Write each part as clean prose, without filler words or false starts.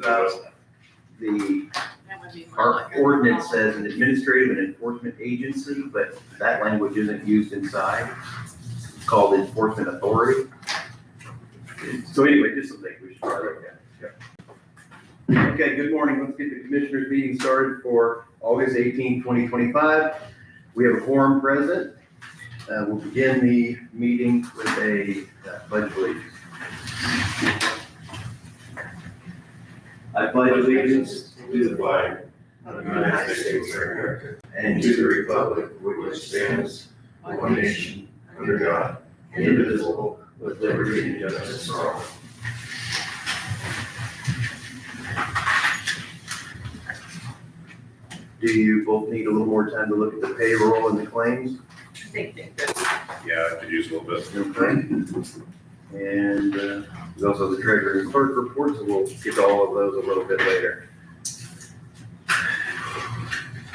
about our ordinance says an administrative and enforcement agency, but that language isn't used inside. It's called enforcement authority. So anyway, just some things we should probably look at. Yep. Okay, good morning. Let's get the commissioners meeting started for August 18, 2025. We have a quorum present. We'll begin the meeting with a pledge of allegiance. I pledge allegiance to the flag of the United States of America and to the republic for which stands one nation under God, indivisible, with liberty and justice for all. Do you both need a little more time to look at the payroll and the claims? I think Yeah, I could use a little bit. Okay. And there's also the treasurer and clerk reports, and we'll get to all of those a little bit later.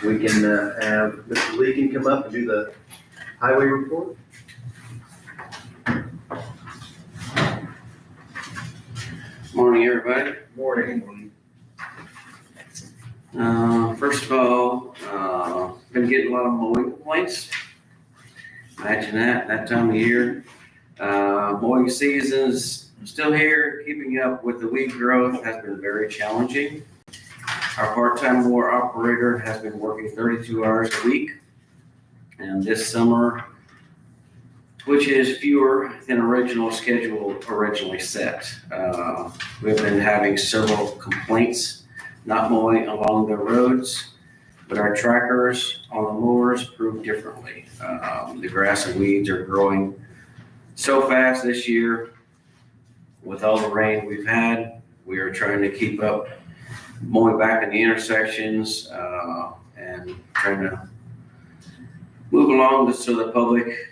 We can have Mr. Lee can come up and do the highway report. Morning, everybody. Morning. First of all, been getting a lot of mowing complaints. Imagine that time of year. Mowing season's still here. Keeping up with the weed growth has been very challenging. Our part-time mower operator has been working 32 hours a week. And this summer, which is fewer than schedule originally set. We've been having several complaints not mowing along the roads, but our trackers on the mowers prove differently. The grass and weeds are growing so fast this year. With all the rain we've had, we are trying to keep up mowing back in the intersections and trying to move along so the public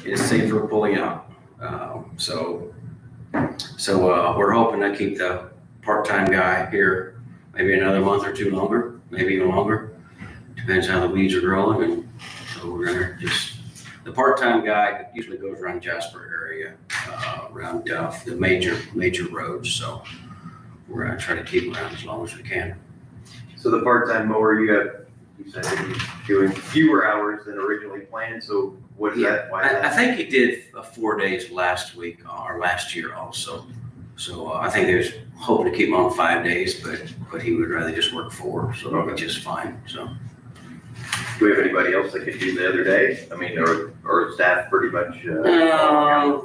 is safer pulling out. So we're hoping to keep the part-time guy here maybe another month or two longer, maybe even longer. Depends how the weeds are growing. And so we're gonna the part-time guy usually goes around Jasper area, around the major roads. So we're gonna try to keep around as long as we can. So the part-time mower, you said he's doing fewer hours than originally planned. So what is that? Why I think he did 4 days last week or last year also. So I think there's hoping to keep him on 5 days, but he would rather just work 4, so that'll be just fine. So. Do we have anybody else that could do the other day? I mean, or staff pretty much?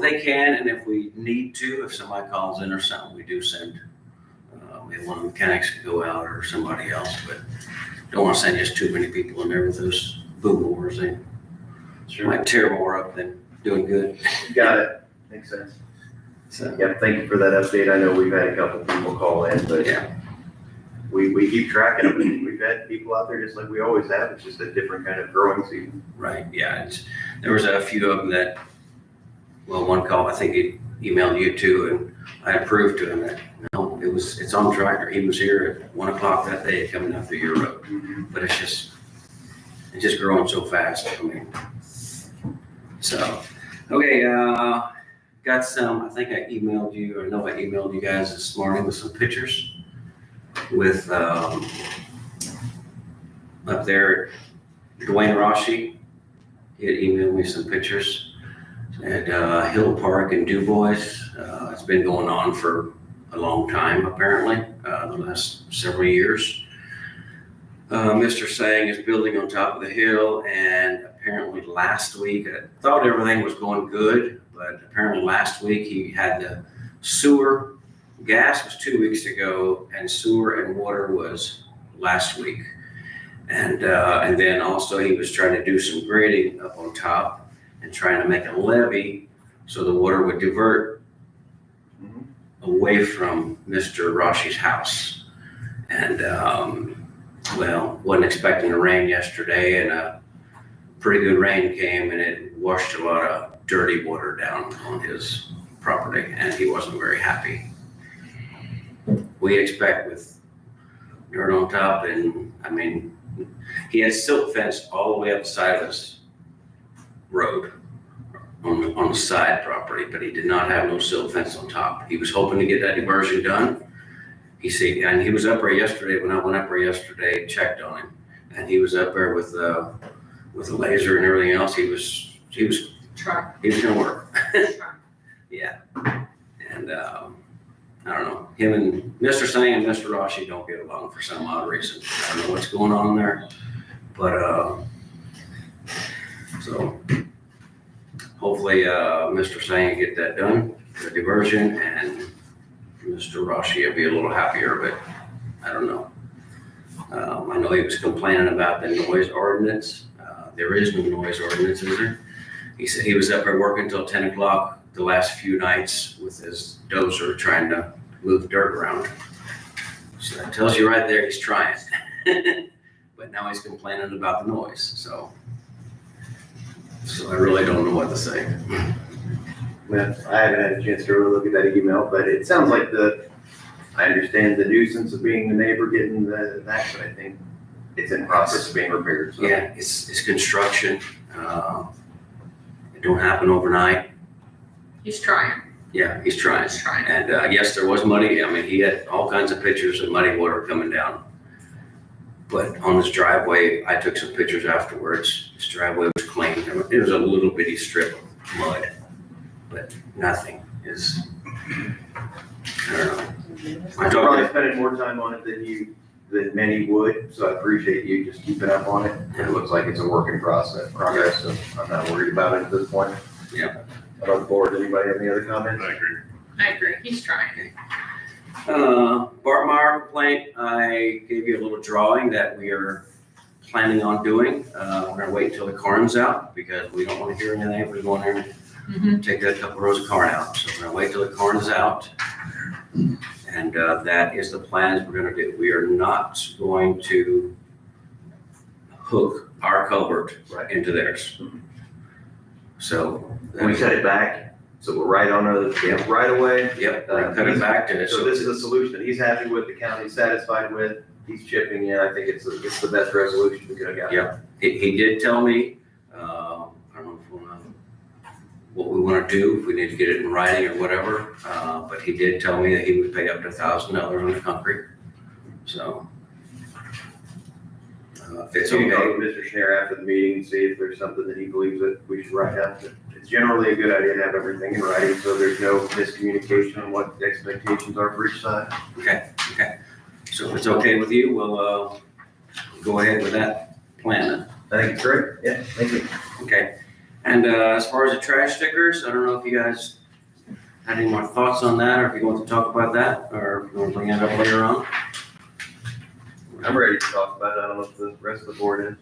They can, and if we need to, if somebody calls in or something, we do send. We have one of the mechanics can go out or somebody else, but don't want to send just too many people in there with those boom mowers. They might tear more up than doing good. Got it. Makes sense. So. Yeah, thank you for that update. I know we've had a couple people call in, but Yeah. we keep tracking them. We've had people out there just like we always have. It's just a different kind of growing season. Right, yeah, there was a few of them that, well, one call, I think he emailed you too, and I approved to him that, no, it's on tractor. He was here at 1 o'clock that day coming up through your road. But it's just growing so fast. I mean, so, okay, got some, I think I emailed you, or no, I emailed you guys this morning with some pictures with, up there, Dwayne Rossi. He had emailed me some pictures at Hill Park in Du Bois. It's been going on for a long time, apparently, the last several years. Mr. Sang is building on top of the hill, and apparently last week, I thought everything was going good, but apparently last week he had the sewer. Gas was 2 weeks ago, and sewer and water was last week. And then also he was trying to do some grading up on top and trying to make a levee so the water would divert away from Mr. Rashi's house. And well, wasn't expecting a rain yesterday, and a pretty good rain came, and it washed a lot of dirty water down on his property, and he wasn't very happy. We expect with dirt on top, and I mean, he had silt fence all the way up the side of his road on the side property, but he did not have no silt fence on top. He was hoping to get that diversion done, he said, and he was up there yesterday, when I went up there yesterday, checked on him. And he was up there with the laser and everything else. He was gonna work. Yeah. And, I don't know, him and Mr. Singh and Mr. Rashi don't get along for some odd reason. I don't know what's going on there, but, so hopefully, Mr. Singh will get that done, the diversion, and Mr. Rashi will be a little happier, but I don't know. I know he was complaining about the noise ordinance. There is no noise ordinance, is there? He said he was up there working until 10 o'clock the last few nights with his dozer trying to move the dirt around. So that tells you right there he's trying. But now he's complaining about the noise, so I really don't know what to say. Well, I haven't had a chance to really look at that email, but it sounds like I understand the nuisance of being the neighbor getting that, but I think it's in process of being repaired. So. Yeah, it's construction. It don't happen overnight. He's trying. Yeah, he's trying. He's trying. And yes, there was muddy. I mean, he had all kinds of pictures of muddy water coming down. But on his driveway, I took some pictures afterwards. His driveway was clean. It was a little bitty strip of mud, but nothing is, I don't know. I'm probably spending more time on it than many would, so I appreciate you just keeping up on it. It looks like it's a work in progress, so I'm not worried about it at this point. Yeah. I don't board. Anybody have any other comments? I agree. He's trying. Bart Meyer complaint, I gave you a little drawing that we are planning on doing. We're gonna wait until the corn's out because we don't want to hear anything. We're going there and take a couple rows of corn out. So we're gonna wait till the corn is out. And that is the plans we're gonna do. We are not going to hook our culvert into theirs. So. We cut it back, so we're right on the right away. Yep, we're gonna cut it back to it. So this is a solution that he's happy with, the county's satisfied with, he's chipping in. I think it's the best resolution we could have got. Yeah, he did tell me, I don't know what we wanna do, if we need to get it in writing or whatever, but he did tell me that he would pay up to $1,000 on the concrete, so. If it's So you okay. know, Mr. Schneier after the meeting, see if there's something that he believes that we should write out. It's generally a good idea to have everything in writing, so there's no miscommunication on what the expectations are for each side. Okay. So if it's okay with you, we'll, go ahead with that plan then. I think it's great, yeah, thank you. Okay, and as far as the trash stickers, I don't know if you guys had any more thoughts on that, or if you want to talk about that, or if you want to bring that up later on. I'm ready to talk about it, I don't know if the rest of the board is.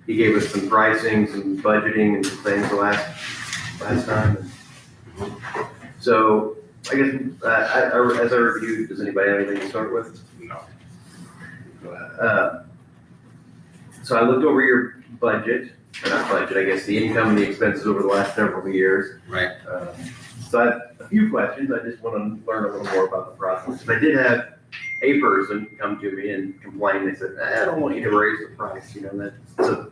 He gave us some pricing, some budgeting and some things the last time. So I guess, as I reviewed, does anybody have anything to start with? No. So I looked over your budget, or not budget, I guess the income and the expenses over the last several years. Right. So I have a few questions. I just want to learn a little more about the process. I did have a person come to me and complain. They said, I don't want you to raise the price,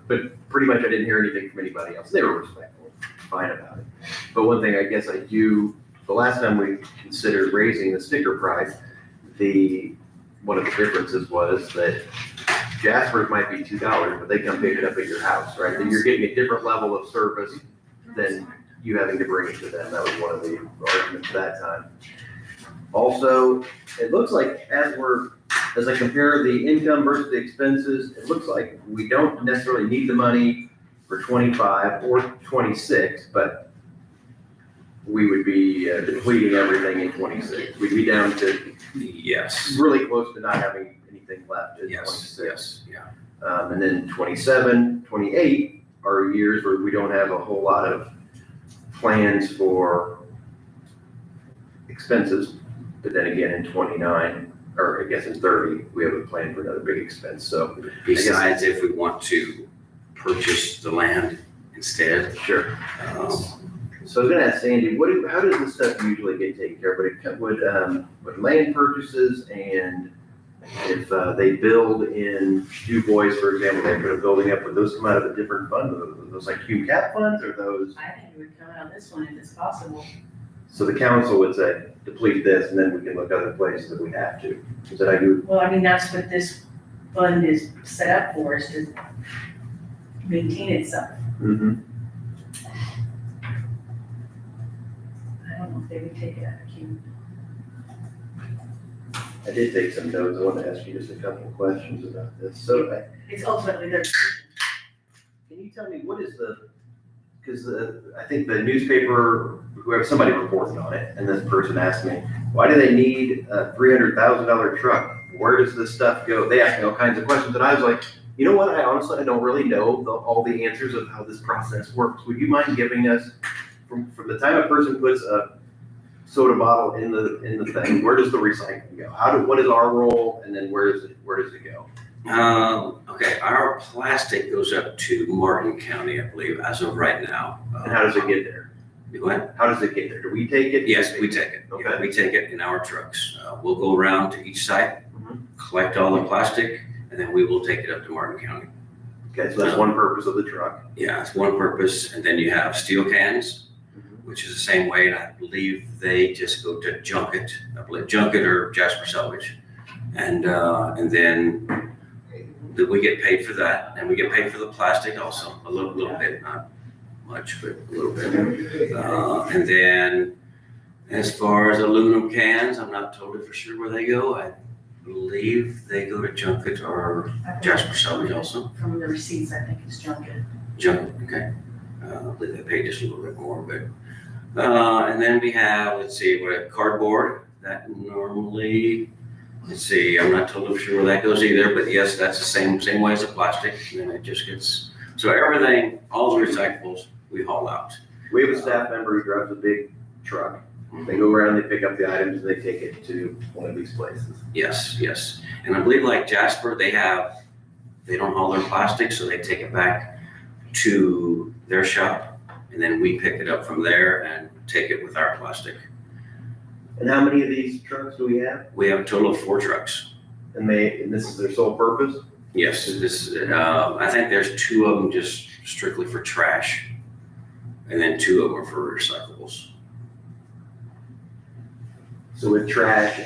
but pretty much I didn't hear anything from anybody else. They were respectful, fine about it. But one thing I guess I do, the last time we considered raising the sticker price, one of the differences was that Jasper's might be $2, but they come pick it up at your house, right? And you're getting a different level of service than you having to bring it to them. That was one of the arguments at that time. Also, it looks like as I compare the income versus the expenses, it looks like we don't necessarily need the money for 25 or 26, but we would be depleting everything in 26. We'd be down to Yes. really close to not having anything left in 26. Yes, yeah. And then 27, 28 are years where we don't have a whole lot of plans for expenses. But then again, in 29, or I guess in 30, we have a plan for another big expense. So Besides, if we want to purchase the land instead. sure. Um, So I was gonna ask Sandy, how does this stuff usually get taken care of? Would land purchases and if they build in Du Bois, for example, they put a building up, would those come out of a different fund? Are those like QCAP funds or those? I think it would come out of this one if it's possible. So the council would say, deplete this, and then we can look other places if we have to. Is that how you? Well, I mean, that's what this fund is set up for, is to maintain itself. Mm-hmm. I don't know if they would take it out of queue. I did take some notes. I want to ask you just a couple of questions about this. So It's ultimately their decision. can you tell me what is because I think the newspaper, whoever, somebody reported on it, and this person asked me, why do they need a $300,000 truck? Where does this stuff go? They asked me all kinds of questions, and I was like, you know what? I honestly, I don't really know all the answers of how this process works. Would you mind giving us, from the time a person puts a soda bottle in the thing, where does the recycling go? What is our role, and then where does it go? Okay, our plastic goes up to Martin County, I believe, as of right now. And how does it get there? What? How does it get there? Do we take it? Yes, we take it. Okay. Yeah, we take it in our trucks. We'll go around to each site, collect all the plastic, and then we will take it up to Martin County. Okay, so that's one purpose of the truck. Yeah, it's one purpose. And then you have steel cans, which is the same way. And I believe they just go to Junket. I believe Junket or Jasper Salvage. And then we get paid for that, and we get paid for the plastic also, a little bit, not much, but a little bit. And then as far as aluminum cans, I'm not totally for sure where they go. I believe they go to Junket or Jasper Salvage also. From the receipts, I think it's junket. Junket, okay. I believe they pay just a little bit more, but, and then we have, let's see, what, cardboard that normally, let's see, I'm not totally sure where that goes either, but yes, that's the same way as the plastic. And then it just gets, so everything, all the recyclables, we haul out. We have a staff member who drives a big truck. They go around, they pick up the items, and they take it to one of these places. Yes, yes. And I believe like Jasper, they don't haul their plastic, so they take it back to their shop, and then we pick it up from there and take it with our plastic. And how many of these trucks do we have? We have a total of 4 trucks. And this is their sole purpose? Yes, I think there's 2 of them just strictly for trash, and then 2 of them are for recyclables. So with trash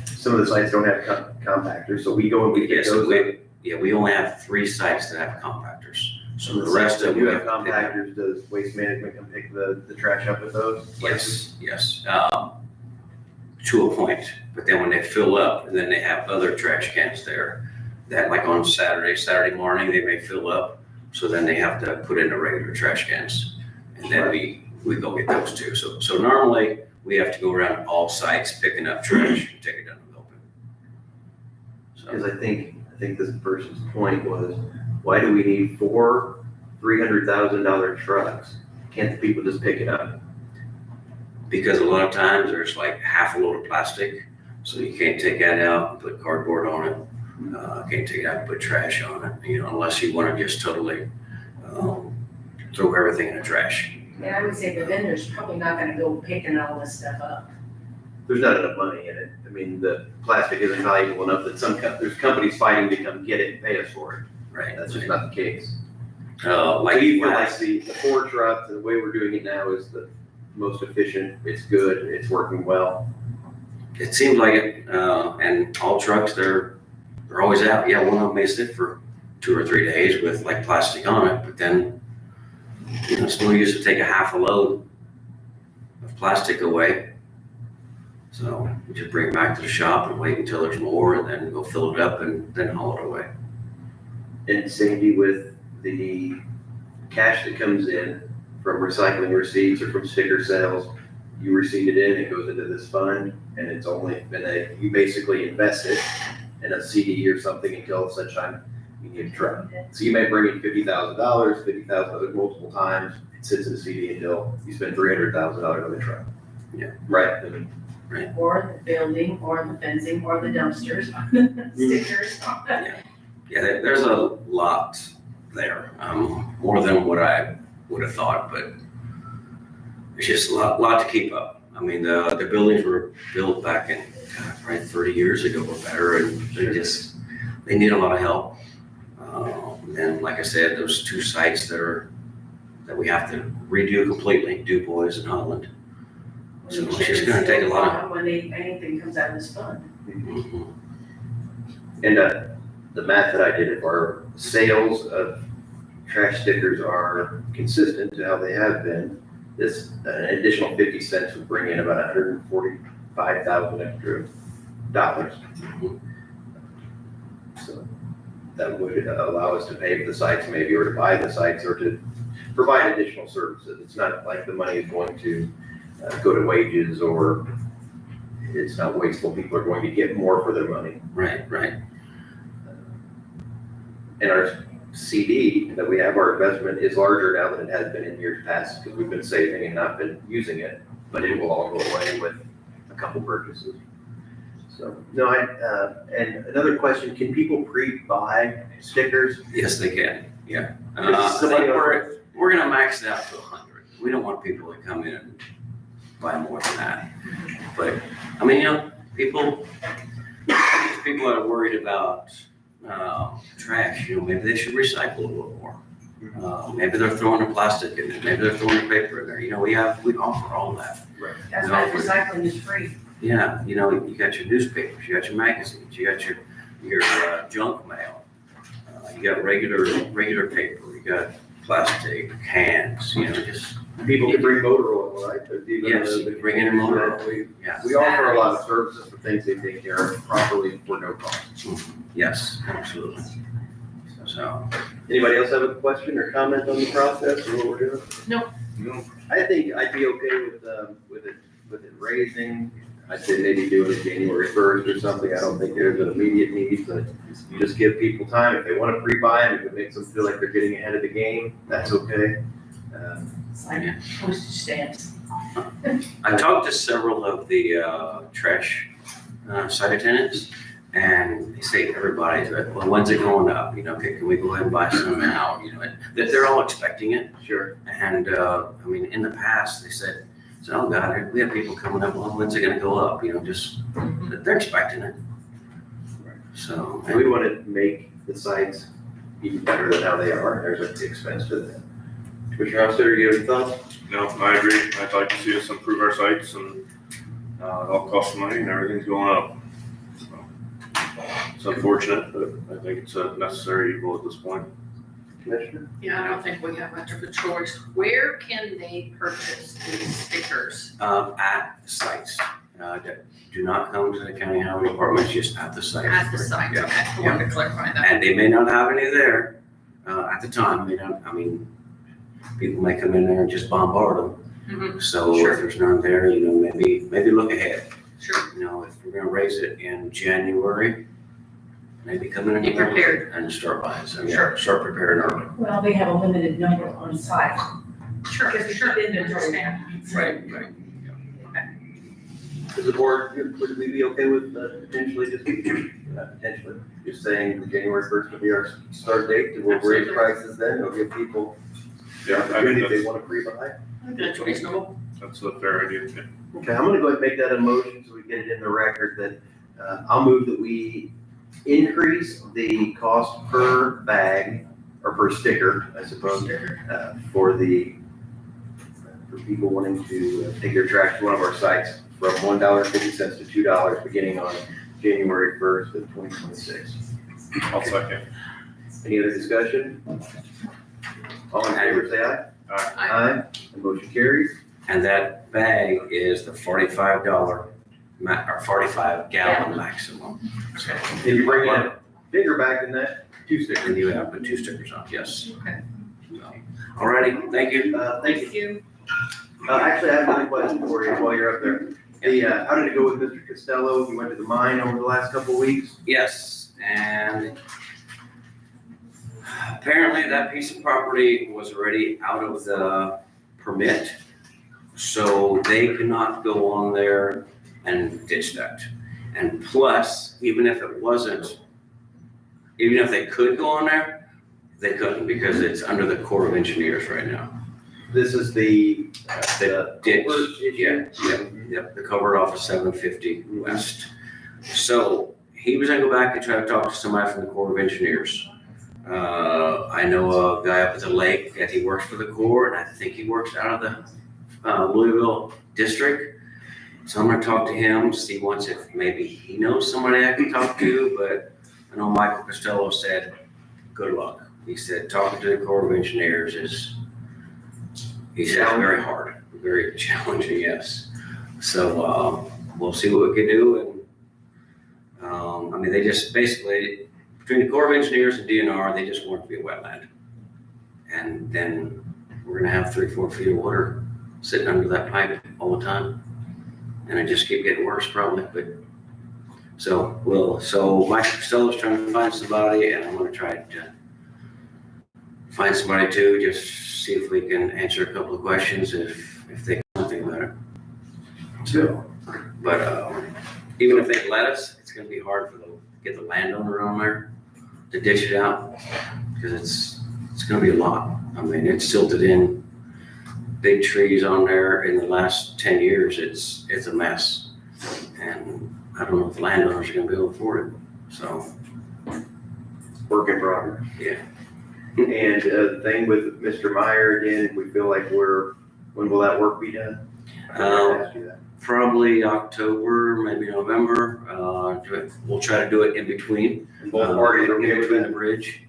some of the sites don't have compactors, so we go and we get Yes, those. we only have 3 sites that have compactors. So the rest of you them have have to pick up. compactors, does Waste Management come pick the trash up at those places? Yes, to a point, but then when they fill up, and then they have other trash cans there, that like on Saturday morning, they may fill up, so then they have to put in the regular trash cans, and then we go get those too. So normally, we have to go around all sites picking up trash and take it down to the open. Because So, I think this person's point was, why do we need 4 $300,000 trucks? Can't the people just pick it up? because a lot of times there's like half a load of plastic, so you can't take that out and put cardboard on it. Can't take it out and put trash on it, unless you want to just totally throw everything in the trash. And I would say the vendor's probably not gonna go picking all this stuff up. There's not enough money in it. I mean, the plastic isn't valuable enough that there's companies fighting to come get it and pay us for it. Right. That's just not the case. Like We you feel like guys, the 4 trucks, the way we're doing it now is the most efficient. It's good. It's working well. it seems like it, and all trucks, they're always out. Yeah, one of them may sit for 2 or 3 days with like plastic on it, but then, it's no use to take a half a load of plastic away. So we just bring it back to the shop and wait until there's more, and then go fill it up and then haul it away. And Sandy, with the cash that comes in from recycling receipts or from sticker sales, you receipt it in, it goes into this fund, and it's only been you basically invest it in a CD or something until such time you get a truck. So you may bring in $50,000 multiple times, it sits in a CD until you spend $300,000 on the truck. Yeah. Right, I mean, Or the building, or the fencing, or the dumpsters, stickers. Yeah, there's a lot there, more than what I would have thought, but it's just a lot to keep up. I mean, the buildings were built back in probably 30 years ago or better, and they need a lot of help. And like I said, those 2 sites that are that we have to redo completely, Du Bois and Holland. So When it's just gonna take a lot of. When anything comes out of this fund. Mhm. And the math that I did, if our sales of trash stickers are consistent to how they have been, this, an additional 50 cents would bring in about 145,000 extra dollars. So that would allow us to pay for the sites maybe, or to buy the sites, or to provide additional services. It's not like the money is going to go to wages, or it's not wasteful. People are going to get more for their money. Right, right. And our CD that we have, our investment is larger now than it has been in years past, because we've been saving and not been using it, but it will all go away with a couple purchases. So, no, and another question, can people pre-buy stickers? Yes, they can, yeah. If I somebody think we're gonna max it out to 100. We don't want people to come in and buy more than that. But, I mean, people are worried about trash, maybe they should recycle a little more. Maybe they're throwing the plastic in it, maybe they're throwing the paper in there, we offer all that. Right. That's why recycling is free. Yeah, you got your newspapers, you got your magazines, you got your junk mail, you got regular paper, you got plastic cans, just. People can bring motor oil, right? Yes, you can bring in motor oil. Yeah. We offer a lot of services for things they take care of properly for no cost. Yes, absolutely. So, Anybody else have a question or comment on the process or what we're doing? No. I think I'd be okay with it raising. I'd say maybe do it January 1st or something. I don't think there's an immediate need, but you just give people time. If they want to pre-buy them, if it makes them feel like they're getting ahead of the game, that's okay. It's like postage stamps. I talked to several of the trash site attendants, and they say to everybody, well, when's it going up? Okay, can we go ahead and buy some now? They're all expecting it. Sure. And in the past, they said, oh God, we have people coming up, well, when's it gonna go up? They're expecting it. So. And we want to make the sites even better than how they are. There's an expense to that. Commissioner Officer, you have any thoughts? No, I agree. I'd like to see us improve our sites, and it all costs money and everything's going up. So, it's unfortunate, but I think it's a necessary evil at this point. Commissioner? Yeah, I don't think we have much of a choice. Where can they purchase these stickers? At sites. Do not come to the county highway department, just at the site. At the site, Yeah. okay, I wanted to clarify that. And they may not have any there at the time. People may come in there and just bombard them. Mhm. So Sure. if there's none there, maybe look ahead. Sure, If we're gonna raise it in January, maybe come in Be prepared. and start buying some. Sure. Start preparing early. Well, they have a limited number on site. sure, Because we sure, keep inventory. understand. Right. Is the board, would we be okay with potentially just saying the January 1st will be our start date, and we'll raise Absolutely. prices then, it'll give people the Yeah, I opportunity think if they that's, want to pre-buy? I think that's reasonable. that's a fair idea. Okay, I'm gonna go ahead and make that a motion so we get it in the record that, I'll move that we increase the cost per bag, or per sticker, I suppose, for people wanting to take their trash to one of our sites from $1.50 to $2 beginning on January 1st of 2026. I'll second. Any other discussion? All in favor, say aye. Aye. The motion carries. And that bag is the $45 or 45 gallon maximum. So If you bring in a bigger bag than that, 2 stickers. and you have to put 2 stickers on, yes. Okay. Alrighty, thank you. Thank you. Thank you. Actually, I have another question for you while you're up there. How did it go with Mr. Costello? He went to the mine over the last couple of weeks. Yes, and apparently that piece of property was already out of the permit, so they cannot go on there and ditch that. And plus, even if they could go on there, they couldn't because it's under the Corps of Engineers right now. This is the Ditch, culvert issue? Yep, the covered off of 750 West. So he was gonna go back and try to talk to somebody from the Corps of Engineers. I know a guy up at the lake that he works for the Corps, and I think he works out of the Louisville district. So I'm gonna talk to him, see once if maybe he knows somebody I can talk to, but I know Michael Costello said, good luck. He said, talking to the Corps of Engineers he said, very hard, very challenging, yes. So, we'll see what we can do, and, I mean, they just basically, between the Corps of Engineers and DNR, they just want it to be a wetland. And then we're gonna have 3-4 feet of water sitting under that pipe all the time. And it just keep getting worse probably, but, so Mike Costello's trying to find somebody, and I'm gonna try to find somebody too, just see if we can answer a couple of questions if they know something about it. So, but, even if they let us, it's gonna be hard for get the landowner on there to ditch it out, because it's gonna be a lot. I mean, it's silted in, big trees on there. In the last 10 years, it's a mess. And I don't know if the landowners are gonna be able to afford it, so. Work in progress. Yeah. And the thing with Mr. Meyer, again, we feel like when will that work be done? I asked you that. Probably October, maybe November. We'll try to do it in between. And both parties are okay in with between the that? bridge.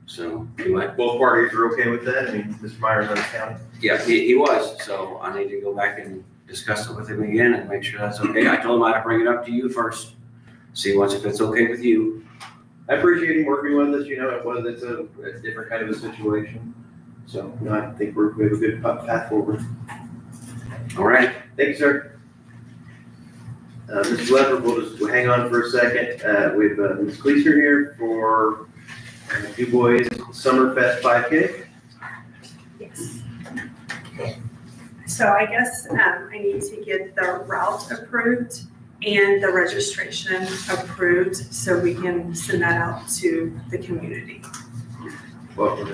So, anyway. Both parties are okay with that? I mean, Mr. Meyer's on the county? Yeah, he was, so I need to go back and discuss it with him again and make sure that's okay. I told him I'd bring it up to you first, see once if it's okay with you. I appreciate him working with us, it's a different kind of a situation. So, I think we have a good path forward. All right, Thank you, sir. Mrs. Lever, we'll hang on for a second. We have Ms. Cleaser here for Du Bois Summerfest 5K. Yes. So I guess I need to get the route approved and the registration approved so we can send that out to the community. Welcome.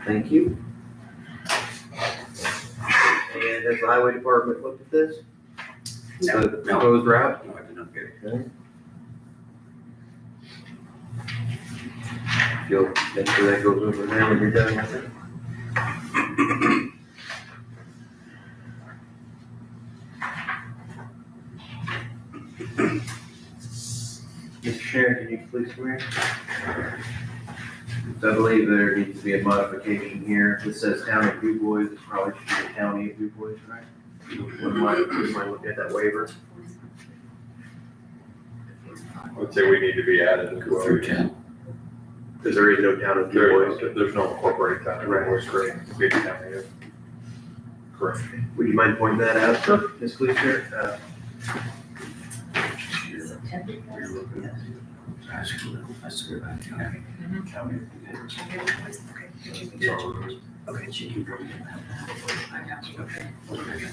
Thank you. And has the highway department looked at this? No. The proposed route? no, I did not get it. Okay. You'll make sure that goes over there when you're done with it. Mr. Sharon, can you please come here? So I believe there needs to be a modification here. This says Town of Du Bois, it probably should be the County of Du Bois, right? We might look at that waiver. I would say we need to be added as Go well. through 10. Because there is no Town of Du Bois. There's no incorporated town, right, where it's great, to be the county is. Correct. Would you mind pointing that out, Ms. Cleaser? That's good. County.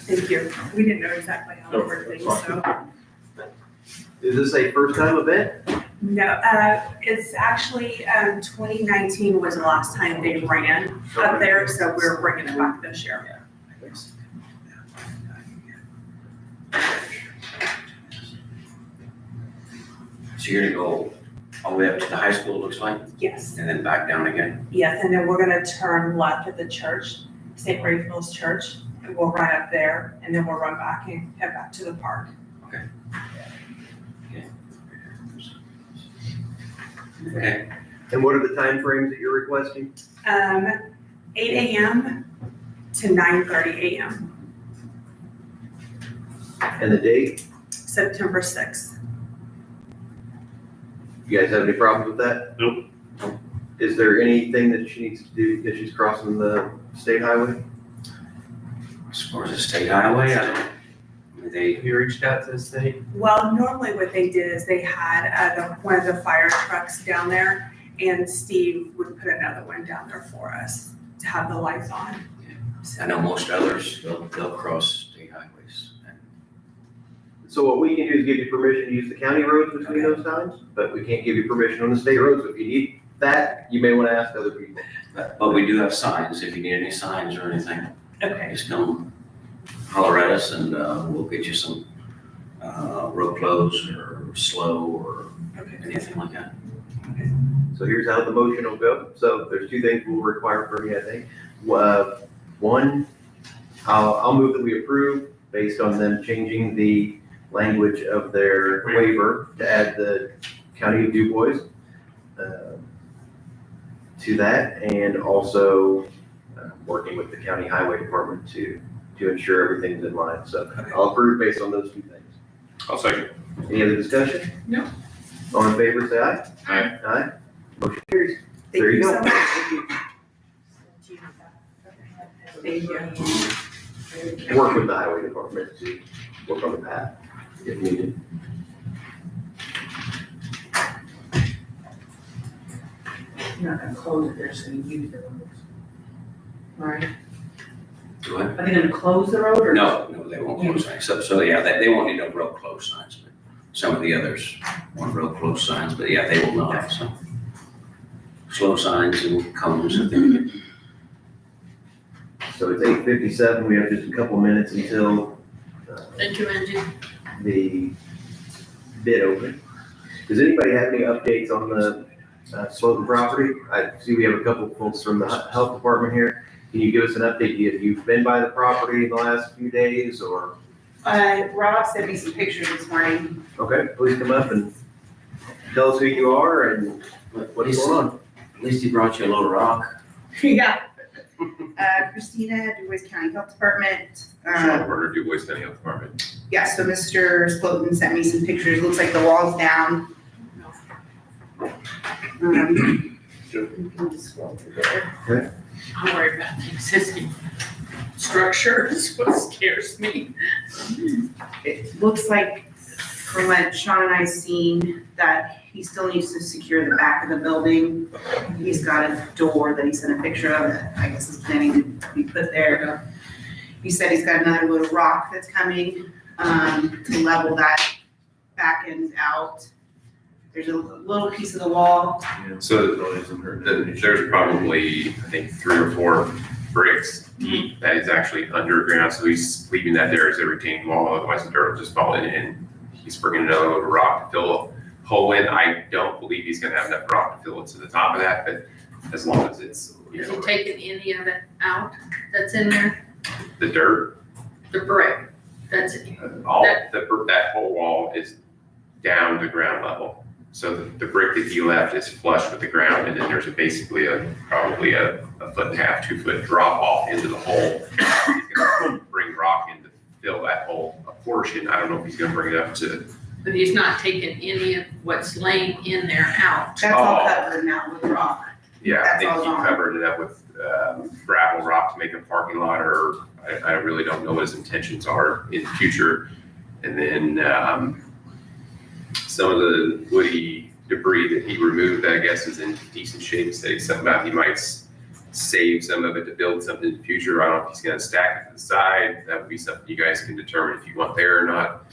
Thank you. We didn't know exactly how to word things, so. Is this a first-time event? No, it's actually, 2019 was the last time they ran up there, so we're bringing it back this year. So you're gonna go all the way up to the high school, it looks like, Yes, and then back down again? yes, and then we're gonna turn left at the church, St. Raphael's Church, and we'll run up there, and then we'll run back and head back to the park. Okay, And what are the timeframes that you're requesting? 8 AM to 9:30 AM, And the date? September 6th. You guys have any problems with that? Nope. Is there anything that she needs to do because she's crossing the state highway? as far as the state highway, Have you reached out to the state? Well, normally what they did is they had one of the fire trucks down there, and Steve would put another one down there for us to have the lights on. I know most others, they'll cross state highways. So what we can do is give you permission to use the county roads between those times, but we can't give you permission on the state roads. So if you need that, you may want to ask other people. But we do have signs, if you need any signs or anything, Okay, just come holler at us and we'll get you some road closed or slow or okay. anything like that. So here's how the motion will go. So there's two things we'll require from you, I think. One, I'll move that we approve based on them changing the language of their waiver to add the County of DuBois to that, and also working with the county highway department to ensure everything's in line. So I'll approve based on those two things. I'll second. Any other discussion? No. All in favor, say aye. Aye. Aye. Motion carries. Thank There you so go. much. Thank you. Work with the highway department to work on the path if needed. You're not gonna close it, they're just gonna use the road. Right? What? Are they gonna close the road or? No, they won't close signs. So yeah, they won't need no real close signs, but some of the others want real close signs, but yeah, they will not, so. Slow signs and cones and things. So it's 8:57, we have just a couple minutes until Thank you, Angie. the bid open. Does anybody have any updates on the Slogan property? I see we have a couple folks from the health department here. Can you give us an update? Have you been by the property in the last few days or? Rob sent me some pictures this morning. Okay, please come up and tell us who you are and what's going on. At least he brought you a load of rock. Yeah. Christina, DuBois County Health Department. Sean Porter, DuBois County Health Department. Yeah, so Mr. Slotin sent me some pictures. Looks like the wall's down. You can just scroll through there. I'm worried about the existing structure is what scares me. It looks like from what Sean and I seen that he still needs to secure the back of the building. He's got a door that he sent a picture of that I guess is planning to be put there. He said he's got another load of rock that's coming, to level that back end out. There's a little piece of the wall. So there's probably, I think, 3 or 4 bricks deep that is actually underground. So he's leaving that there as a retaining wall, otherwise the dirt will just fall in and he's bringing another load of rock to fill a hole in. I don't believe he's gonna have enough rock to fill it to the top of that, but as long as it's, you Have you know, taken any of it out that's in there? the dirt, The brick, that's, that whole wall is down to ground level. So the brick that he left is flush with the ground, and then there's basically probably a 1.5 to 2 foot drop off into the hole. He's gonna bring rock in to fill that hole, a portion. I don't know if he's gonna bring it up to, but he's not taking any of what's laying in there out. That's all Oh. covered now with rock. yeah, I That's think all he gone. covered it up with gravel rock to make a parking lot, or I really don't know what his intentions are in the future. And then some of the woody debris that he removed, I guess, is in decent shape. He said something about he might save some of it to build something in the future. I don't know if he's gonna stack it to the side. That would be something you guys can determine if you want there or not.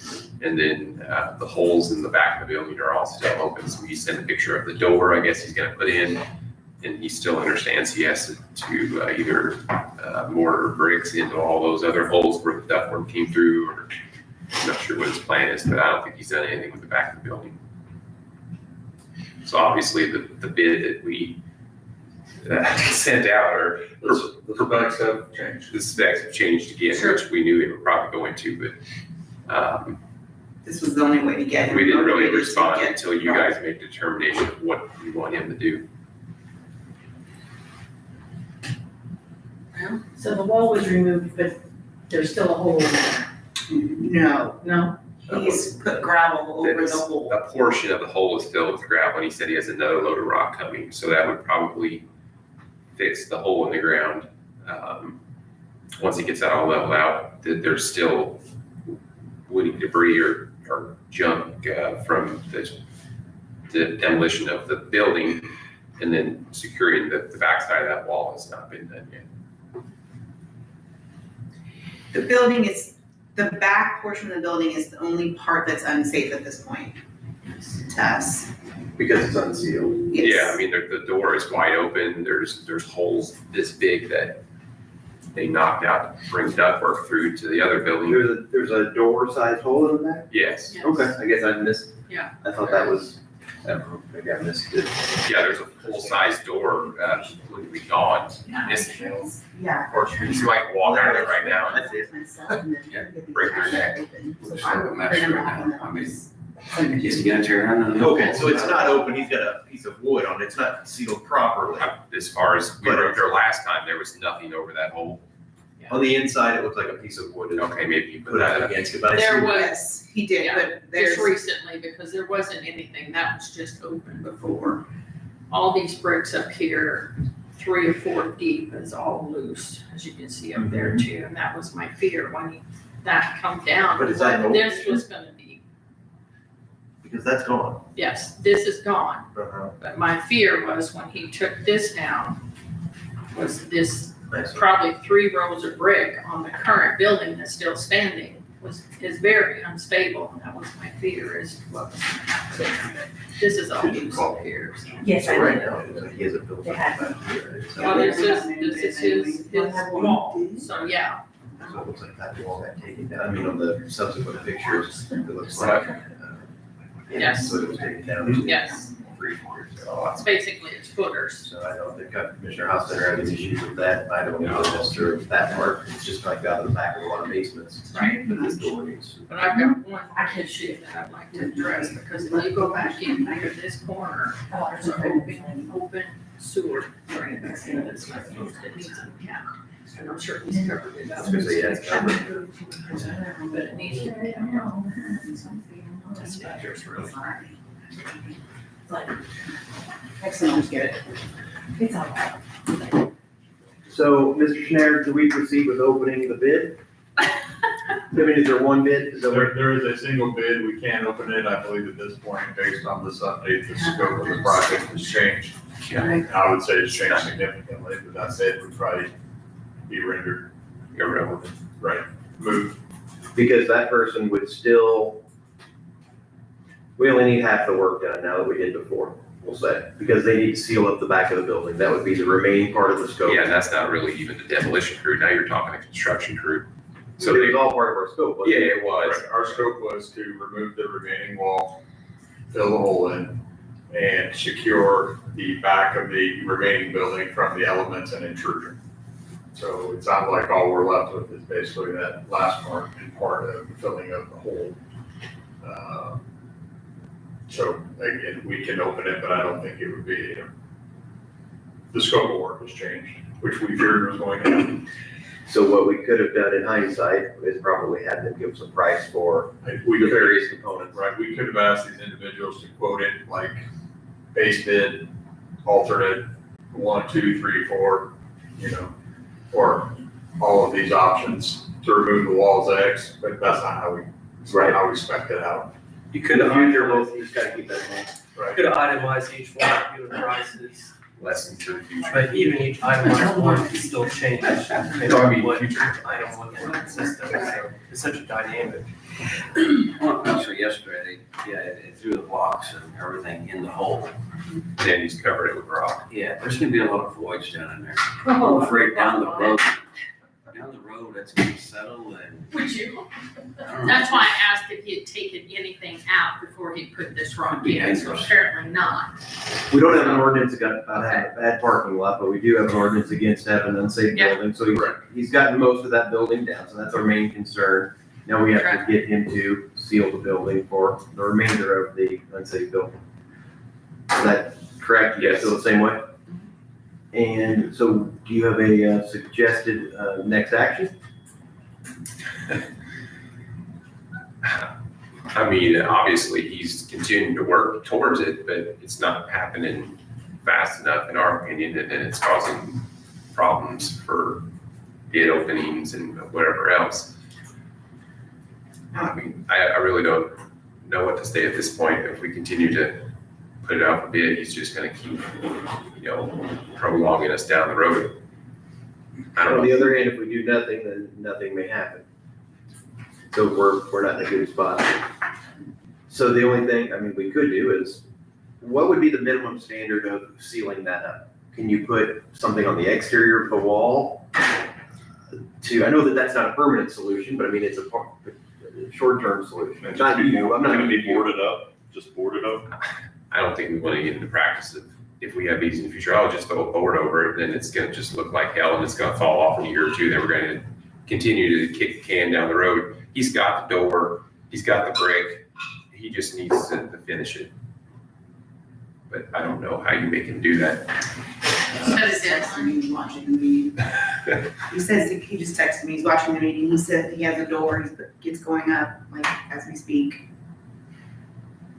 And then the holes in the back of the building are all still open. So he sent a picture of the door, I guess he's gonna put in. And he still understands he has to either mortar bricks into all those other holes where the ductwork came through, or I'm not sure what his plan is, but I don't think he's done anything with the back of the building. So obviously the bid that we sent out, or The specs have changed. the specs have changed again, Sure. which we knew they were probably going to, but This was the only way to get him. we didn't really motivated to respond get until you rock. guys made a determination of what you want him to do. So the wall was removed, but there's still a hole in there, No, no? he's put gravel over the hole. A portion of the hole is filled with gravel, and he said he has another load of rock coming, so that would probably fix the hole in the ground. Once he gets that all leveled out, there's still woody debris or junk from the demolition of the building, and then securing the backside of that wall has not been done yet. The building is, the back portion of the building is the only part that's unsafe at this point to us. Because it's unsealed. Yes. Yeah, I mean, the door is wide open, there's holes this big that they knocked out to bring ductwork through to the other building. There's a door sized hole in the back? Yes. Yes. Okay, I guess I missed. Yeah. I thought that was Maybe I missed it. Yeah, there's a full-size door, completely gone, missing. Yeah. Or you might walk out of it right now and break their neck. Looks like a mess right now. I mean, just get there and. Okay, so it's not open, he's got a piece of wood on it, it's not sealed properly. As far as we were up there last time, there was nothing over that hole. On the inside, it looked like a piece of wood. Okay, maybe you put Put that out up. against it, but I There see. was- Yes, he did, Yeah, but there's, Just recently, because there wasn't anything, that was just open before. All these bricks up here, 3 or 4 deep, is all loose, as you can see up there too, and that was my fear when that come down. But is that what old? This was gonna be, Because that's gone. yes, this is gone, Uh-huh. but my fear was when he took this down, was this Nice. probably 3 rows of brick on the current building that's still standing is very unstable, and that was my fear is what was gonna happen. But this is all loose up here, so. Yes, I So right know. now, he has a building They had back here. So Well, this is his wall, so yeah. so it looks like that wall got taken down. I mean, on the subsequent pictures, it looks like. Yes. So it was taken down. Yes. 3 years ago. It's basically its footers. So I don't think Commissioner Hostetter had any issues with that. I don't know necessarily that part. It's just like out of the back of a lot of basements. Right. But this door needs. But I've got one issue that I'd like to address, because if you go back in here, this corner, there's an open sewer drain that's in this, that needs to be capped. And I'm sure he's covered it up. I was gonna say, yeah, it's covered. But it needs to be capped. That's dangerous, really. next time, just get it. It's all right. So, Mr. Schneider, do we proceed with opening the bid? I mean, is there one bid? Is that what- There is a single bid, we can't open it, I believe at this point, based on this update, the scope of the project has changed. I would say it's changed significantly, but that said, would probably be rendered, Irrelevant. right, moved. Because that person would still, we only need half the work done now that we did before, we'll say, because they need to seal up the back of the building. That would be the remaining part of the scope. Yeah, and that's not really even the demolition crew. Now you're talking a construction crew. So it was all part of our scope, wasn't Yeah, it? it was. Right, our scope was to remove the remaining wall, fill the hole in, and secure the back of the remaining building from the elements and intrusion. So it sounds like all we're left with is basically that last part and part of the filling of the hole. So again, we can open it, but I don't think it would be, the scope of work has changed, which we feared was going to happen. So what we could have done in hindsight is probably had them give some price for We the could, various components. right, we could have asked these individuals to quote it like base bid, alternate, 1, 2, 3, 4, or all of these options to remove the walls X, but that's not how we spec'd it out. You In could the have future, we'll itemized, just gotta keep that in mind. Right. could have itemized each one, given prices, Lesson to the future. but even each itemized one can still change. Depending No, I on mean, what future. item was in the system, so it's such a dynamic. Well, actually yesterday, yeah, it threw the blocks and everything in the hole. And he's covered it with rock. Yeah, there's gonna be a lot of voids down in there. Oh, I'm afraid down the road, it's gonna settle and, Would you? I don't know. That's why I asked if he had taken anything out before he put this rock in, so apparently not. We don't have an ordinance about having a bad parking lot, but we do have an ordinance against having an unsafe Yeah. building. So he's gotten most of that building down, so that's our main concern. Now we have to get him to seal the building for the remainder of the unsafe building. Is that correct? You guys feel the same way? And so do you have a suggested next action? I mean, obviously, he's continuing to work towards it, but it's not happening fast enough, in our opinion, and it's causing problems for bid openings and whatever else. I mean, I really don't know what to say at this point. If we continue to put it out for bid, he's just gonna keep, prolonging us down the road. I don't On know. the other hand, if we do nothing, then nothing may happen. So we're not in a good spot. So the only thing, we could do is, what would be the minimum standard of sealing that up? Can you put something on the exterior of the wall? I know that that's not a permanent solution, but it's a short-term solution. Not you, I'm not gonna be boarded. boarded up, just boarded up. I don't think we want to get into the practice of, if we have these in the future, I'll just throw a board over it, then it's gonna just look like hell, and it's gonna fall off in a year or two, then we're gonna continue to kick the can down the road. He's got the door, he's got the brick, he just needs to finish it. But I don't know how you make him do that. Set a deadline. He's watching the meeting. He says, he just texted me, he's watching the meeting, he said he has a door, it's going up, like, as we speak.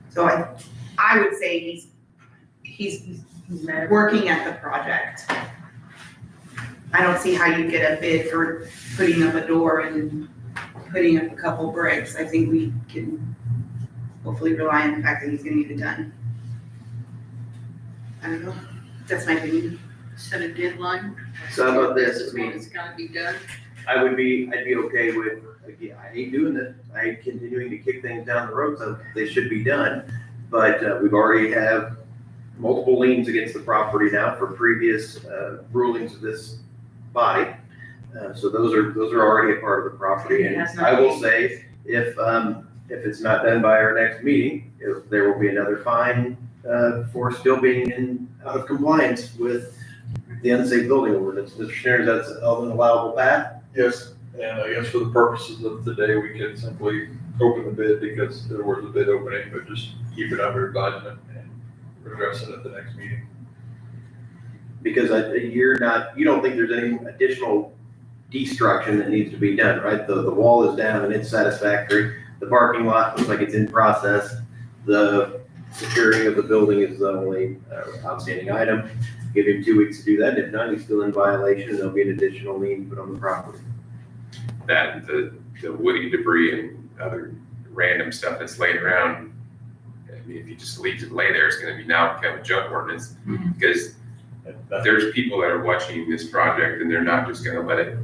So I would say he's working at the project. I don't see how you get a bid for putting up a door and putting up a couple bricks. I think we can hopefully rely on the fact that he's gonna get it done. I don't know, that's my opinion. Set a deadline. So how about this? This is when it's gotta be done. I'd be okay with, again, I hate doing this, I hate continuing to kick things down the road, so they should be done. But we've already have multiple liens against the property now for previous rulings of this body. So those are already a part of the property. And I will say, if it's not done by our next meeting, there will be another fine for still being out of compliance with the unsafe building ordinance. Mr. Schneider, that's an allowable path? Yes, and I guess for the purposes of today, we could simply open the bid because there was a bid opening, but just keep it under advisement and address it at the next meeting. Because you don't think there's any additional destruction that needs to be done, right? The wall is down and it's satisfactory. The parking lot looks like it's in process. The securing of the building is the only outstanding item. Give him 2 weeks to do that. If not, he's still in violation. There'll be an additional lien put on the property. That, the woody debris and other random stuff that's laying around, I mean, if you just leave it lay there, it's gonna be now become a junk ordinance. Because there's people that are watching this project and they're not just gonna let it,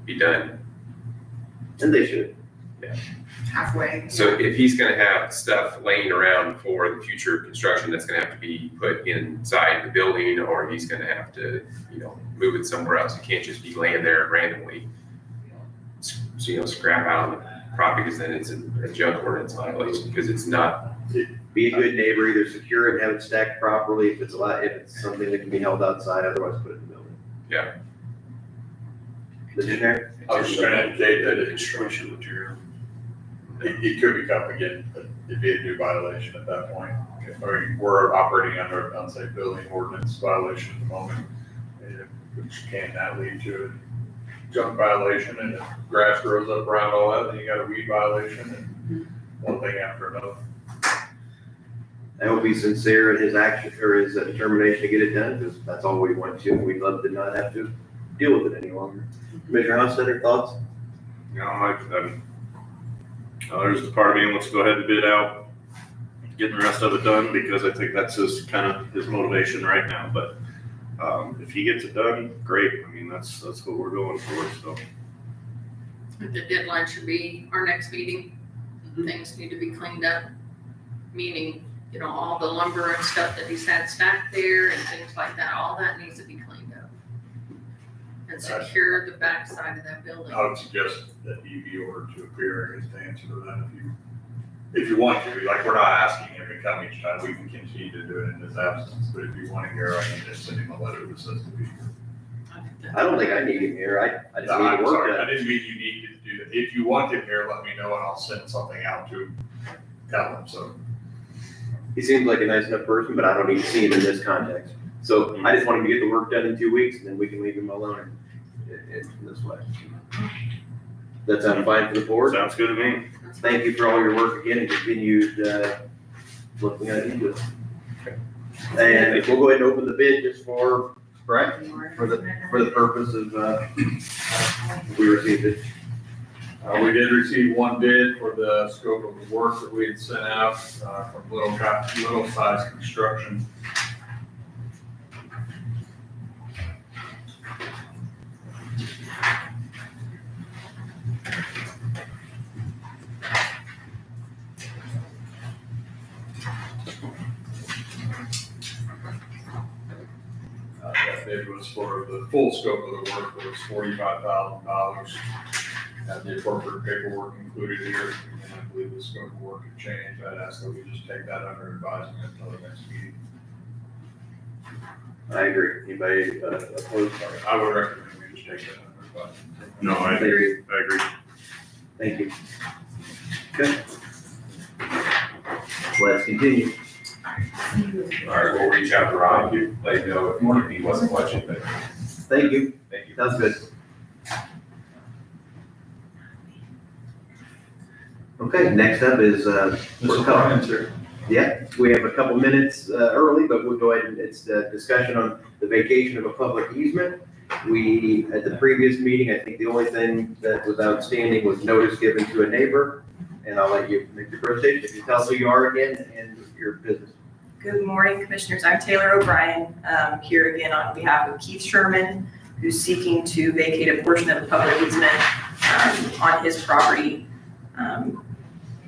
be done. And they should. Halfway. So if he's gonna have stuff laying around for the future construction, that's gonna have to be put inside the building, or he's gonna have to, move it somewhere else. It can't just be laying there randomly, scrap out of the property, because then it's a junk ordinance violation, because it's not. Be a good neighbor, either secure it, have it stacked properly, if it's something that can be held outside, otherwise put it in the building. Yeah. Mr. Schneider? I was just trying to indicate that it Construction material. could become again, it'd be a new violation at that point. I mean, we're operating under an unsafe building ordinance violation at the moment, which can now lead to a junk violation, and if grass grows up around all that, then you got a weed violation, and one thing after another. I hope he's sincere in his action or his determination to get it done, because that's all we want to. We'd love to not have to deal with it any longer. Commissioner Hostetter, thoughts? There's the part of me who wants to go ahead and bid out, getting the rest of it done, because I think that's his motivation right now, but, if he gets it done, great, I mean, that's what we're going for, so. The deadline should be our next meeting. Things need to be cleaned up, meaning, all the lumber and stuff that he's had stacked there and things like that, all that needs to be cleaned up. And secure the backside of that building. I would suggest that he be ordered to appear, I guess, to answer that if you want to. Like, we're not asking him to come each time, we can continue to do it in his absence, but if you want to hear, I need to send him a letter that says to be here. I don't think I need him here. I just need I'm to work sorry, I done. didn't mean you need to do that. If you want him here, let me know and I'll send something out to tell him, so. He seems like a nice enough person, but I don't need to see him in this context. So I just want him to get the work done in 2 weeks, and then we can leave him alone in this way. That sound fine for the board? Sounds good to me. Thank you for all your work again and continued looking into it. And we'll go ahead and open the bid just for, correct? For the purpose of, we received it. We did receive one bid for the scope of the work that we had sent out from Little Size Construction. That bid was for the full scope of the work, was $45,000. Had the appropriate paperwork included here, and I believe the scope of work had changed, I'd ask that we just take that under advisement until the next meeting. I agree. Anybody opposed? I would recommend we just take that under advisement. No, I agree. I agree. Thank you. Okay. Let's continue. All right, we'll reach out to Rob, let him know if he wasn't watching, but Thank you. thank you. Sounds good. Okay, next up is, we're coming. Yeah, we have a couple minutes early, but we'll go ahead and it's the discussion on the vacation of a public easement. We, at the previous meeting, I think the only thing that was outstanding was notice given to a neighbor. And I'll let you make the presentation. If you tell us who you are again and your business. Good morning, Commissioners. I'm Taylor O'Brien, here again on behalf of Keith Sherman, who's seeking to vacate a portion of the public easement on his property.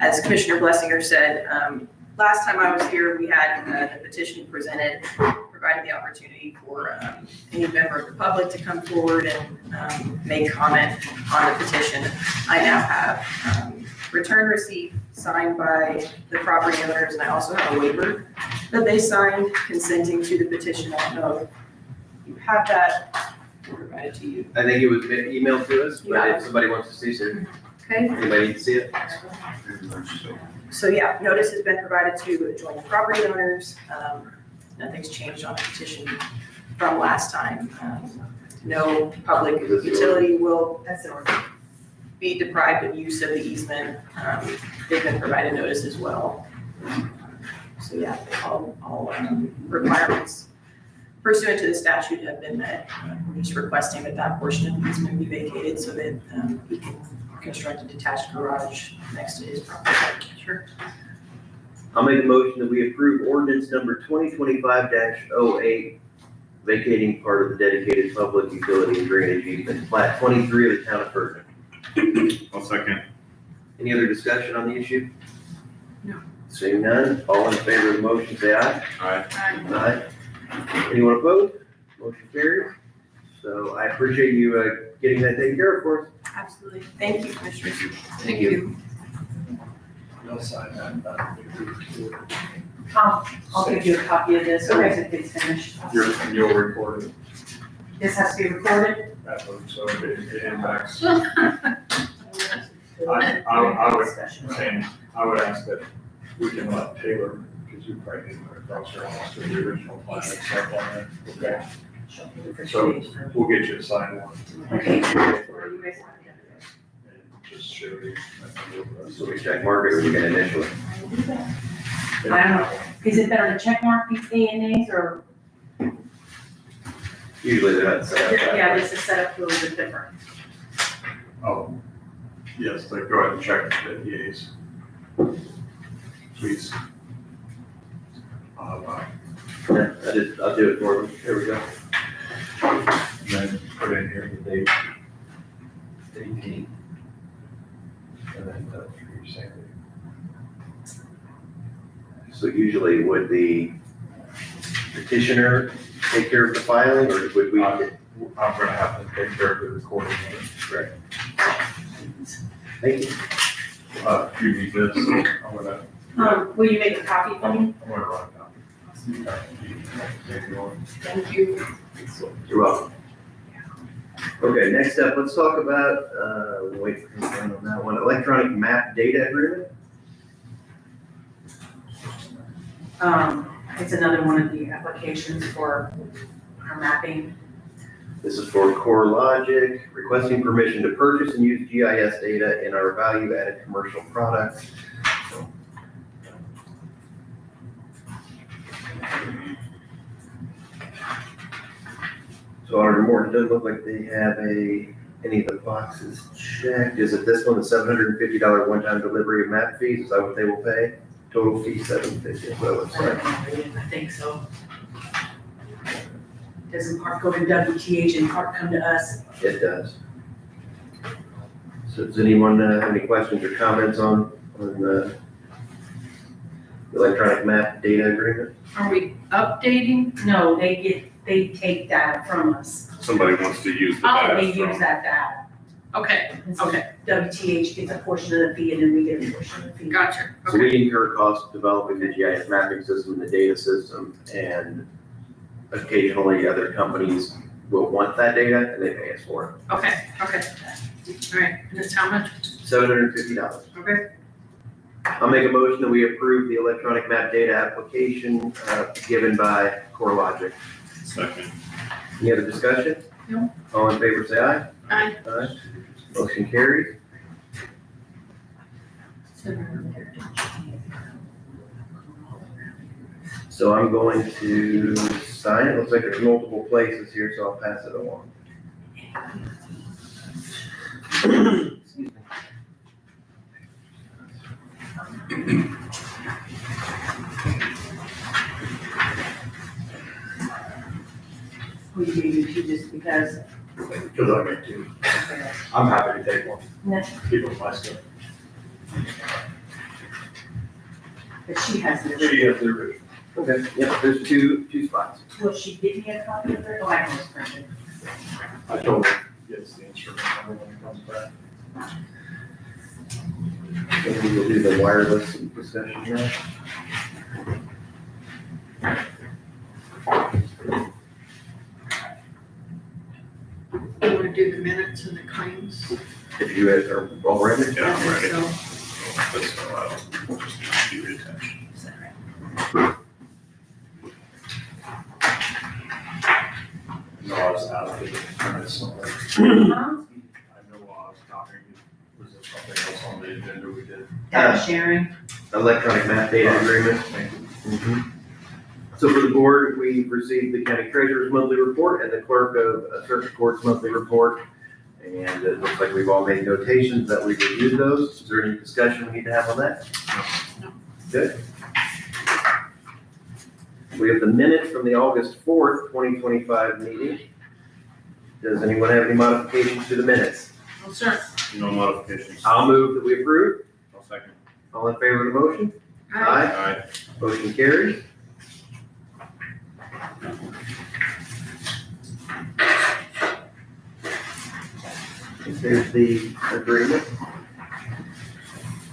As Commissioner Blessinger said, last time I was here, we had the petition presented, providing the opportunity for any member of the public to come forward and make comment on the petition. I now have return receipt signed by the property owners, and I also have a waiver that they signed consenting to the petition. I don't know if you have that, I'll provide it to you. I think it was emailed to us, but Yeah. if somebody wants to see it, Okay? anybody need to see it? So yeah, notice has been provided to adjoining property owners. Nothing's changed on the petition from last time. No public utility will be deprived of use of the easement. They've been provided notice as well. So yeah, all requirements pursuant to the statute have been met. We're just requesting that that portion of the easement be vacated so that he can construct a detached garage next to his property. Sure. I'll make a motion that we approve ordinance number 2025-08, vacating part of the dedicated public utility and drainage easement, plat 23 of the town of Ferdinand. I'll second. Any other discussion on the issue? No. Seeing none, all in favor of the motion, say aye. Aye. Aye. Anyone opposed? Motion carries. So I appreciate you getting that taken care of for us. Absolutely. Thank you, Commissioners. Thank you. No sign that. I'll give you a copy of this, or if it's finished. You'll record it, This has to be recorded? that one, so it impacts. I would, Sam, I would ask that we can let Taylor, because you probably didn't run across her house to the original plan and stuff on that, okay? So we'll get you to sign one. Okay. And just show you. So we check mark it or we can initial it. I don't know. Is it better to check mark these ANAs or? Usually they're not set up. that Yeah, way. this is set up a little bit different. Oh, yes, go ahead and check the EAs. Please. Yeah, I'll do it for them. Here we go. Then put in here the date. And then your same. So usually would the petitioner take care of the filing or would we? I'm gonna have to take care of the recording. Right. Thank you. You need this, I'm gonna. Will you make a copy for me? I'm gonna write it down. Thank you. You're welcome. Okay, next up, let's talk about, wait for him on that one, electronic map data agreement. It's another one of the applications for our mapping. This is for CoreLogic, requesting permission to purchase and use GIS data in our value-added commercial products. So Auditor Morton, it doesn't look like they have any of the boxes checked. Is it this one, the $750 one-time delivery of map fees? Is that what they will pay? Total fee $750, is what it looks like. I think so. Doesn't part go to WTH and part come to us? It does. So does anyone have any questions or comments on the electronic map data agreement? Are we updating? No, they take data from us. Somebody wants to use the Oh, data they use from. that data. Okay, And so okay, WTH gets a portion of the fee and then we get a portion of the fee. gotcha, So okay, we incur costs of developing the GIS mapping system, the data system, and occasionally other companies will want that data and they pay us for okay, okay. All right, and it's how much? it. $750. Okay, I'll make a motion that we approve the electronic map data application given by CoreLogic. Second. Any other discussion? No. All in favor, say aye. Aye. Aye. Motion carries. So I'm going to sign it. Looks like there's multiple places here, so I'll pass it along. Excuse me. We gave you two just because. Because I make two. I'm happy to take one. No. Keep it my stuff. But she has the She original. has the original. Okay, yep, there's two spots. Will she give me a copy of it? Oh, I was printed. I told her, yes, the instrument number when it comes back. Maybe we'll do the wireless discussion now. you wanna do the minutes and the claims? If you guys are all ready. Yeah, I'm ready. So, Let's go out. We'll just do retention. Is that right? No, I was out of it. I missed something. I know while I was talking, was there something else on the agenda we did? Data sharing. Electronic map data agreement. Mhm. So for the board, we've received the county treasurer's monthly report and the clerk of circuit court's monthly report. And it looks like we've all made notations that we've reviewed those. Is there any discussion we need to have on that? No. Good. We have the minutes from the August 4th, 2025 meeting. Does anyone have any modifications to the minutes? well, sir, No modifications. I'll move that we approve. I'll second. All in favor of the motion? aye, Motion carries. There's the agreement.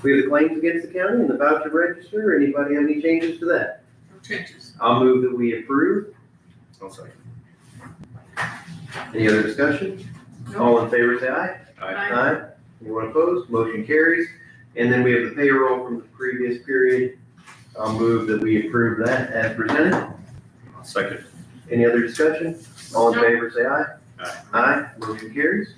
We have the claims against the county and the voucher register. Anybody have any changes to that? no changes. I'll move that we approve. I'll second. Any other discussion? No. All in favor, say aye. Aye. Anyone opposed? Motion carries. And then we have the payroll from the previous period. I'll move that we approve that as presented. I'll second. Any other discussion? All in No. favor, say aye. Aye. Aye. Motion carries.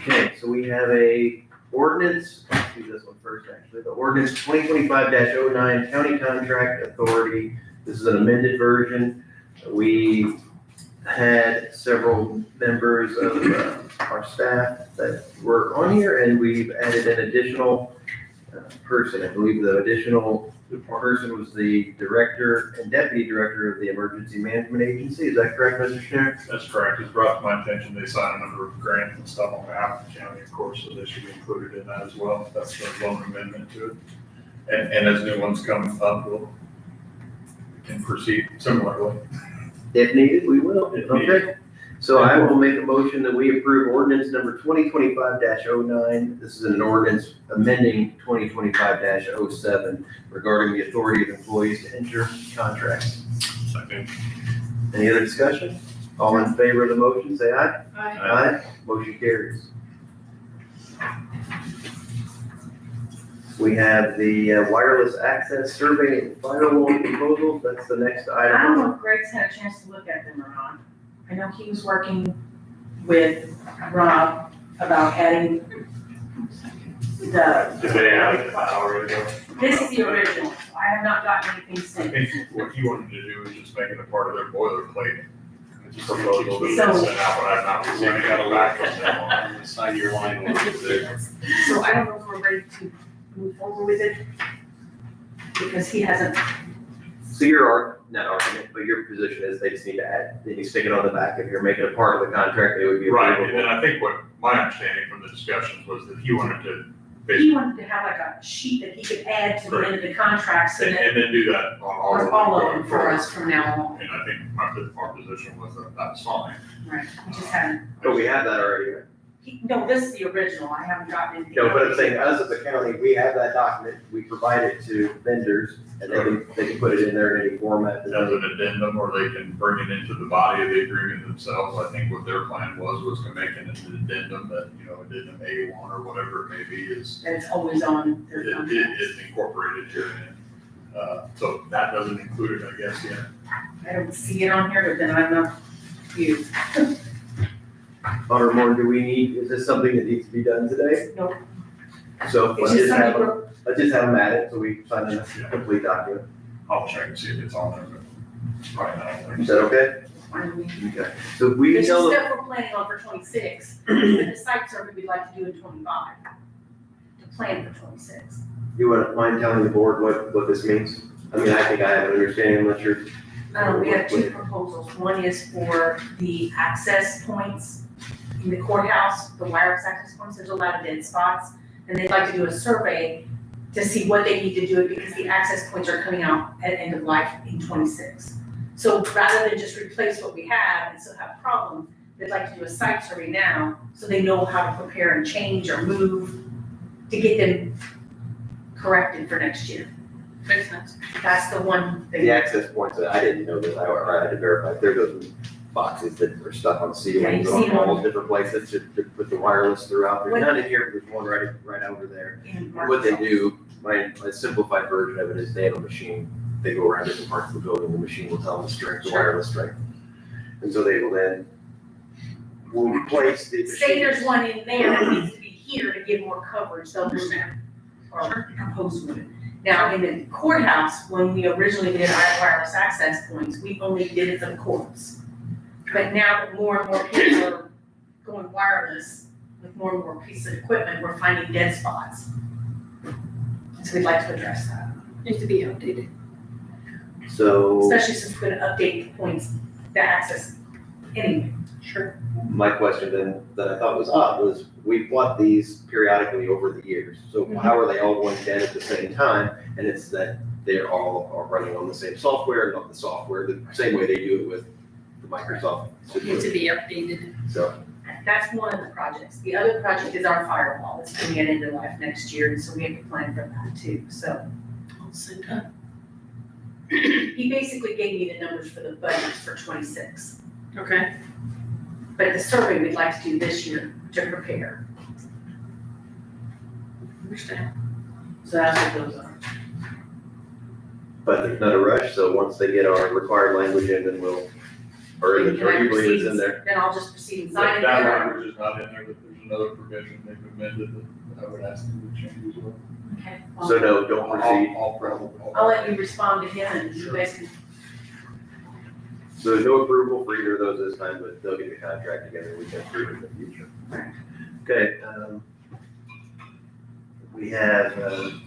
Okay, so we have a ordinance, let's do this one first, actually. The ordinance 2025-09, County Contract Authority. This is an amended version. We had several members of our staff that were on here, and we've added an additional person. I believe the additional person was the director and deputy director of the Emergency Management Agency. Is that correct, Mr. Schneider? That's correct. It's brought to my attention, they signed a number of grants and stuff on behalf of the county, of course, so they should be included in that as well. That's the loan amendment to it. And as new ones come up, we can proceed similarly. If needed, we will. If needed. Okay. So I will make a motion that we approve ordinance number 2025-09. This is an ordinance amending 2025-07 regarding the authority of employees to enter contracts. Second. Any other discussion? All in favor of the motion, say aye. Aye. Aye. Motion carries. We have the wireless access survey and firewall proposals. That's the next I don't item. know if Greg's had a chance to look at them or not. I know he was working with Rob about adding the, Did they add it an hour ago? this is the original, so I have not gotten anything I since. think what he wanted to do is just make it a part of their boilerplate proposal that they So- sent out, but I've not received it back from them on it. Sign your line when it's there. So I don't know if we're ready to move forward with it, because he hasn't, So your not argument, but your position is they just need to add, they need to stick it on the back. If you're making it part of the contract, it would be Right, and then approvable. I think what my understanding from the discussions was that he wanted to he wanted to have like a sheet that he could add to the end of the contract so And that, then do that on all of them. all of them for us from now on. And I think our position was that that's fine. Right, we just haven't, But we have that already. Right? no, this is the original, I haven't gotten anything. No, but I'm else. saying us as a county, we have that document, we provide it to vendors, and they can put it in there in any format. As an addendum, or they can bring it into the body of the agreement themselves. I think what their plan was to make an addendum that, addendum A1 or whatever it may be is, That it's always on their it contract. is incorporated herein. So that doesn't include it, I guess, yet. I don't see it on here, but then I'm not, you, Or is this something that needs to be done today? Nope. So it's let's just just have something them, let's just have them add it, so we sign a complete document. I'll check and see if it's on there, but right now. Is that okay? Okay. So we can It's tell just them, stuff we're planning on for 26, but the site survey we'd like to do in 25, to plan for 26. you wouldn't mind telling the board what this means? I mean, I think I have an understanding, unless you're. We have two proposals. One is for the access points in the courthouse, the wireless access points. There's a lot of dead spots. And they'd like to do a survey to see what they need to do because the access points are coming out at end of life in 26. So rather than just replace what we have and still have problems, they'd like to do a site survey now so they know how to prepare and change or move to get them corrected for next year. Makes sense. That's the one thing. The access points, I didn't know this, I had to verify, there are those boxes that are stuck on Yeah, ceilings, you've on seen all them. different places to put the wireless throughout. There's What- none in here, there's one right over there. in What they Marcus. do, my simplified version of it is they have a machine, they go around different parts of the building, the machine will tell them the strength, the Sure. wireless strength. And so they will then, will replace the machine. Say there's one in there that needs to be here to give more coverage, they'll move it or propose to it. Now, in the courthouse, when we originally did our wireless access points, we only did it for the courts. But now that more and more people are going wireless with more and more pieces of equipment, we're finding dead spots. So we'd like to address that, Needs to be updated. So especially since we're gonna update the points, the access anyway. Sure. my question then, that I thought was odd, was we've bought these periodically over the years. So how are they all going dead at the same time? And it's that they're all are running on the same software, not the software, the same way they do it with the Microsoft Needs to system. be updated. So, That's one of the projects. The other project is our firewall. It's coming at end of life next year, and so we have to plan for that too. So All set up. he basically gave me the numbers for the budgets for 26. Okay. But the survey we'd like to do this year to prepare. Understand. So that's what those are. but there's not a rush, so once they get our required language in, then we'll, or Can I usually proceed? it's in there. Then I'll just proceed and sign it That there. language is not in there, but there's another provision they've amended that I would ask them to change as well. Okay. So no, don't proceed. I'll let you respond to him and you guys can, So there's no approval for either of those this time, but they'll get the contract together, we can approve it in the future. Right. Okay, we have, the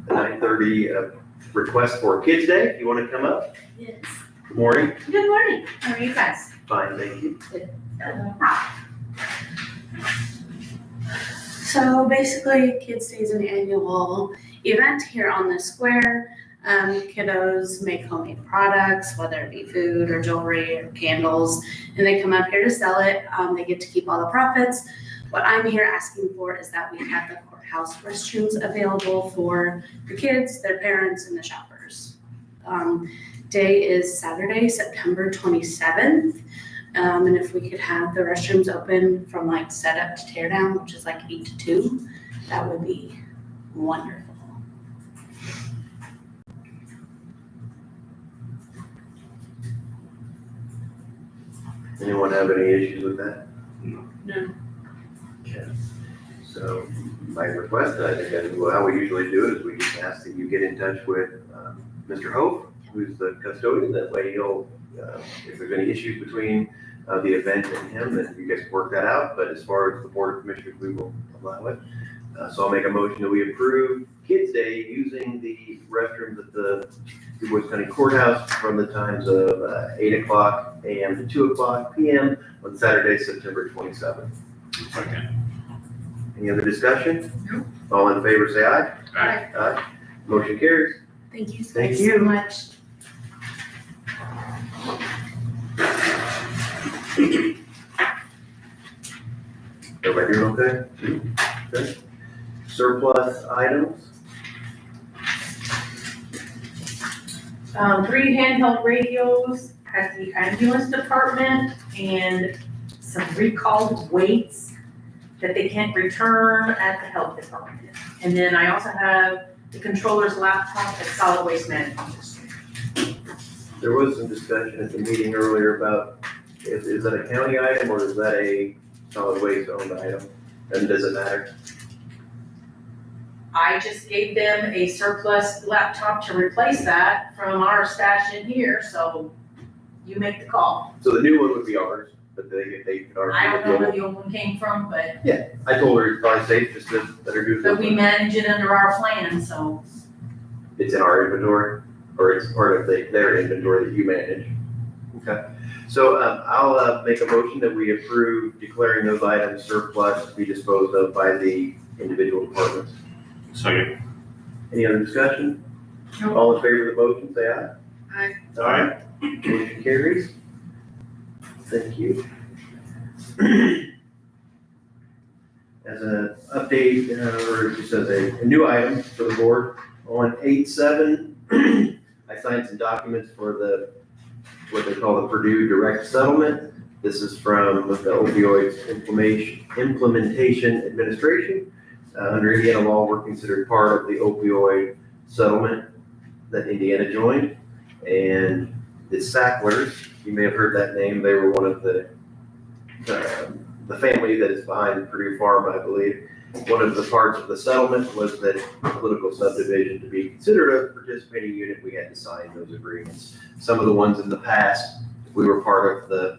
9:30, request for Kids Day, if you wanna come up, yes. good morning. Good morning. How are you guys? Fine, thank you. So basically, Kids Day is an annual event here on the square. Kiddos make homemade products, whether it be food or jewelry or candles, and they come up here to sell it. They get to keep all the profits. What I'm here asking for is that we have the courthouse restrooms available for the kids, their parents, and the shoppers. Day is Saturday, September 27th. And if we could have the restrooms open from like setup to tear down, which is like 8 to 2, that would be wonderful. Anyone have any issues with that? No. Okay. So my request, I think how we usually do it is we just ask that you get in touch with Mr. Hope, who's the custodian. That way he'll, if there's any issues between the event and him, then you guys work that out. But as far as the Board of Commissioners, we will allow it. So I'll make a motion that we approve Kids Day using the restrooms at the DuBois County Courthouse from the times of 8:00 a.m. to 2:00 p.m. on Saturday, September 27th. Okay. Any other discussion? All in favor, say aye. Aye. Aye. Motion carries. Thank you Thank guys you. so much. Everybody doing okay? Okay. Surplus items? 3 handheld radios at the ambulance department and some recalled weights that they can't return at the health department. And then I also have the controller's laptop at solid waste management district. There was some discussion at the meeting earlier about, is that a county item or is that a solid waste owned item? And does it matter? I just gave them a surplus laptop to replace that from our stash in here, so you make the call. So the new one would be ours, but they could argue. I don't with know the where old- the old one came from, but, I told her it's probably safe just to let her do but we something. manage it under our plan, so. It's in our inventory, or it's part of their inventory that you manage. Okay, so I'll make a motion that we approve declaring those items surplus to be disposed of by the individual departments. Second. Any other discussion? All in favor of the motion, say aye. Aye. Aye. Motion carries. Thank you. As an update, or just as a new item for the board, on 8/7, I signed some documents for what they call the Purdue Direct Settlement. This is from the Opioids Implementation Administration. Under Indiana law, we're considered part of the opioid settlement that Indiana joined. And the Sacklers, you may have heard that name, they were one of the family that is behind Purdue Farm, I believe. One of the parts of the settlement was that political subdivision, to be considered a participating unit, we had to sign those agreements. Some of the ones in the past, we were part of the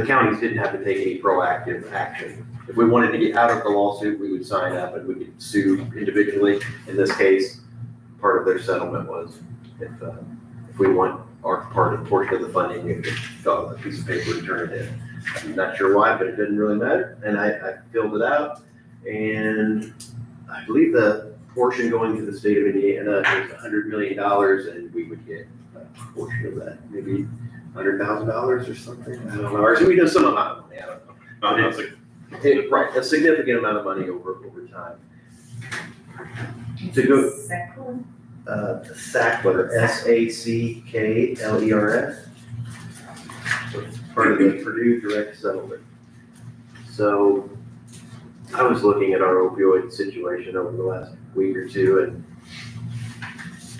counties didn't have to take any proactive action. If we wanted to get out of the lawsuit, we would sign up and we could sue individually. In this case, part of their settlement was if we want our portion of the funding, we could fill out a piece of paper and turn it in. I'm not sure why, but it didn't really matter. And I filled it out. And I believe the portion going to the state of Indiana is $100 million, and we would get a portion of that, maybe $100,000 or something. I don't know. Or we know some amount of money. I don't know. Nothing. Right, a significant amount of money over time. To go, Sackler, Sackler. So it's part of the Purdue Direct Settlement. So I was looking at our opioid situation over the last week or two, and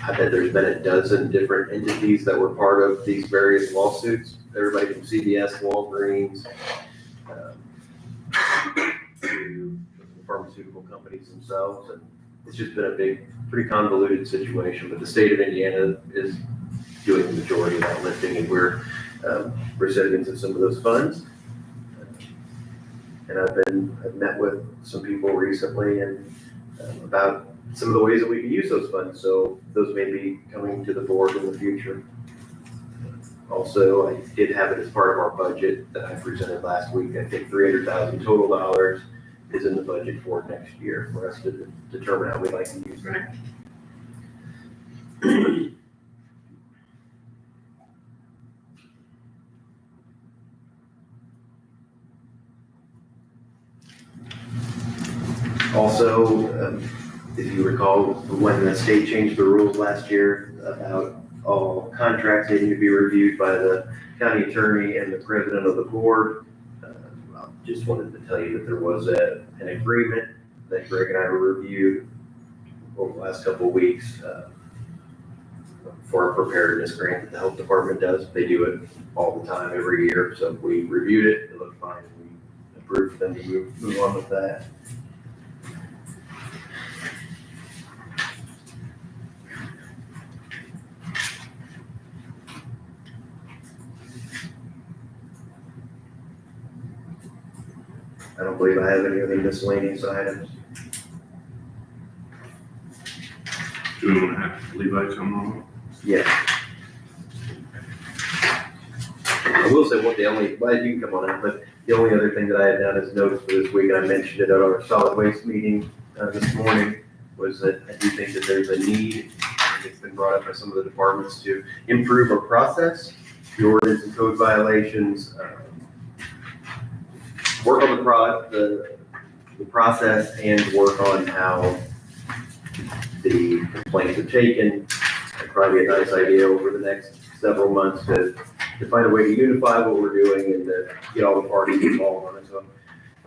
I bet there's been a dozen different entities that were part of these various lawsuits. Everybody from CVS, Walgreens, to pharmaceutical companies themselves, and it's just been a pretty convoluted situation, but the state of Indiana is doing the majority of that lifting, and we're recipients of some of those funds. And I've met with some people recently and about some of the ways that we can use those funds, so those may be coming to the board in the future. Also, I did have it as part of our budget that I presented last week. I think $300,000 total dollars is in the budget for next year for us to determine how we'd like to use it. Also, if you recall, when the state changed the rules last year about all contracts needing to be reviewed by the county attorney and the president of the board, I just wanted to tell you that there was an agreement that Greg and I reviewed over the last couple of weeks for a preparedness grant that the health department does. They do it all the time, every year. So we reviewed it, it looked fine, and we approved for them to move on with that. I don't believe I have any other miscellaneous items. Do we want to have Levi come on? Yeah. I will say well, you can come on out, but The only other thing that I had done as notes for this week, and I mentioned it at our solid waste meeting this morning, was that I do think that there's a need, and it's been brought up by some of the departments, to improve our process, the ordinance and code violations, work on the process, and work on how the complaints are taken. It'd probably be a nice idea over the next several months to find a way to unify what we're doing and to get all the parties involved on it. So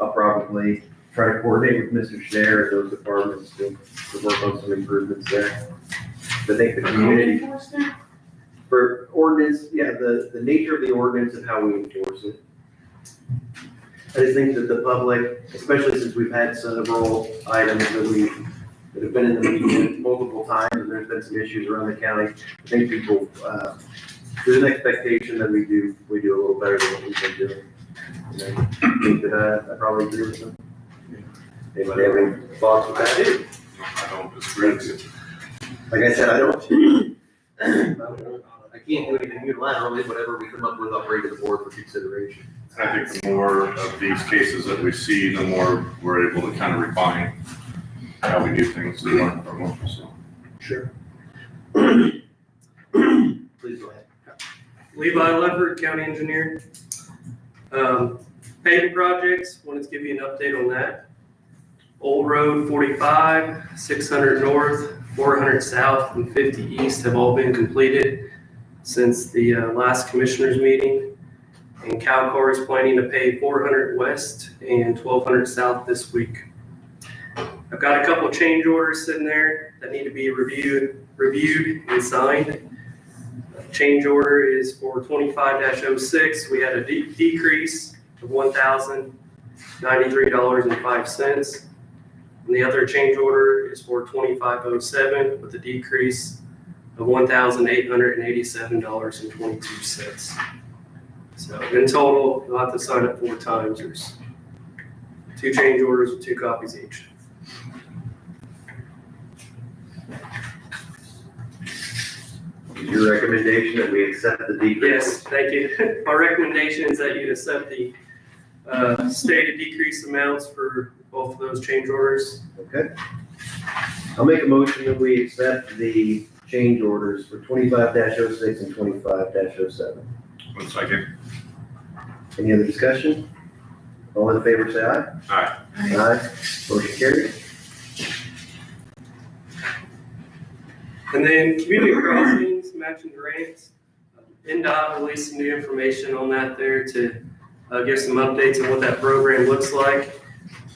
I'll probably try to coordinate with Mr. Schneider and those departments to work on some improvements there. I think the community, for ordinance, yeah, the nature of the ordinance and how we enforce it. I just think that the public, especially since we've had several items that have been in the media multiple times, and there's been some issues around the county, I think people, there's an expectation that we do a little better than what we've been doing. And I think that I probably agree with them. Anybody have any thoughts with that? I don't disagree with you. Like I said, I can't do anything unilaterally. Whatever we come up with, I'll bring to the board for consideration. I think the more of these cases that we see, the more we're able to kind of refine how we do things and learn from them, so. Sure. Please go ahead. Levi Leffert, County Engineer. Paving projects, wanted to give you an update on that. Old Road 45, 600 North, 400 South, and 50 East have all been completed since the last commissioners meeting. And Calcar is planning to pave 400 West and 1200 South this week. I've got a couple change orders sitting there that need to be reviewed and signed. Change order is for 25-06. We had a decrease of $1,093.05. And the other change order is for 25-07 with a decrease of $1,887.22. So in total, you'll have to sign it 4 times. There's 2 change orders with 2 copies each. Is your recommendation that we accept the decrease? Yes, thank you. My recommendation is that you accept the stated decrease amounts for both of those change orders. Okay. I'll make a motion that we accept the change orders for 25-06 and 25-07. 1 second. Any other discussion? All in favor, say aye. Aye. Aye. Motion carried. And then community crossings, matching grants. NDOT released some new information on that there to give some updates on what that program looks like.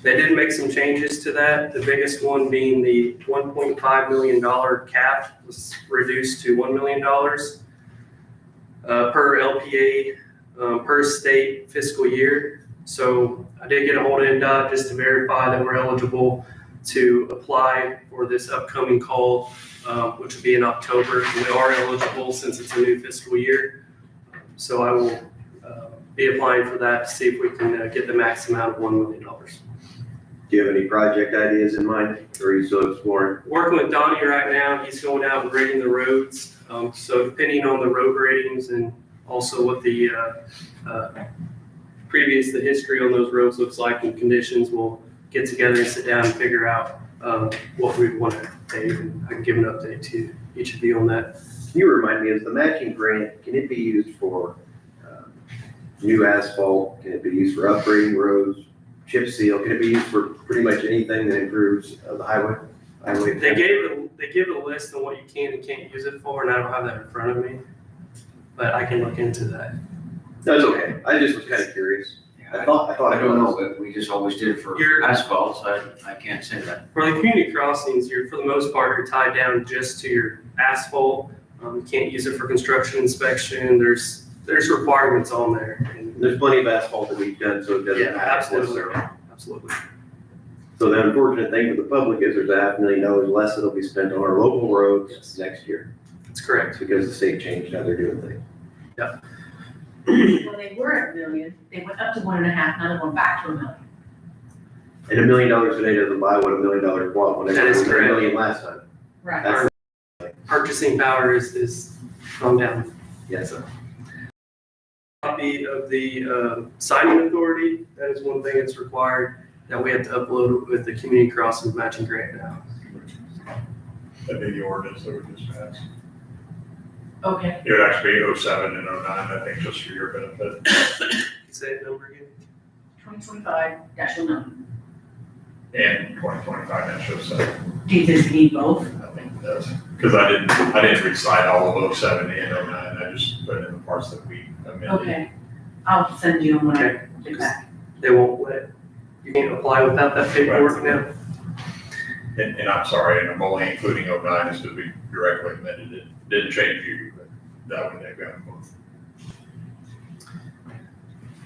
They did make some changes to that. The biggest one being the $1.5 million cap was reduced to $1 million per LPA per state fiscal year. So I did get a hold of NDOT just to verify that we're eligible to apply for this upcoming call, which will be in October. We are eligible since it's a new fiscal year. So I will be applying for that to see if we can get the max amount of $1 million. Do you have any project ideas in mind, or are you still exploring? Working with Donnie right now, he's going out and grading the roads. So depending on the road gradings and also what the the history on those roads looks like and conditions, we'll get together and sit down and figure out what we want to pave. And I can give an update to each of you on that. Can you remind me, is the matching grant, can it be used for new asphalt? Can it be used for upgrading roads, chip seal? Can it be used for pretty much anything that improves the highway? They give a list on what you can and can't use it for, and I don't have that in front of me, but I can look into that. That's okay. I just was kind of curious. I thought I I don't know. but we just always did it for You're- asphalt, so I can't say that. For the community crossings, for the most part, you're tied down just to your asphalt. You can't use it for construction inspection. There's requirements on there. And There's plenty of asphalt that we've done, so it doesn't yeah, matter. absolutely, absolutely. So the unfortunate thing for the public is there's $500,000 less that'll be spent on our local roads next year. That's correct. Because the state changed how they're doing things. When they were at $1 million, they went up to 1.5, now they're going back to $1 million. And $1 million today doesn't buy what $1 million bought when it That is was $1 correct. million last time. Right. That's- Purchasing power is gone down. Yes. copy of the signing authority. That is one thing that's required that we have to upload with the community crossing matching grant now. That'd be the ordinance that we just passed. Okay. It would actually be 07 and 09, I think, just for your benefit. Say that number again? 2025-09. And 2025-07. Do you just need both? I think it does. Because I didn't recite all of 07 and 09, I just put in the parts that we amended. Okay. I'll send you them when I get back. They won't let, you can't apply without that paperwork now. And I'm sorry, and I'm only including 09 is because we directly amended it. Didn't change you, but that one, they've got them both.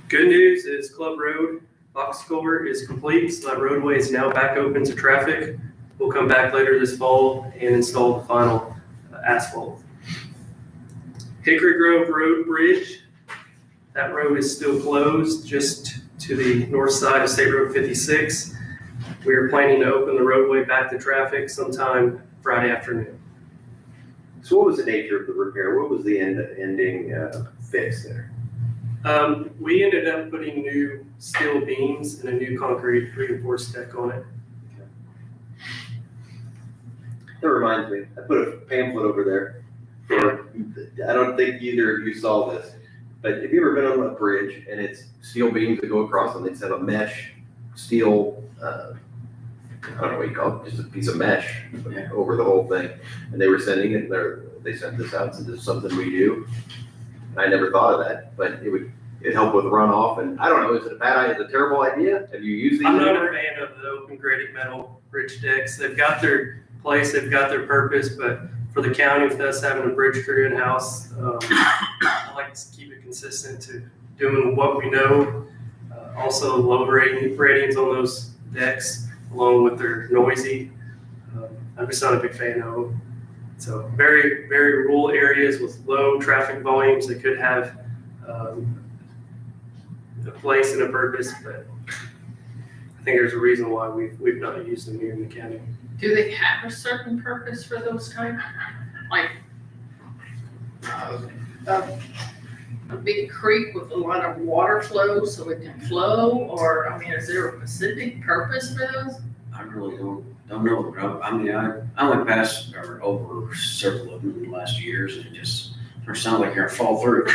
Good news is Club Road box culvert is complete, so that roadway is now back open to traffic. We'll come back later this fall and install the final asphalt. Hickory Grove Road Bridge, that road is still closed just to the north side of State Road 56. We are planning to open the roadway back to traffic sometime Friday afternoon. So what was the nature of the repair? What was the ending fix there? We ended up putting new steel beams and a new concrete reinforced deck on it. That reminds me, I put a pamphlet over there. I don't think either of you saw this, but have you ever been on a bridge and it's steel beams that go across and they just have a mesh steel, I don't know what you call it, just a piece of mesh over the whole thing. And they were sending it, they sent this out, so this is something we do. I never thought of that, but it'd help with runoff, and I don't know, is it a bad idea, is it a terrible idea? Have you used these? I'm not a fan of the open graded metal bridge decks. They've got their place, they've got their purpose, but for the county, with us having a bridge crew in-house, I like to keep it consistent to doing what we know. Also low ratings on those decks, along with their noisy. I'm just not a big fan of them. So very, very rural areas with low traffic volumes that could have a place and a purpose, but I think there's a reason why we've not used them here in the county. Do they have a certain purpose for those type? Like a big creek with a lot of water flow so it can flow, or, I mean, is there a specific purpose for those? I really don't know, but I went past or over several of them in the last years, and it just sounds like you're gonna fall through.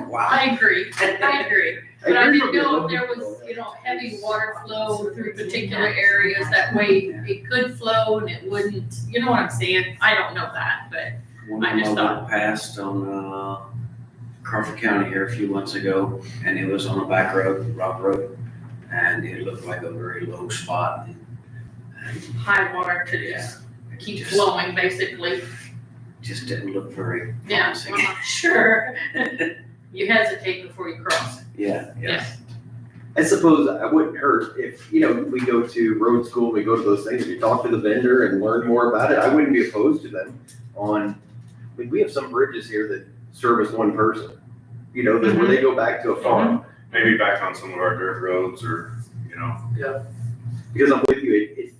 Wow. I agree. But I didn't know if there was, heavy water flow through particular areas, that way it could flow and it wouldn't, you know what I'm saying? I don't know that, but One I of just them thought- went past on Crawford County here a few months ago, and it was on a back road, rock road, and it looked like a very low spot. And high water to just keep flowing, basically. just didn't look very Yeah, promising. sure. You hesitate before you cross. Yeah. I suppose I wouldn't hurt if, we go to road school, we go to those things, we talk to the vendor and learn more about it. I wouldn't be opposed to them we have some bridges here that service one person, that where they go back to a farm. Maybe back on some of our dirt roads or, Because I'm with you, it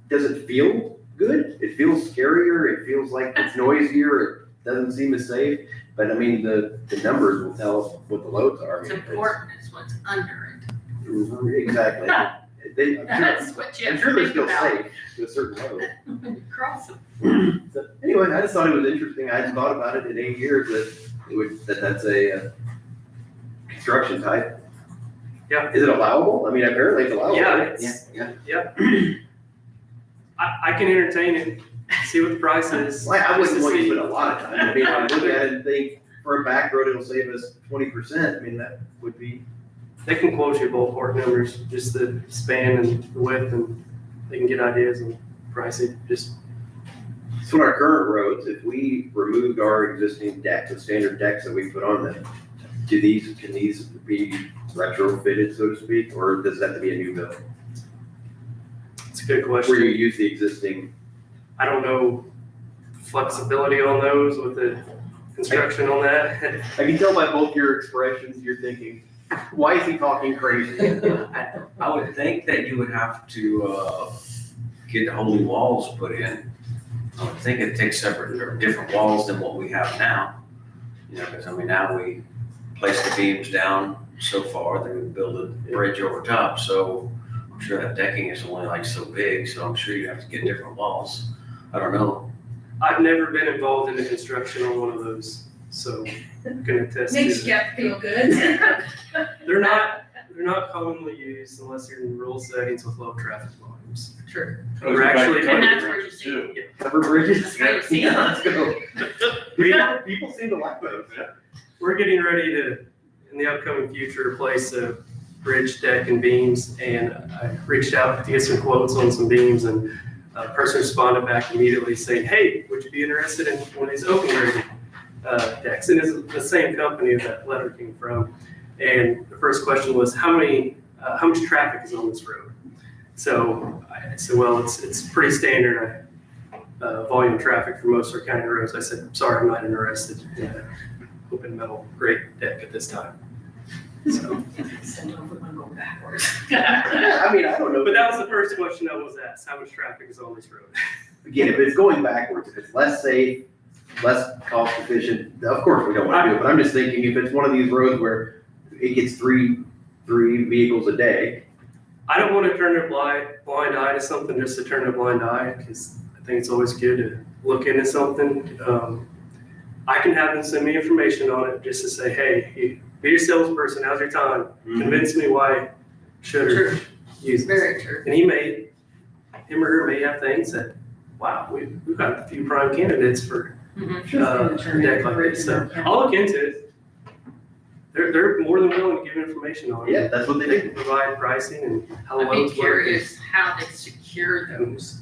doesn't feel good. It feels scarier. It feels like it's noisier. It doesn't seem as safe. But I mean, the numbers will tell us what the loads are. What's important is what's under Exactly. it. That's what you I'm have sure to they're think still about safe to a certain level. when you cross them. So anyway, I just thought it was interesting. I hadn't thought about it in 8 years that's a construction type. Yeah. Is it allowable? I mean, apparently it's allowable. Yeah, right? it's, I can entertain it, see what the price is. Well, I wouldn't just to want you to see. spend a lot of time. I mean, I look at it and think, for a back road, it'll save us 20%. I mean, that would be. They can quote you ballpark numbers, just the span and the width, and they can get ideas and pricing, just. So on our current roads, if we removed our existing deck, the standard decks that we put on them, can these be retrofitted, so to speak, or does it have to be a new build? It's a good Where you question. use the existing? I don't know flexibility on those with the construction on that. I can tell by both your expressions, you're thinking, why is he talking crazy? I would think that you would have to get the holy walls put in. I would think it takes separate or different walls than what we have now. Because now we placed the beams down so far. They're gonna build a bridge over top, so I'm sure that decking is only like so big, so I'm sure you have to get different walls. I don't know. I've never been involved in the construction on one of those, so I can attest to Makes that. you feel good. They're not commonly used unless you're in rural settings with low traffic volumes. Sure. We're actually, And that's where you see. Too. Cover bridges? That's why you see Yeah, them. let's go. People seem to like those. we're getting ready to, in the upcoming future, replace a bridge deck and beams, and I reached out to get some quotes on some beams, and a person responded back immediately saying, hey, would you be interested in one of these open graded decks? And it's the same company that letter came from. And the first question was, how much traffic is on this road? So I said, well, it's pretty standard volume traffic for most of our county roads. I said, sorry, I'm not interested in an open metal grade deck at this time. So, Send over one go backwards. I mean, I don't know. but that was the first question I was asked, how much traffic is on this road? Again, if it's going backwards, if it's less safe, less cost efficient, of course we don't want to do it, but I'm just thinking if it's one of these roads where it gets three vehicles a day. I don't want to turn a blind eye to something just to turn a blind eye, because I think it's always good to look into something. I can have them send me information on it just to say, hey, be a salesperson, how's your time? Convince me why I should or use this. Very true. And him or her may have things that, wow, we've got a few prime candidates for a deck like this. So I'll look into it. They're more than willing to give information on it. Yeah, that's what they They do. can provide pricing and how I'd loads be work. curious how they secure those.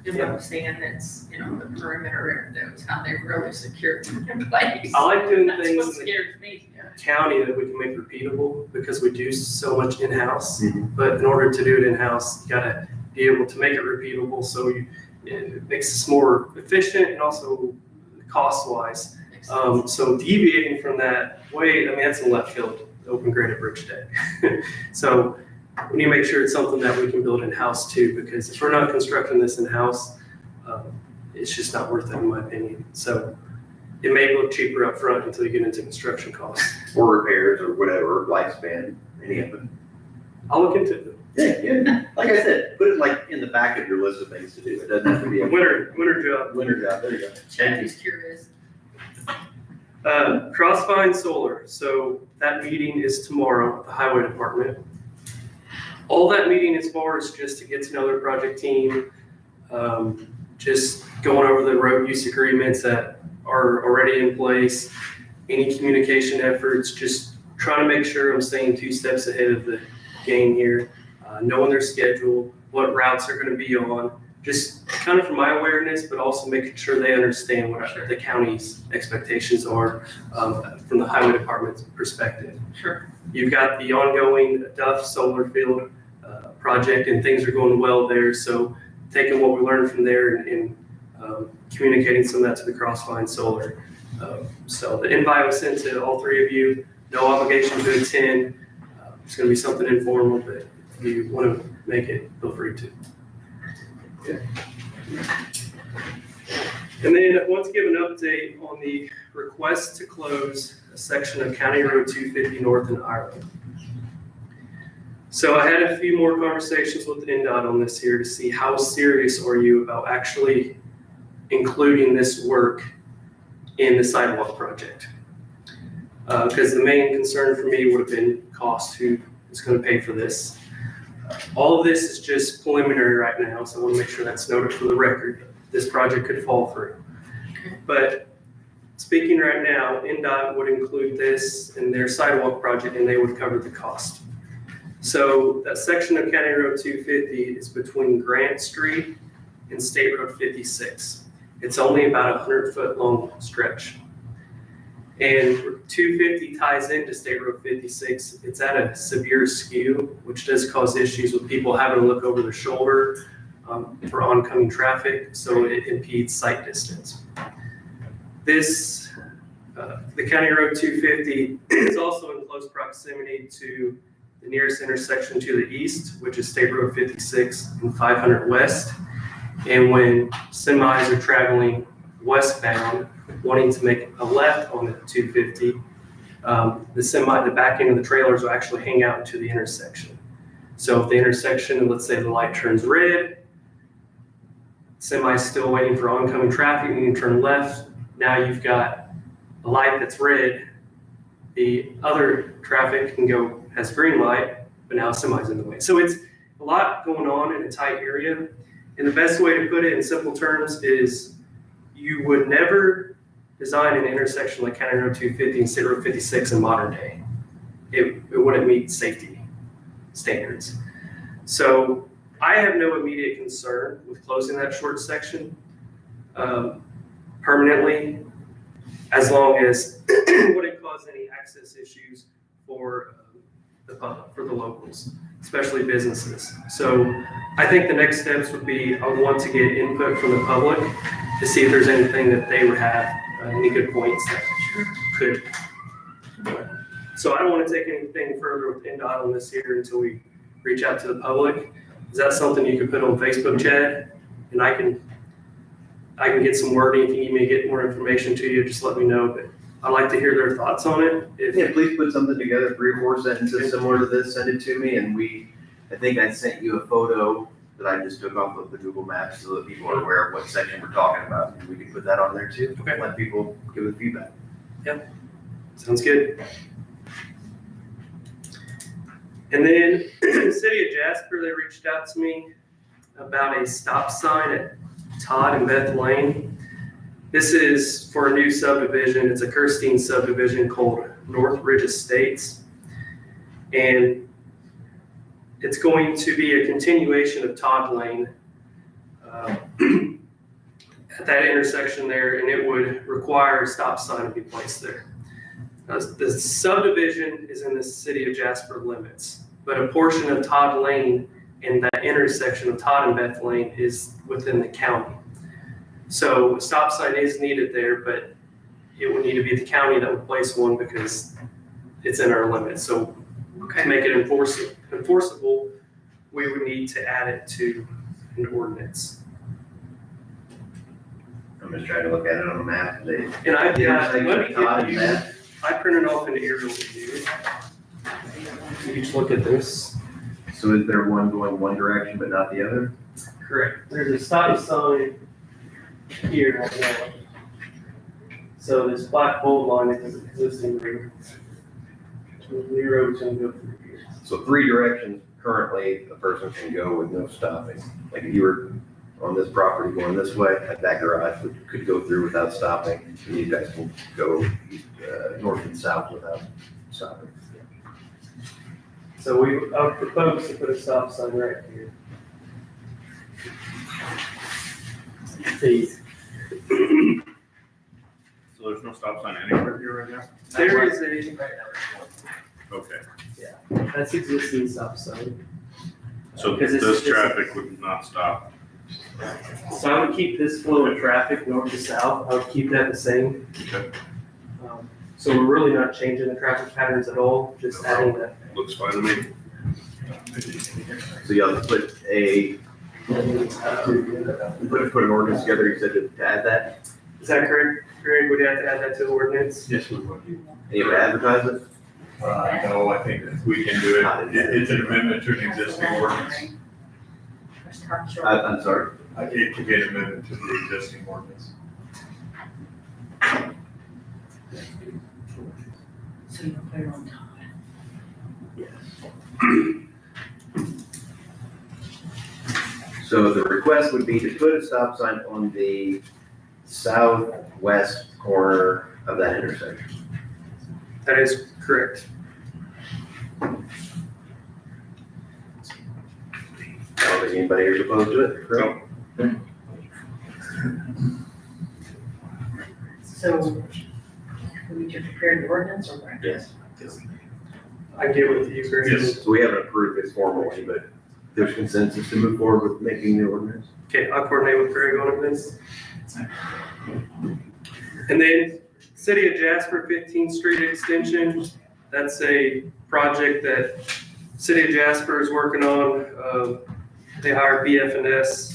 You know what I'm saying? That's, the perimeter of those, how they really secure them in place. I like doing That's things what in the scares me. county that we can make repeatable, because we do so much in-house. Mhm. But in order to do it in-house, you gotta be able to make it repeatable, so it makes us more efficient and also cost-wise. Makes sense. So deviating from that way, that's in left field, open graded bridge deck. So we need to make sure it's something that we can build in-house too, because if we're not constructing this in-house, it's just not worth it in my opinion. So it may look cheaper up front until you get into construction costs. Or repairs or whatever, lifespan, any of it. I'll look into it. Yeah. Like I said, put it like in the back of your list of things to do. It doesn't have to be a Winter job. winter job. There you go. Chad is curious. Crossvine Solar, so that meeting is tomorrow at the Highway Department. All that meeting is for is just to get to know their project team, just going over the road use agreements that are already in place, any communication efforts, just trying to make sure I'm staying 2 steps ahead of the game here, knowing their schedule, what routes they're gonna be on, just kind of for my awareness, but also making sure they understand what the county's expectations are from the highway department's perspective. Sure. You've got the ongoing Duff Solar Field project, and things are going well there. So taking what we learned from there and communicating some of that to the Crossvine Solar. So the invite was sent to all 3 of you. No obligation to attend. It's going to be something informal, but if you want to make it, feel free to. And then I want to give an update on the request to close a section of County Road 250 North in Ireland. So I had a few more conversations with NDOT on this here to see how serious are you about actually including this work in the sidewalk project. Because the main concern for me would have been cost, who is going to pay for this. All of this is just preliminary right now, so I want to make sure that's noted for the record. This project could fall through. But speaking right now, NDOT would include this in their sidewalk project and they would cover the cost. So that section of County Road 250 is between Grant Street and State Road 56. It's only about a 100-foot long stretch. And 250 ties into State Road 56. It's at a severe skew, which does cause issues with people having to look over their shoulder for oncoming traffic, so it impedes sight distance. This, the County Road 250 is also in close proximity to the nearest intersection to the east, which is State Road 56 and 500 West. And when semis are traveling westbound, wanting to make a left on the 250, the back end of the trailers will actually hang out into the intersection. So if the intersection, let's say the light turns red, semi's still waiting for oncoming traffic, and you turn left, now you've got a light that's red, the other traffic has green light, but now semi's in the way. So it's a lot going on in a tight area. And the best way to put it in simple terms is you would never design an intersection like County Road 250 and State Road 56 in modern day. It wouldn't meet safety standards. So I have no immediate concern with closing that short section permanently, as long as it wouldn't cause any access issues for the public, for the locals, especially businesses. So I think the next steps would be, I would want to get input from the public to see if there's anything that they would have, any good points that could. So I don't want to take anything further with NDOT on this here until we reach out to the public. Is that something you could put on Facebook, Chad? And I can get some wording. If you need me to get more information to you, just let me know. But I'd like to hear their thoughts on it. Yeah, please put something together, 3 or 4 sentences similar to this, send it to me, and I think I sent you a photo that I just took off of the Google Maps so that people are aware of what section we're talking about, and we can put that on there too. Okay. Let people give the feedback. Sounds good. And then the city of Jasper, they reached out to me about a stop sign at Todd and Beth Lane. This is for a new subdivision. It's a Kirstein subdivision called North Ridge Estates. And it's going to be a continuation of Todd Lane at that intersection there, and it would require a stop sign to be placed there. The subdivision is in the city of Jasper limits, but a portion of Todd Lane and that intersection of Todd and Beth Lane is within the county. So a stop sign is needed there, but it would need to be the county that would place one because it's in our limits. So to make it enforceable, we would need to add it to an ordinance. I'm just trying to look at it on the map. And I've got, Intersection let of me Todd give and you, Beth. I printed off an aerial view. You just look at this. So is there one going one direction but not the other? Correct. There's a stop sign here right now. So this black bold line is an existing route. So the new road's gonna go through here. So 3 directions currently a person can go with no stopping. Like if you were on this property going this way, that garage could go through without stopping. And you guys can go north and south without stopping. So I would propose to put a stop sign right here. Please. So there's no stop sign anywhere here right now? There is a, Okay, that's existing stop sign. so Because it's- this traffic would not stop. So I would keep this flow of traffic north to south, I would keep that the same. Okay. So we're really not changing the traffic patterns at all, just adding that. Looks fine to me. So you have to put put an ordinance together, you said to add that? Is that correct? Greg, would you have to add that to the ordinance? Yes, we would. And you would advertise it? No, I think that we can do it. It's an amendment to an existing ordinance. I'm sorry. I hate to get amendment to the existing ordinance. So you put it on top. So the request would be to put a stop sign on the southwest corner of that intersection. That is correct. I don't think anybody here is opposed to it, correct? So, we just prepared the ordinance or what? Yes. I get with you, Greg. Yes. So we haven't approved it formally, but there's consensus to move forward with making the ordinance. Okay, I'll coordinate with Greg on this. And then City of Jasper 15th Street Extension, that's a project that City of Jasper is working on. They hired BF&S,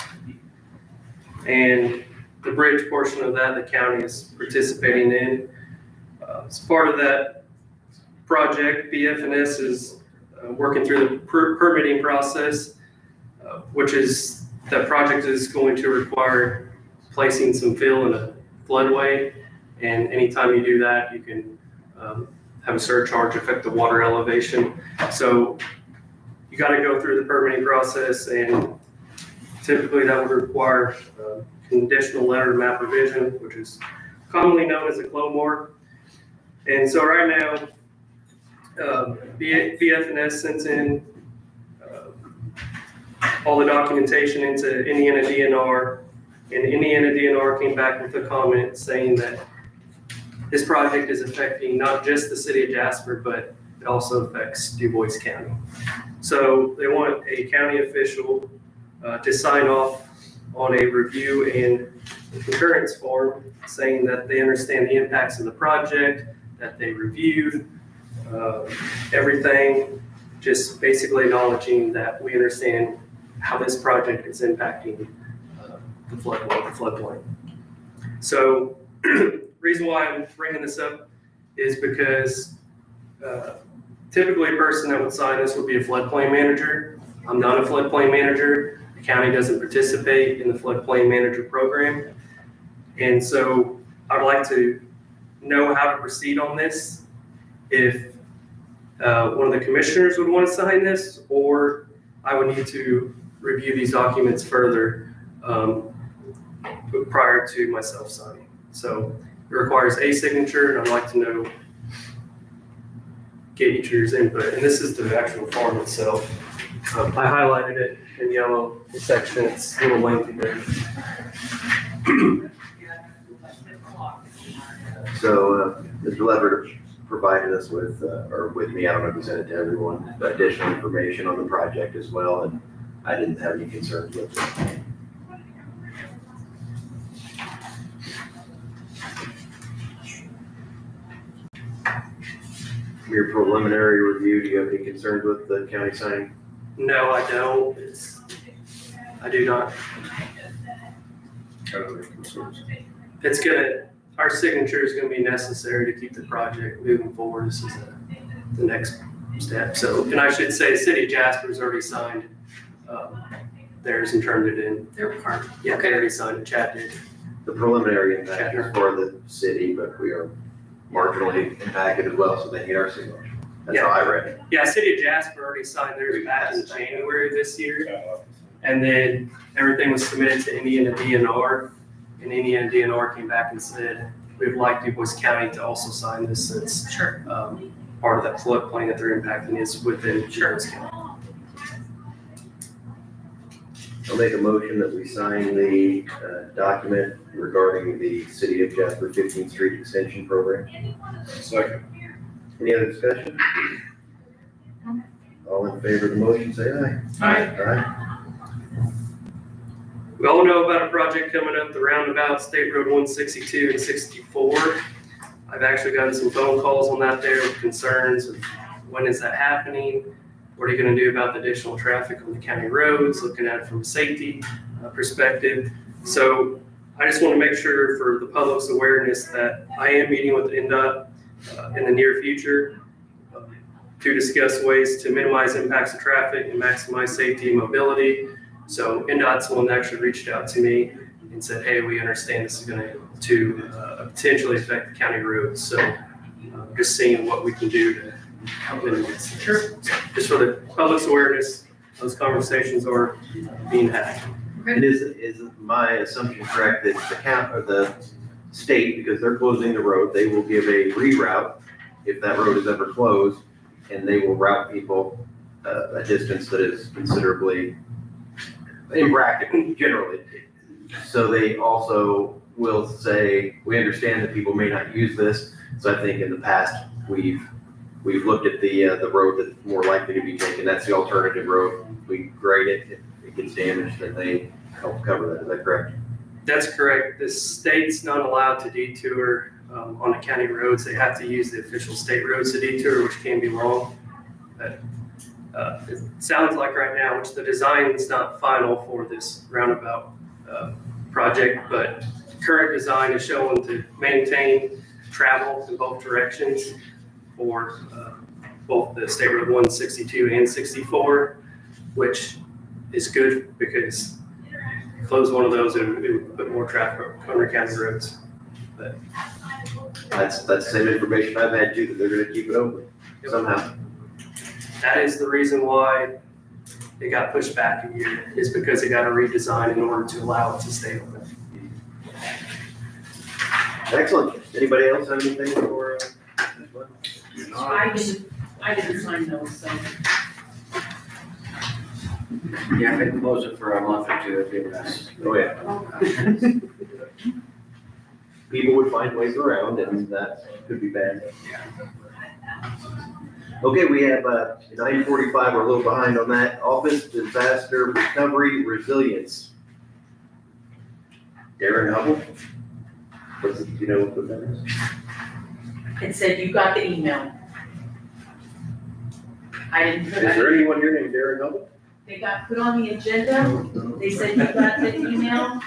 and the bridge portion of that, the county is participating in. As part of that project, BF&S is working through the permitting process, which is, the project is going to require placing some fill in a floodway. And anytime you do that, you can have a surcharge affect the water elevation. So you got to go through the permitting process, and typically that would require conditional letter of map revision, which is commonly known as a CLO mark. And so right now, BF&S sent in all the documentation into Indiana DNR, and Indiana DNR came back with a comment saying that this project is affecting not just the city of Jasper, but it also affects Du Bois County. So they want a county official to sign off on a review and concurrence form saying that they understand the impacts of the project, that they reviewed everything, just basically acknowledging that we understand how this project is impacting the floodplain. So reason why I'm bringing this up is because typically a person that would sign this would be a floodplain manager. I'm not a floodplain manager. The county doesn't participate in the floodplain manager program. And so I'd like to know how to proceed on this. If one of the commissioners would want to sign this, or I would need to review these documents further prior to myself signing. So it requires a signature, and I'd like to know, get each other's input. And this is the actual form itself. I highlighted it in yellow, the section, it's a little lengthy there. So, Mr. Lever provided us with, or with me, I don't know if he sent it to everyone, additional information on the project as well, and I didn't have any concerns with it. Your preliminary review, do you have any concerns with the county signing? No, I don't. I do not. It's gonna, our signature is gonna be necessary to keep the project moving forward. This is the next step. So, and I should say, the city of Jasper's already signed theirs and turned it in. Their part. Yeah, they already signed it. Chad did. The preliminary impact is for the city, but we are marginally impacted as well, so they need our signature. That's how I read it. Yeah, city of Jasper already signed theirs back in January this year. And then everything was submitted to Indiana DNR, and Indiana DNR came back and said, we'd like Du Bois County to also sign this, since part of that floodplain that they're impacting is within Du Bois County. I'll make a motion that we sign the document regarding the City of Jasper 15th Street Extension Program. Second. Any other discussion? All in favor of the motion, say aye. Aye. We all know about a project coming up, the roundabout, State Road 162 and 64. I've actually gotten some phone calls on that there with concerns of when is that happening? What are you gonna do about the additional traffic on the county roads, looking at it from a safety perspective? So I just wanna make sure for the public's awareness that I am meeting with NDOT in the near future to discuss ways to minimize impacts of traffic and maximize safety and mobility. So NDOT's the one that actually reached out to me and said, hey, we understand this is going to potentially affect the county roads. So just seeing what we can do to help minimize this. Sure. So just for the public's awareness, those conversations are being had. And is my assumption correct that the county or the state, because they're closing the road, they will give a reroute if that road is ever closed, and they will route people a distance that is considerably impractical generally. So they also will say, we understand that people may not use this. So I think in the past, we've looked at the road that's more likely to be taken. That's the alternative road. We grade it. If it gets damaged, then they help cover that. Is that correct? That's correct. The state's not allowed to detour on the county roads. They have to use the official state roads to detour, which can be long. But it sounds like right now, which the design is not final for this roundabout project, but current design is showing to maintain travel in both directions for both the State Road 162 and 64, which is good because close one of those, it would put more traffic on our county roads. That's the same information I've had too, that they're gonna keep it open somehow. That is the reason why it got pushed back a year, is because it got a redesign in order to allow it to stay open. Excellent. Anybody else have anything for, I didn't sign those, so. Yeah, if they close it for a month or two, it'd be nice. oh yeah. People would find ways around and that could be bad. Okay, we have 9:45, we're a little behind on that. Office Disaster Recovery Resilience. Darren Hubble? What's it, you know what that is? It said you got the email. I didn't Is put there anyone here named Darren Hubble? They got put on the agenda. They said you got the email.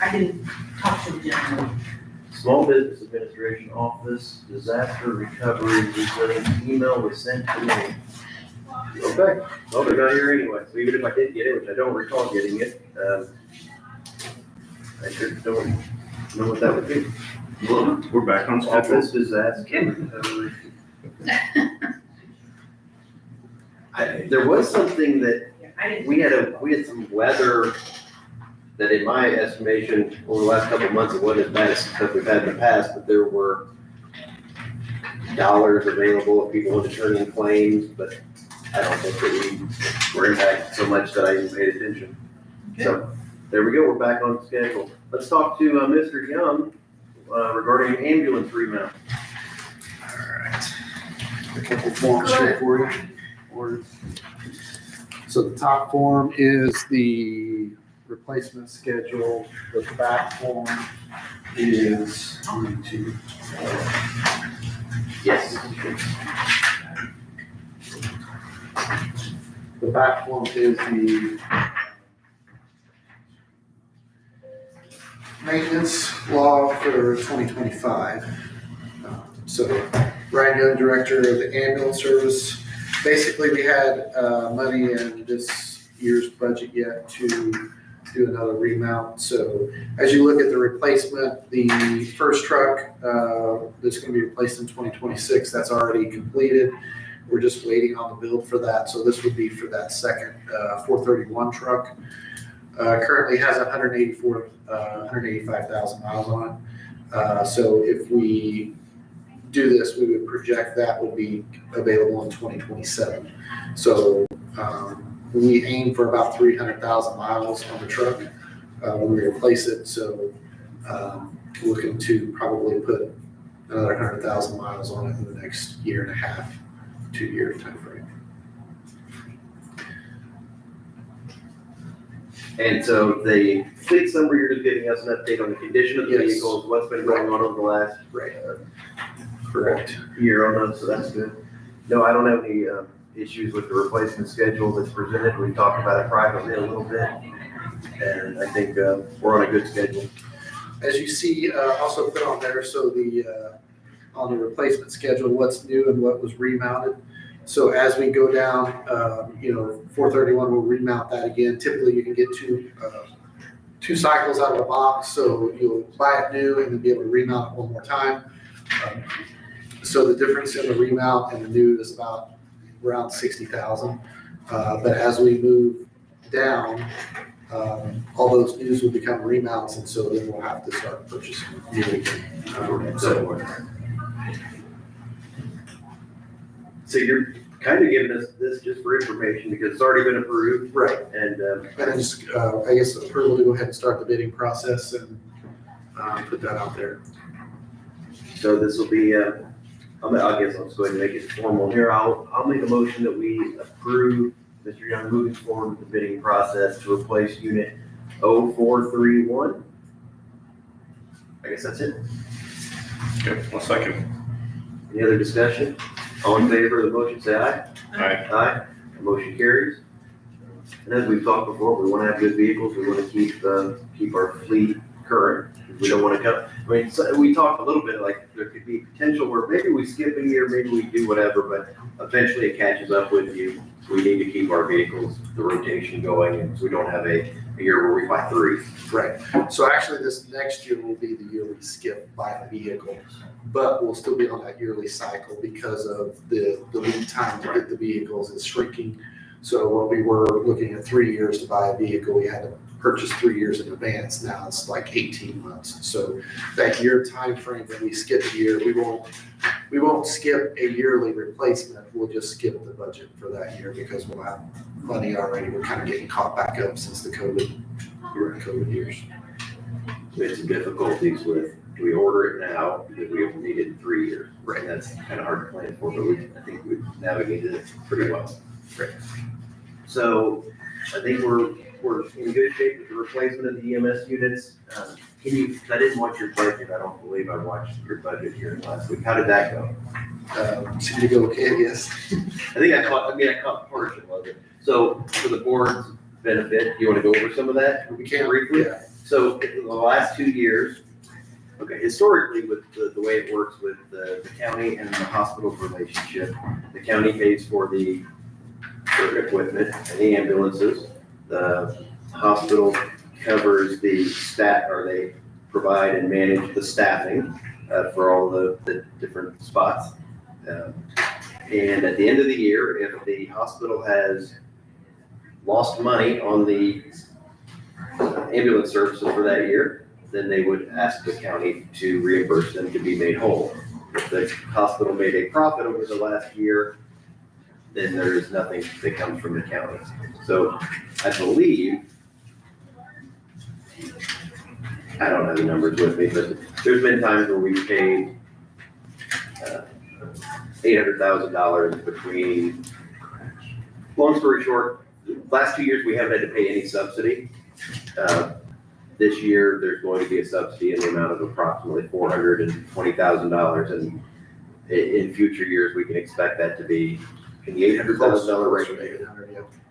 I didn't talk to the gentleman. Small Business Administration Office Disaster Recovery Resilience email was sent to me. Okay, well, they're not here anyway, so even if I did get it, which I don't recall getting it, I sure don't know what that would be. Well, we're back on schedule. Office Disaster Recovery. There was something that I didn't. we had some weather that in my estimation, over the last couple of months, it wasn't as bad as stuff we've had in the past, but there were dollars available if people wanted to turn in claims, but I don't think that we were impacted so much that I even paid attention. So, there we go, we're back on schedule. Let's talk to Mr. Young regarding ambulance remount. A couple forms here for you. So the top form is the replacement schedule. The back form is, Yes. the back form is the maintenance law for 2025. So Ryan Young, Director of the Ambulance Service. Basically, we had money in this year's budget yet to do another remount. So as you look at the replacement, the first truck that's going to be replaced in 2026, that's already completed. We're just waiting on the build for that. So this would be for that second 431 truck. Currently has 185,000 miles on it. So if we do this, we would project that will be available in 2027. So we aim for about 300,000 miles on the truck when we replace it. So looking to probably put another 100,000 miles on it in the next year and a half, 2-year time frame. And so the fleet summary, you're just giving us an update on the condition of the Yes. vehicles, what's been going on over the last Correct. year on those, so that's good. No, I don't have any issues with the replacement schedule that's presented. We talked about it privately a little bit, and I think we're on a good schedule. As you see, also put on there, so on the replacement schedule, what's new and what was remounted. So as we go down, 431 will remount that again. Typically, you can get two cycles out of a box, so you'll buy it new and then be able to remount it one more time. So the difference in the remount and the new is about around 60,000. But as we move down, all those news will become remounts, and so then we'll have to start purchasing new again. So you're kind of giving us this just for information because it's already been approved. Right. And And then just, I guess, approval to go ahead and start the bidding process and put that out there. so this will be, I guess I'll just go ahead and make it formal here. I'll make a motion that we approve Mr. Young moving forward with the bidding process to replace unit 0431. I guess that's it. Okay, 1 second. Any other discussion? All in favor of the motion, say aye. Aye. Aye. The motion carries. And as we've talked before, we want to have good vehicles. We want to keep our fleet current. We don't want to come, I mean, so we talked a little bit, like, there could be potential where maybe we skip a year, maybe we do whatever, but eventually it catches up with you. We need to keep our vehicles, the rotation going, and so we don't have a year where we buy 3. Right, so actually this next year will be the year we skip buying a vehicle, but we'll still be on that yearly cycle because of the lead time to get the vehicles is shrinking. So when we were looking at 3 years to buy a vehicle, we had to purchase 3 years in advance. Now it's like 18 months. So that year time frame that we skip a year, we won't skip a yearly replacement. We'll just skip the budget for that year because we'll have money already. We're kind of getting caught back up since the COVID years. We had some difficulties with, do we order it now because we have needed 3 years? Right. And that's kind of hard to plan for, but I think we've navigated it pretty well. Right. So I think we're in good shape with the replacement of the EMS units. I didn't watch your budget. I don't believe I watched your budget here last week. How did that go? Seemed to go okay, yes. I think I caught portion of it. So for the board's benefit, you want to go over some of that? We can briefly. Yeah. So in the last 2 years, okay, historically with the way it works with the county and the hospital's relationship, the county pays for the equipment and the ambulances. The hospital covers the staff, or they provide and manage the staffing for all the different spots. And at the end of the year, if the hospital has lost money on the ambulance services for that year, then they would ask the county to reimburse them to be made whole. If the hospital made a profit over the last year, then there is nothing that comes from the county. So I believe, I don't have the numbers with me, but there's been times where we've paid $800,000 between, long story short, last 2 years we haven't had to pay any subsidy. This year there's going to be a subsidy in the amount of approximately $420,000, and in future years we can expect that to be in the $800,000 range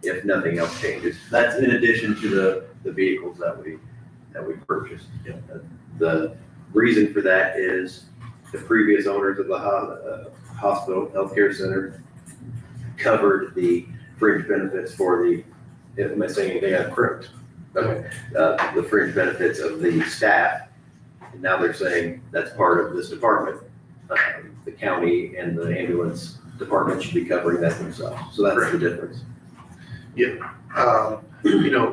if nothing else changes. That's in addition to the vehicles that we purchased. Yeah. The reason for that is the previous owners of the hospital, healthcare center, covered the fringe benefits for the, am I saying anything incorrect? Okay. The fringe benefits of the staff, and now they're saying that's part of this department. The county and the ambulance department should be covering that themselves. So that's the difference.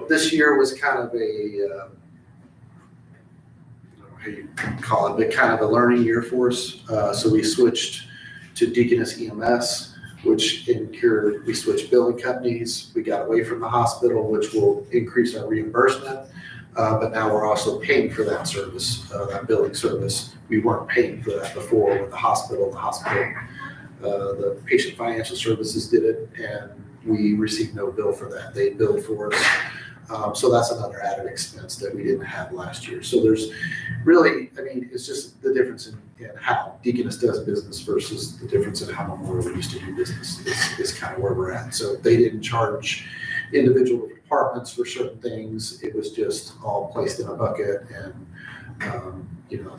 This year was kind of a, how you call it, but kind of a learning year for us. So we switched to Deaconess EMS, which incurred, we switched billing companies. We got away from the hospital, which will increase our reimbursement. But now we're also paying for that service, that billing service. We weren't paying for that before with the hospital. The patient financial services did it, and we received no bill for that. They billed for us. So that's another added expense that we didn't have last year. So there's really, it's just the difference in how Deaconess does business versus the difference in how Memorial used to do business is kind of where we're at. So they didn't charge individual departments for certain things. It was just all placed in a bucket, and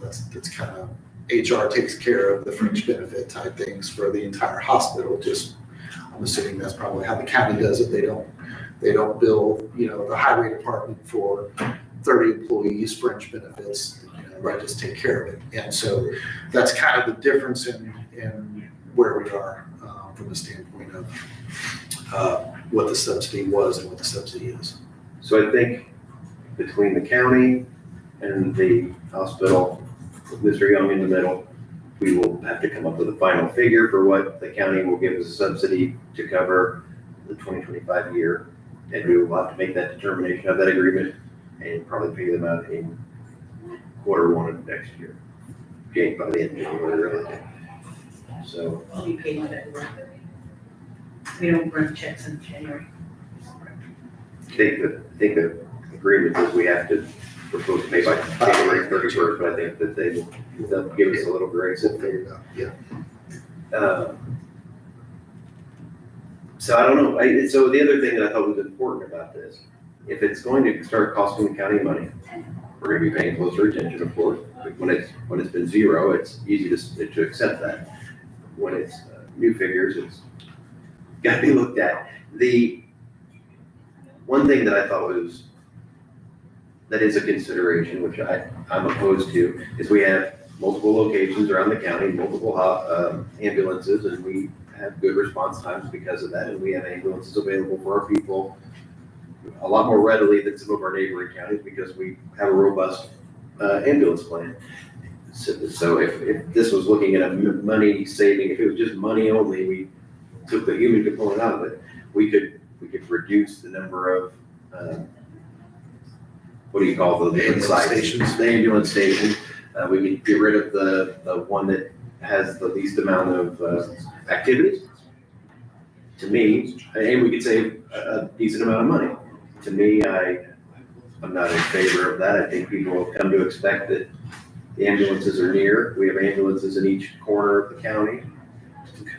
that's kind of, HR takes care of the fringe benefit type things for the entire hospital. Just, I'm assuming that's probably how the county does it. They don't bill, the highway department for 30 employees fringe benefits. They just take care of it. And so that's kind of the difference in where we are from the standpoint of what the subsidy was and what the subsidy is. So I think between the county and the hospital, with Mr. Young in the middle, we will have to come up with a final figure for what the county will give us a subsidy to cover the 2025 year. And we will have to make that determination of that agreement and probably pay them out in Q1 of next year. Okay, by the end of January, really. So. I'll be paid in February. We don't run checks in January. I think the agreement is we have to, we're supposed to pay by January 31st, but I think that they'll give us a little grace. We'll figure it out, yeah. So I don't know, so the other thing that I thought was important about this, if it's going to start costing the county money, we're gonna be paying closer attention, of course. But when it's been zero, it's easy to accept that. When it's new figures, it's gotta be looked at. The one thing that I thought that is a consideration, which I'm opposed to, is we have multiple locations around the county, multiple ambulances, and we have good response times because of that, and we have ambulances available for our people a lot more readily than some of our neighboring counties because we have a robust ambulance plan. So if this was looking at a money saving, if it was just money only, we took the human component out of it, we could reduce the number of what do you call the Ambulance sites? stations. The ambulance station. We could get rid of the one that has the least amount of activities. To me, and we could save a decent amount of money. To me, I'm not in favor of that. I think people will come to expect that the ambulances are near. We have ambulances in each corner of the county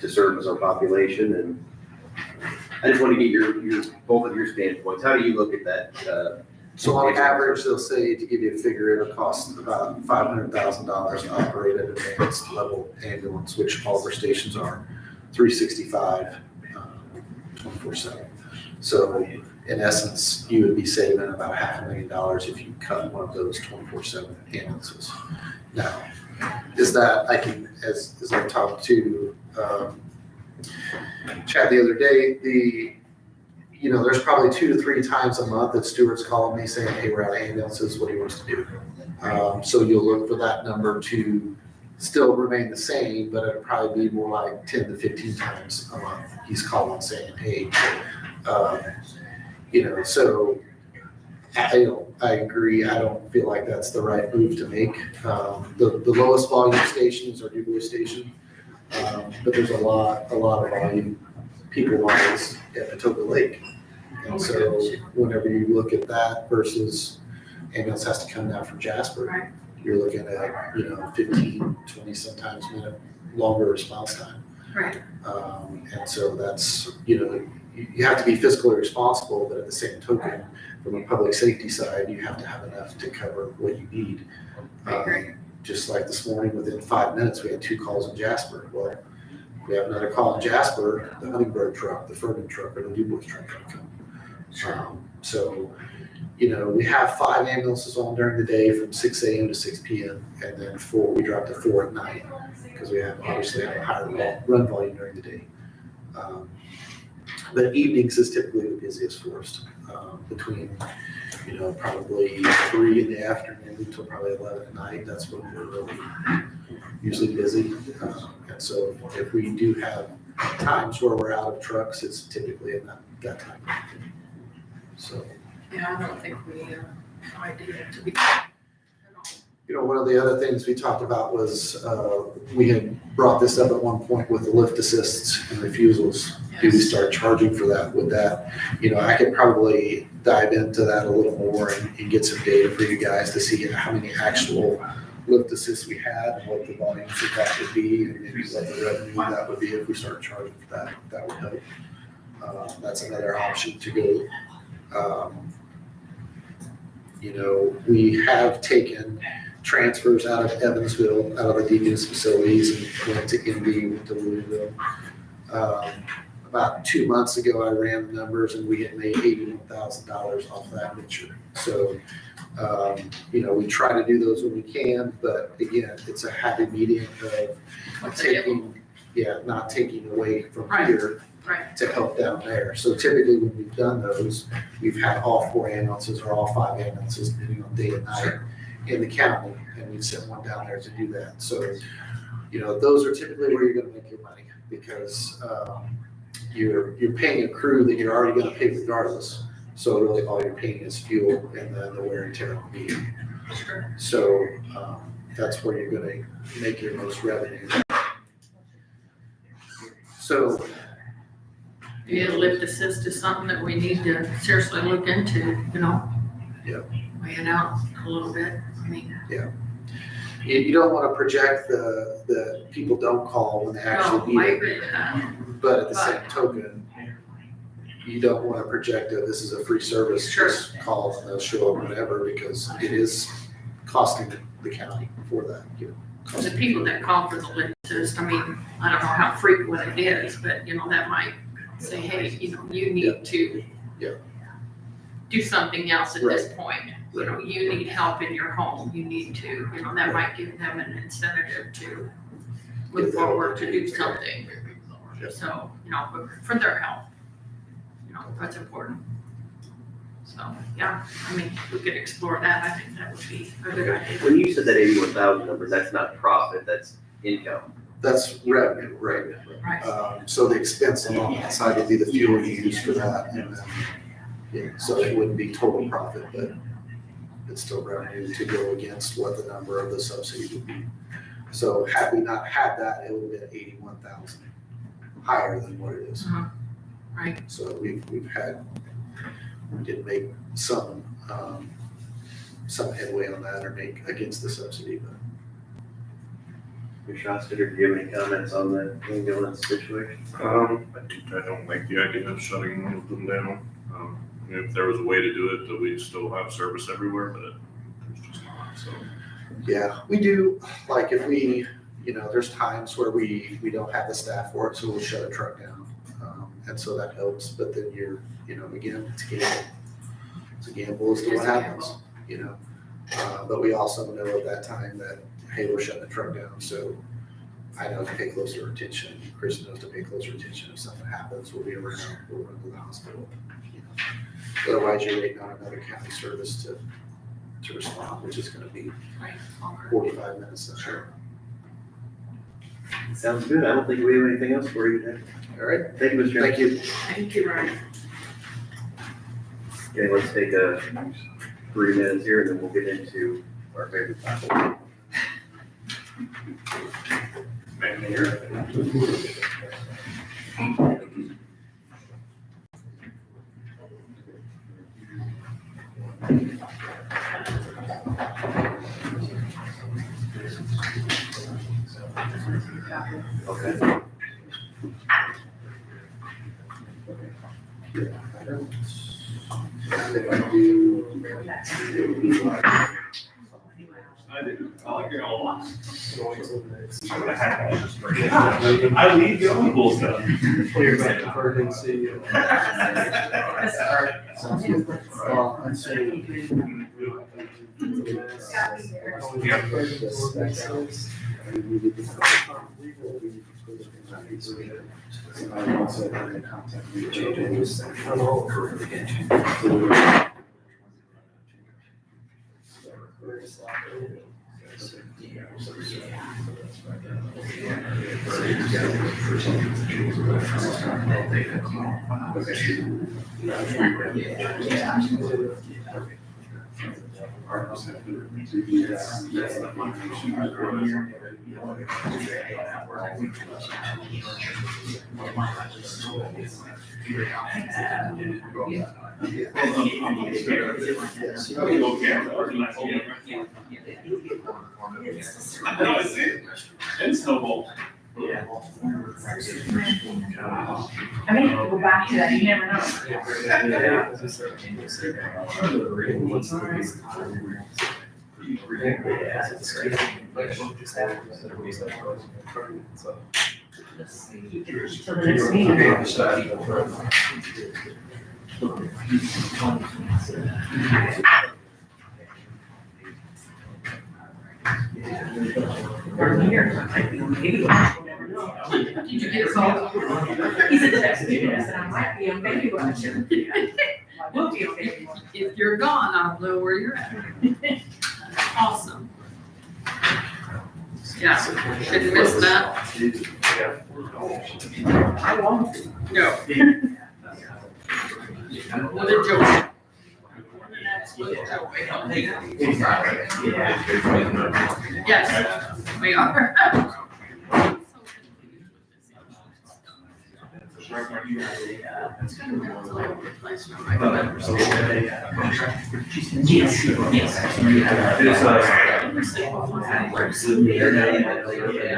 to service our population. And I just want to get both of your standpoints. How do you look at that? So on average, they'll say, to give you a figure, it'll cost about $500,000 to operate an advanced level ambulance, which all of our stations are 365, 24/7. So in essence, you would be saving about $500,000 if you cut one of those 24/7 ambulances. Now, is that, as I talked to Chad the other day, there's probably 2 to 3 times a month that stewards call me saying, hey, we're out of ambulances, what do you want us to do? So you'll look for that number to still remain the same, but it'll probably be more like 10 to 15 times a month. He's calling saying, hey, so I agree. I don't feel like that's the right move to make. The lowest volume stations are DuBois Station, but there's a lot of volume people-wise at Patoka Lake. And so whenever you look at that versus ambulance has to come down from Jasper, Right. you're looking at, 15, 20 sometimes minute longer response time. Right. And so that's, you have to be fiscally responsible, but at the same token, from a public safety side, you have to have enough to cover what you need. I agree. Just like this morning, within 5 minutes, we had 2 calls in Jasper. Well, we have another call in Jasper, the Huntingburg truck, the Furman truck, or the DuBois truck going to come. So, we have 5 ambulances on during the day from 6 a.m. to 6 p.m. and then 4, we drop to 4 at night because we have obviously a higher run volume during the day. But evenings is typically the busiest for us, between, probably 3 in the afternoon until probably 11 at night. That's when we're really usually busy. And so if we do have times where we're out of trucks, it's typically in that time. So. Yeah, I don't think we have an idea to be. One of the other things we talked about was, we had brought this up at one point with the lift assists and refusals. Do we start charging for that? Would that, I could probably dive into that a little more and get some data for you guys to see how many actual lift assists we had and what the volumes of that would be, and maybe what the revenue that would be if we start charging for that. That would help. That's another option to go. We have taken transfers out of Evansville, out of the Deaconess facilities, and went to Indy, went to Louisville. About 2 months ago, I ran the numbers and we had made $81,000 off that venture. So, we try to do those when we can, but again, it's a happy medium of not taking away from here to help down there. So typically when we've done those, we've had all 4 ambulances or all 5 ambulances, depending on day and night, in the county, and we've sent one down there to do that. So, those are typically where you're gonna make your money because you're paying a crew that you're already gonna pay regardless. So really all you're paying is fuel and then the wear and tear on the vehicle. So that's where you're gonna make your most revenue. So. Yeah, lift assist is something that we need to seriously look into, Yeah. Weigh it out a little bit. You don't want to project the people don't call when they actually need it. But at the same token, you don't want to project that this is a free service, just call and they'll show up whenever, because it is costing the county for that, The people that call for the lift test, I mean, I don't know how frequent it is, but that might say, hey, you need to Yeah. do something else at this point. You need help in your home, you need to, that might give them an incentive to move forward to do something. Yeah. So, for their health, that's important. So, yeah, I mean, we could explore that, I think that would be a good idea. When you said that 81,000 number, that's not profit, that's income. That's revenue, right? Right. So the expense on that side would be the fuel you use for that, and then, so it wouldn't be total profit, but it's still revenue to go against what the number of the subsidy would be. So had we not had that, it would have been 81,000, higher than what it is. Right. So we did make some headway on that, or make against the subsidy, but. Commissioner Oster, do you have any comments on the ambulance situation? I don't like the idea of shutting one of them down. If there was a way to do it, that we'd still have service everywhere, but there's just not, so. Yeah, we do, like if we, there's times where we don't have the staff for it, so we'll shut a truck down. And so that helps, but then again, it's a gamble. It's a gamble as to what happens, But we also know at that time that, hey, we're shutting the truck down, so I know to pay closer attention. Chris knows to pay closer attention. If something happens, we'll be around, we'll run to the hospital. Otherwise, you're waiting on another county service to respond, which is gonna be 45 minutes. Sure. Sounds good. I don't think we have anything else for you today. All right. Thank you, Mr. Chairman. Thank you. Thank you, Ryan. Okay, let's take a 3 minutes here and then we'll get into our favorite topic. Okay. I leave the own cool stuff. Clear back to emergency. No, it's it. And snowball. I mean, go back to that, you never know. So the next meeting. Or here, maybe, you never know. Did you get a call? He said the next meeting, I said, I might be on baby watch. I will be on baby watch. If you're gone, I'll know where you're at. Awesome. Yeah, shouldn't miss that. I won't. No. With a joke. Yes, we are. Yeah,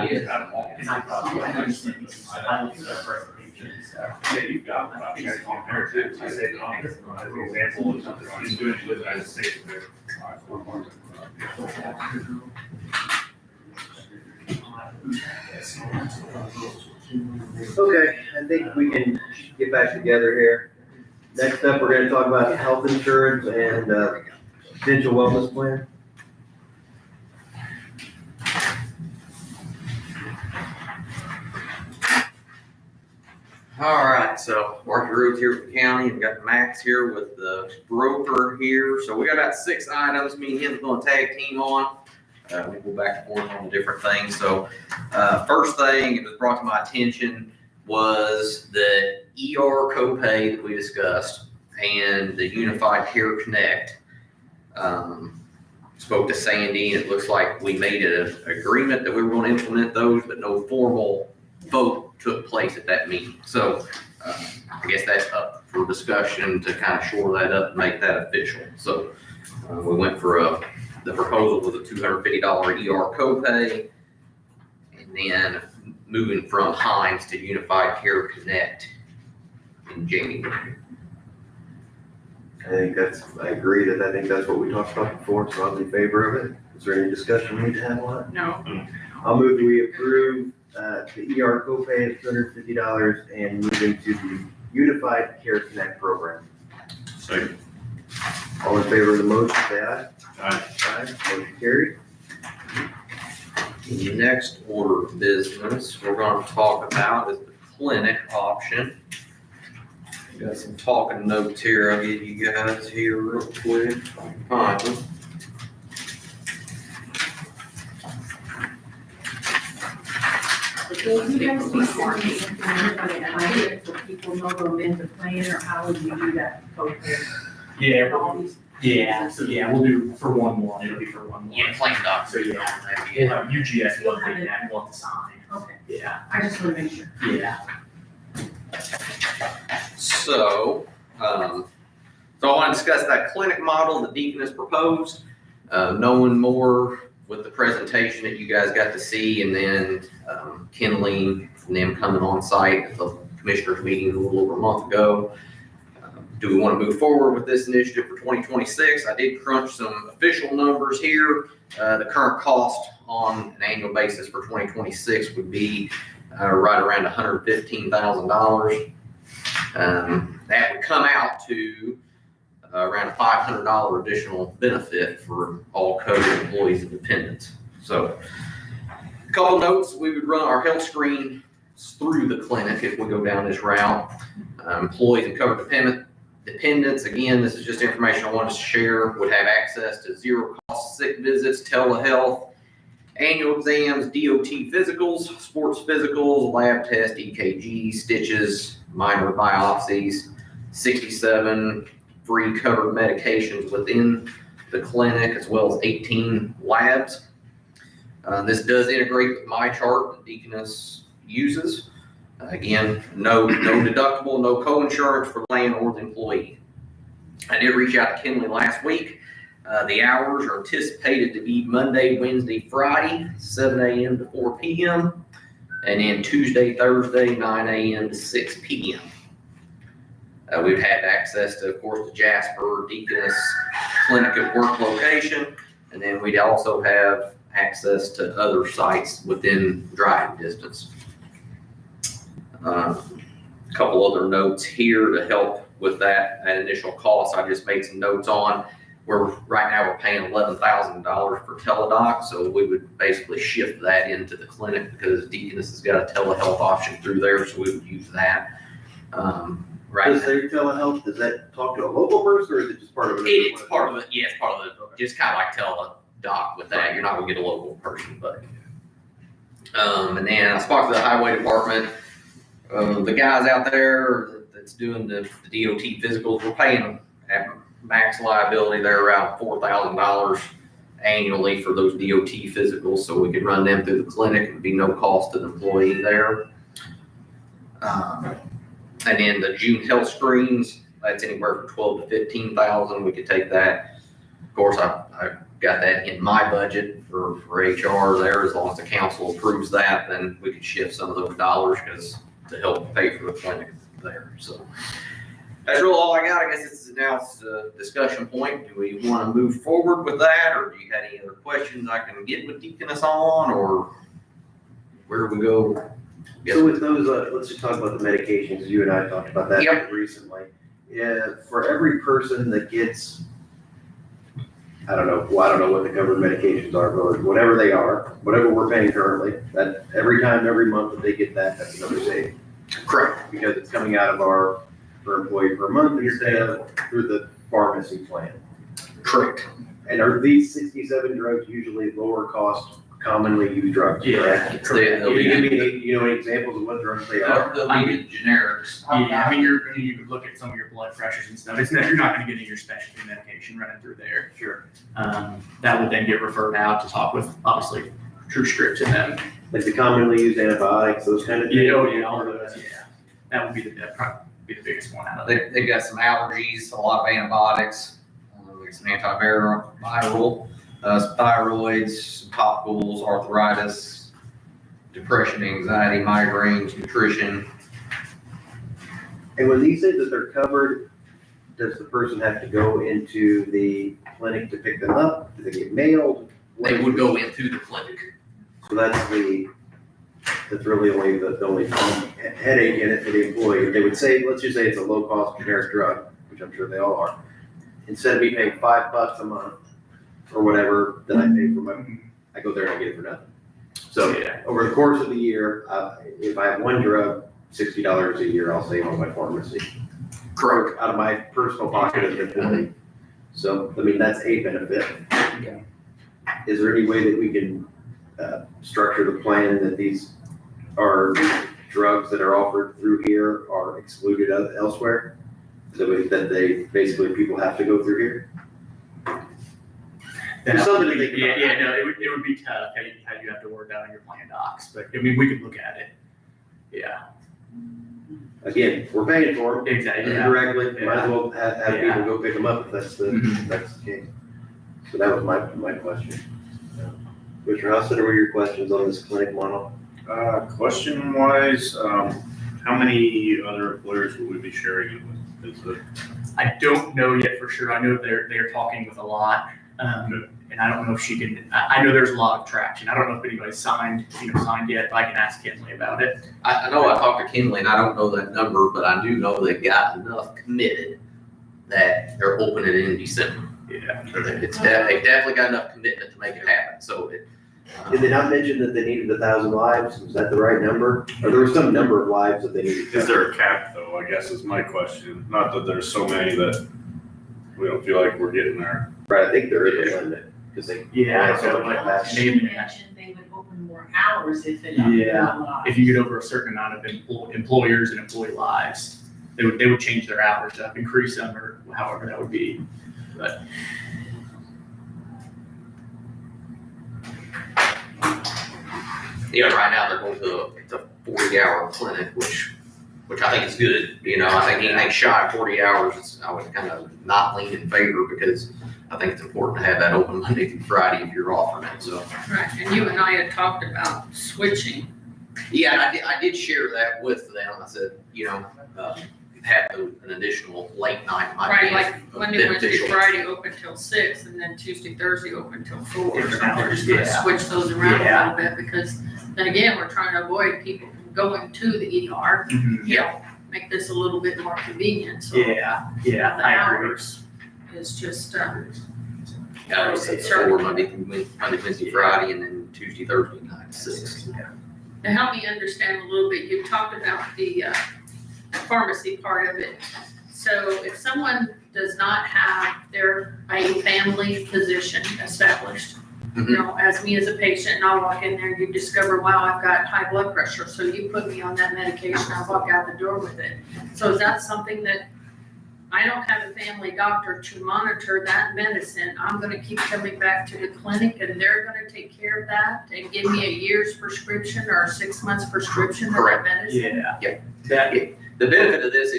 you've got projects on there too. I say, as an example of something I'm doing with the United States there. Okay, I think we can get back together here. Next up, we're gonna talk about health insurance and, potential wellness plan. All right, so Mark Rhodes here with the county, and got Max here with the broker here. So we got about 6 items, me and him are gonna tag team on. We go back and forth on different things. So, first thing, it was brought to my attention was the ER copay that we discussed and the Unified Care Connect. Spoke to Sandy, and it looks like we made an agreement that we were gonna implement those, but no formal vote took place at that meeting. So I guess that's up for discussion to kind of shore that up and make that official. So we went for the proposal was a $250 ER copay, and then moving from Hines to Unified Care Connect in January. I think I agree that I think that's what we talked about before, so I'm in favor of it. Is there any discussion we need to have on it? No, I'll move that we approve, the ER copay of $250 and moving to the Unified Care Connect program. Second. All in favor of the motion, say aye. Aye. Aye, motion carried. The next order of business we're going to talk about is the clinic option. Got some talking notes here. I'll give you guys here real quick. If I can find them. Will you guys be sending information on the plan so people know the amend the plan, or how would you do that? Okay. Yeah, All these- yeah, we'll do for one more, it'll be for one more. Yeah, plain doc. So, yeah, we'll have UGS, we'll take that, we'll have to sign. Okay, Yeah, I just want to make sure. yeah. So I want to discuss that clinic model that Deacon has proposed, knowing more with the presentation that you guys got to see, and then Kenley and them coming on site at the commissioners meeting a little over a month ago. Do we want to move forward with this initiative for 2026? I did crunch some official numbers here. The current cost on an annual basis for 2026 would be right around $115,000. That would come out to around a $500 additional benefit for all COVID employees and dependents. So a couple notes, we would run our health screen through the clinic if we go down this route. Employees and covered dependents, again, this is just information I wanted to share, would have access to zero cost sick visits, telehealth, annual exams, DOT physicals, sports physicals, lab tests, EKG, stitches, minor biopsies, 67 free covered medications within the clinic, as well as 18 labs. This does integrate with MyChart that Deaconess uses. Again, no deductible, no co-insurance for the land or the employee. I did reach out to Kenley last week. The hours are anticipated to be Monday, Wednesday, Friday, 7 a.m. to 4 p.m. And then Tuesday, Thursday, 9 a.m. to 6 p.m. We've had access to, of course, the Jasper Deaconess Clinic at Work location. And then we'd also have access to other sites within driving distance. A couple other notes here to help with that initial cost. I just made some notes on where right now we're paying $11,000 for teledoc, so we would basically shift that into the clinic because Deaconess has got a telehealth option through there, so we would use that. Right. Does their telehealth, does that talk to a local person, or is it just part of it? It's part of it, yeah, it's part of it. Just kind of like teledoc with that. You're not gonna get a local person, but. And then I spoke to the highway department. The guys out there that's doing the DOT physicals, we're paying them at max liability. They're around $4,000 annually for those DOT physicals, so we could run them through the clinic. It would be no cost to the employee there. And then the June health screens, that's anywhere from 12 to 15,000. We could take that. Of course, I got that in my budget for HR there. As long as the council approves that, then we could shift some of those dollars because to help pay for the clinic there. So That's really all I got. I guess now it's a discussion point. Do we want to move forward with that, or do you have any other questions I can get with Deaconess on, or where do we go? So with those, let's just talk about the medications. You and I talked about that Yep. recently. Yeah, for every person that gets, I don't know what the covered medications are, but whatever they are, whatever we're paying currently, that every month that they get that, that's another saving. Correct. Because it's coming out of our per employee per month instead of through the pharmacy plan. Correct. And are these 67 drugs usually lower cost, commonly used drugs? Yeah, Can you give me any examples of what drugs they are? They'll be the generics. Yeah, I mean, you could look at some of your blood pressures and stuff. You're not gonna get any of your specialty medication running through there. Sure. That would then get referred out to talk with, obviously, True Scripts and them. Like the commonly used antibiotics, those kind of things? Yeah, oh yeah, all of those, yeah. That would that'd probably be the biggest one out of it. They've got some allergies, a lot of antibiotics, some antiviral, some thyroids, some topicals, arthritis, depression, anxiety, migraines, nutrition. And when these say that they're covered, does the person have to go into the clinic to pick them up? Do they get mailed? They would go into the clinic. So that's really only the only headache in it for the employee. They would say, let's just say it's a low cost generic drug, which I'm sure they all are. Instead of me paying $5 a month or whatever that I pay for I go there and I get it for nothing. So over the course of the year, if I have one drug, $60 a year, I'll save on my pharmacy. Correct. Out of my personal pocket as an employee. So, I mean, that's a benefit. Is there any way that we can structure the plan that these drugs that are offered through here are excluded elsewhere? That they, basically people have to go through here? There's something to think about. Yeah, no, it would be tough how you have to work out on your plan docs, but I mean, we could look at it. Yeah. Again, we're paying for them. Exactly. Indirectly, Yeah. might as well have people go pick them up if that's the case. So that was my question. Mr. Hudson, what were your questions on this clinic model? Question wise, how many other employers will we be sharing it with? I don't know yet for sure. I know they're talking with a lot. And I don't know if she can, I know there's a lot of traction. I don't know if anybody's signed yet, but I can ask Kinley about it. I know I talked to Kinley, and I don't know that number, but I do know they got enough committed that they're opening it in December. Yeah. They've definitely got enough commitment to make it happen, so Did they not mention that they needed 1,000 lives? Was that the right number? Or there was some number of lives that they needed? Is there a cap though, I guess is my question. Not that there's so many that we don't feel like we're getting there. Right, I think there is a limit, because they. Yeah, so so much like, capacity. You mentioned they would open more hours if it. if you get over a certain amount of employers and employee lives, they would change their hours up, increase them, or however that would be. But yeah, right now they're going to a 40-hour clinic, which I think is good. I think anything shy of 40 hours, I would kind of not lean in favor, because I think it's important to have that open Monday through Friday if you're offering it. So Right, and you and I had talked about switching. yeah, and I did share that with them. I said, have an additional late night might Right, be like Monday, Wednesday, beneficial. Friday open till 6, and then Tuesday, Thursday open till 4 or Different something. hours, Just gonna yeah. switch those around a Yeah. little bit, because then again, we're trying to avoid people from going to the ER. Make this a little bit more convenient, so. yeah, The I agree. hours is just, Yeah, it's 4 Monday, Wednesday, Friday, and then Tuesday, Thursday night, 6. to help me understand a little bit, you talked about the pharmacy part of it. So if someone does not have a family physician established, as me as a patient, and I walk in there, you discover, wow, I've got high blood pressure, so you put me on that medication, I walk out the door with it. So is that something that I don't have a family doctor to monitor that medicine? I'm gonna keep coming back to the clinic, and they're gonna take care of that and give me a year's prescription or a 6 months prescription of that Correct. medicine? Yeah. The benefit of this,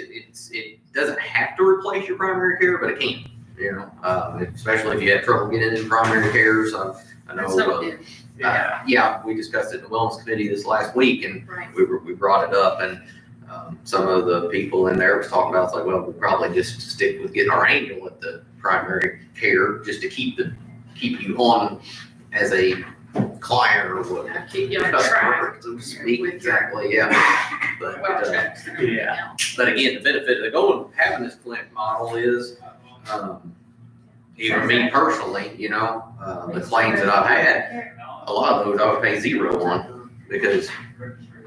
it doesn't have to replace your primary care, but it can. Especially if you have trouble getting in primary cares. I know. So it- Yeah, we discussed it in the wellness committee this last week, and Right. we brought it up, and Some of the people in there was talking about, it's like, well, we'll probably just stick with getting our annual at the primary care, just to keep you on as a client or what. Yeah, keep you on customer, track. so to speak. With your Exactly, yeah. But, well checks. and everything Yeah. else. but again, the benefit of going, having this clinic model is, even me personally, the claims that I've had, a lot of those I would pay zero on, because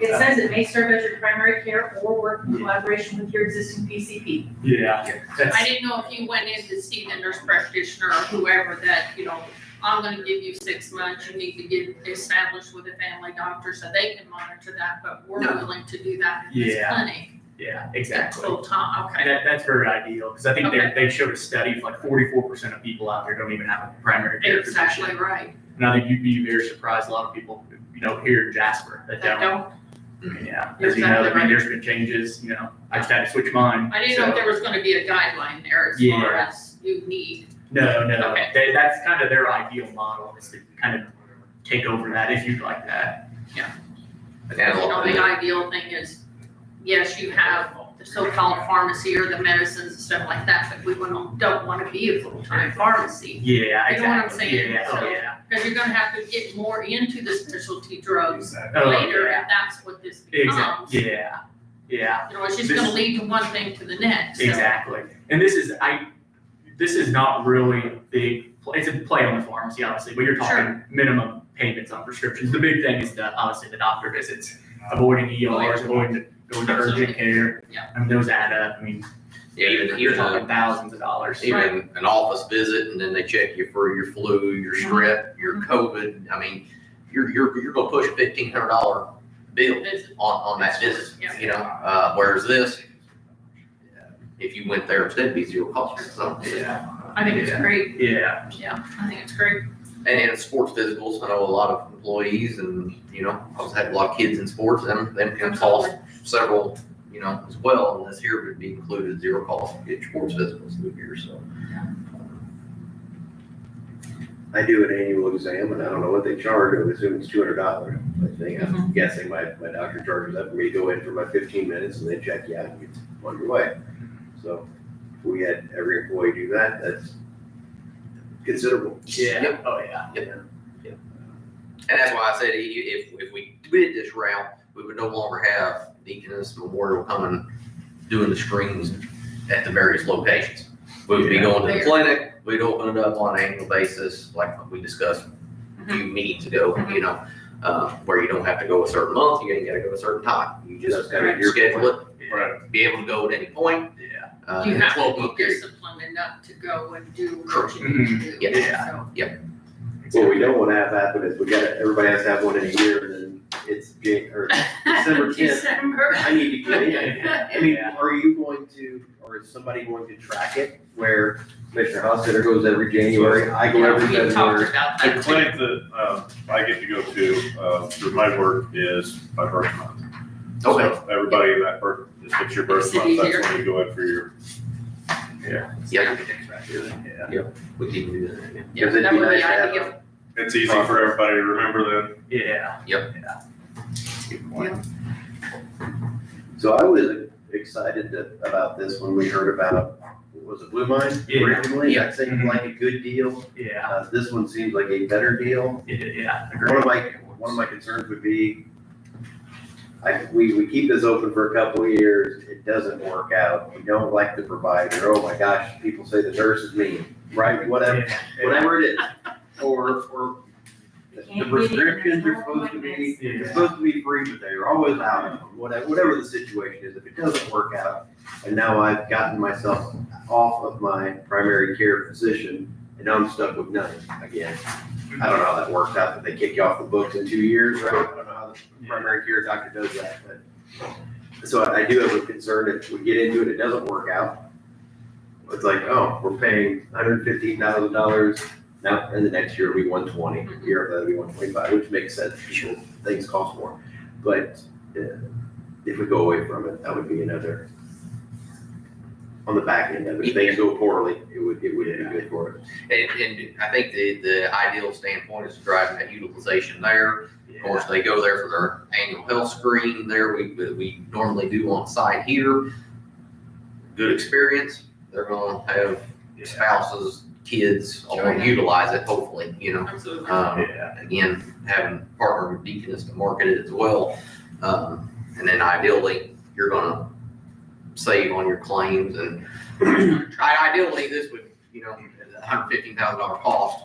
It says it may serve as your primary care or work in collaboration with your existing PCP. Yeah. That's, I didn't know if you went in to see the nurse practitioner or whoever that, I'm gonna give you 6 months, you need to get established with a family doctor so they can monitor that, but we're No. willing to do that in this Yeah. clinic. yeah, exactly. Full time, okay. That's very ideal, because I think Okay. they showed a study, like 44% of people out there don't even have a primary care physician. Exactly right. And I think you'd be very surprised, a lot of people, here in Jasper that That don't. don't, Yeah, You're as you know, exactly right. there's been changes, I just had to switch mine. I didn't know if so- there was gonna be a guideline there as far Yeah. as you need. No, Okay. that's kind of their ideal model, is to kind of take over that if you'd like that. again, The ideal thing is, yes, you have the so-called pharmacy or the medicines and stuff like that, but we don't wanna be a full-time pharmacy. Yeah, You know what I'm exactly. saying? Yeah, So- oh, yeah. Cause you're gonna have to get more into the specialty drugs Oh, later, yeah. if that's what this becomes. Exactly, yeah. It's just This- gonna lead to one thing to the next. so- Exactly. And this is not really a big, it's a play on the pharmacy, obviously, but you're talking minimum payments on prescriptions. The big thing is obviously the doctor visits, avoiding ERs, avoiding going to urgent care. Yeah. I mean, those add up. Yeah, you're even, talking thousands of dollars. even an office visit, and then they check you for your flu, your strep, your COVID. I mean, you're gonna push a $1,500 bill on that visit, Yeah. whereas this, if you went there instead, it'd be zero cost. So, Yeah. I think it's great, Yeah. yeah, I think it's great. and in sports physicals, I know a lot of employees, and I was having a lot of kids in sports, and them can cost several, as well. And this here would be included zero cost to get your sports physicals through here. So. I do an annual exam, and I don't know what they charge, I would assume it's $200. I think, I'm guessing my doctor charges that for me to go in for my 15 minutes, and they check you out, and you're on your way. So, if we had every employee do that, that's considerable. Yeah. Yep. Oh, yeah. And that's why I said if we did this route, we would no longer have Deaconess Memorial coming doing the screens at the various locations. We would be going to the clinic, we'd open it up on an annual basis, like we discussed a few meetings ago, where you don't have to go a certain month, you ain't gotta go a certain time. You just That's your schedule it, Right. be able to go at any point. Yeah. You in a have to 12-month be period. disciplined enough to go and do what Correct. you need to do. Yeah. So, What we don't want to have happen is everybody has to have one in a year, and then it's December 10th. December. I need to get in. I mean, Yeah. are you going to, or is somebody going to track it where Commissioner Hostetter goes every January, I go every We talked February? about The that too. clinic that I get to go to through my work is my birth month. Okay. So everybody in that birth, if it's your birth City month, here. that's when you go in for your. Yeah. We can do that. Yeah. Yeah, Does it that be would be nice to have ideal. It's easy for everybody to remember then. Yeah. Yep. Yeah. Good point. So I was excited about this when we heard about, was it Blue Mine Yeah. originally? Yeah. That seemed like a good deal. Yeah. This one seems like a better deal. Yeah. One of my concerns would be, we keep this open for a couple of years, it doesn't work out, we don't like the provider, oh my gosh, people say the nurse is mean, right, whatever it is. Or the prescriptions are supposed to be, it's supposed to be free, but they're always out of them, whatever the situation is, if it doesn't work out, and now I've gotten myself off of my primary care physician, and now I'm stuck with none again. I don't know how that works out, but they kick you off the books in 2 years, right? I don't know how the primary care doctor does that, but. So I do have a concern if we get into it, it doesn't work out. It's like, oh, we're paying $115,000, now, and the next year it'll be 120, year after that'll be 125, which makes sense, people, things cost more. But if we go away from it, that would be another on the back end of it. If things go poorly, it would be good for us. And I think the ideal standpoint is driving that utilization there. Of course, they go there for their annual health screen there. We normally do on site here. Good experience. They're gonna have spouses, kids, all Sure. utilize it, hopefully, Absolutely. Again, having partnered with Deaconess to market it as well. And then ideally, you're gonna save on your claims and ideally, this would, at $115,000 cost,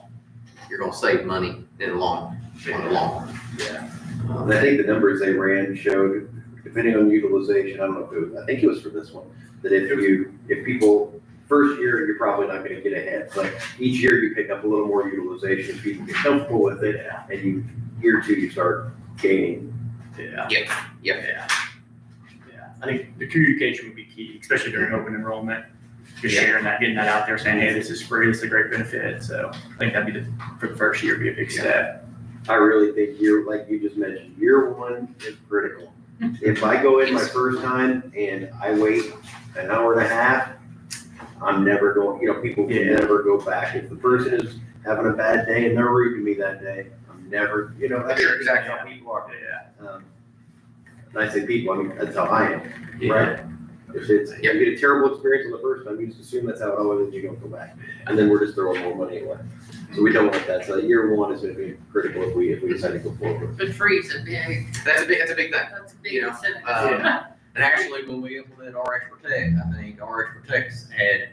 you're gonna save money in the long run. Yeah. And I think the numbers they ran showed, depending on utilization, I don't know if it was, I think it was for this one, that if people, first year, you're probably not gonna get ahead, but each year you pick up a little more utilization, people get comfortable with it, and year two, you start gaining. Yeah. Yep. Yeah. I think the communication would be key, especially during open enrollment. Just sharing that, getting that out there, saying, hey, this is free, this is a great benefit. So I think that'd be for the first year, be a big step. I really think like you just mentioned, year one is critical. If I go in my first time and I wait an hour and a half, I'm never going, people can never go back. If the person is having a bad day and they're rude to me that day, I'm never, that's exactly how people are. And I say people, I mean, that's how I am, right? If you get a terrible experience on the first time, you just assume that's how it always is, you don't go back. And then we're just throwing more money away. So we don't want that. So year one is going to be critical if we decide to go forward. But free is a big, That's a big thing. that's a big incentive. And actually, when we implemented RX Protect, I think RX Protect had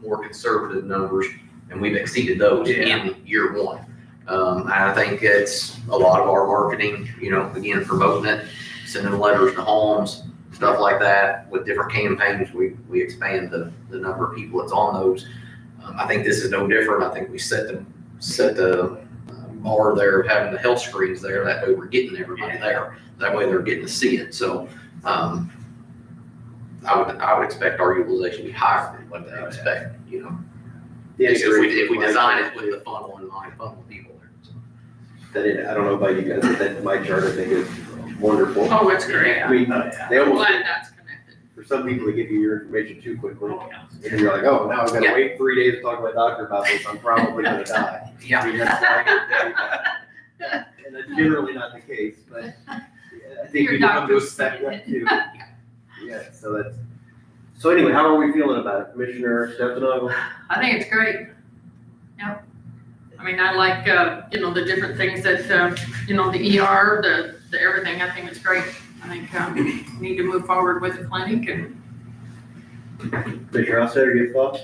more conservative numbers, and we've exceeded those in year one. And I think it's a lot of our marketing, again, promoting it, sending letters to homes, stuff like that. With different campaigns, we expand the number of people that's on those. I think this is no different. I think we set the bar there of having the health screens there. That way we're getting everybody there. That way they're getting to see it. So I would expect our utilization to be higher than what they expect, if we design it with the funnel in mind, funnel people there. So. I don't know about you guys, but that my chart I think is wonderful. Oh, it's great. I mean, they I'm almost, glad that's connected. for some people, they give you your information too quickly. And you're like, oh, now I've got to wait 3 days to talk to my doctor about this. I'm probably going to die. Yeah. And that's generally not the case, but I think Your people come to doctor's expect saying that too. Yeah, so anyway, how are we feeling about it, Commissioner Stefano? I think it's great. Yep. I mean, I like, the different things that, the ER, the everything, I think it's great. I think, we need to move forward with the clinic and. Commissioner Oster, your thoughts?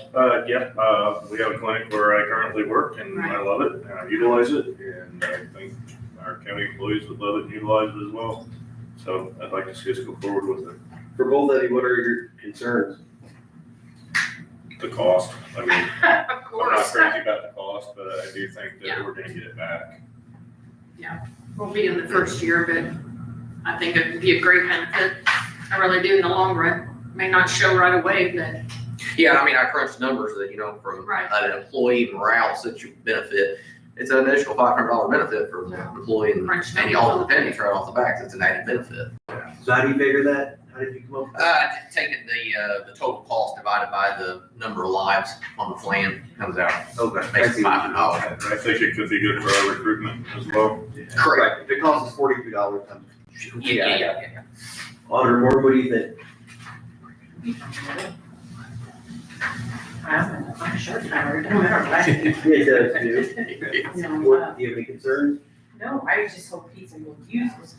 We have a clinic where I currently work and I love it and I utilize it, and I think our county employees would love it and utilize it as well. So I'd like to see us go forward with it. For both of you, what are your concerns? The cost, I mean, Of I'm not course. crazy about the cost, but I do think that we're gonna get it back. We'll be in the first year, but I think it would be a great benefit. I really do in the long run. May not show right away, but. Yeah, I mean, I crunched numbers that, from Right. an employee morale benefit, it's an additional $500 benefit for the employee and all the dependents right off the bat, it's an added benefit. So how do you figure that? How did you come up with that? Taking the total cost divided by the number of lives on the plan comes out, Okay. basically $500. I think it could be good for our recruitment as well. Correct. If it costs us $42 times. Yeah. Auditor Moore, what do you think? I'm sure tired, I don't know. It does do. What, do you have any concerns? No, I just hope pizza will use this.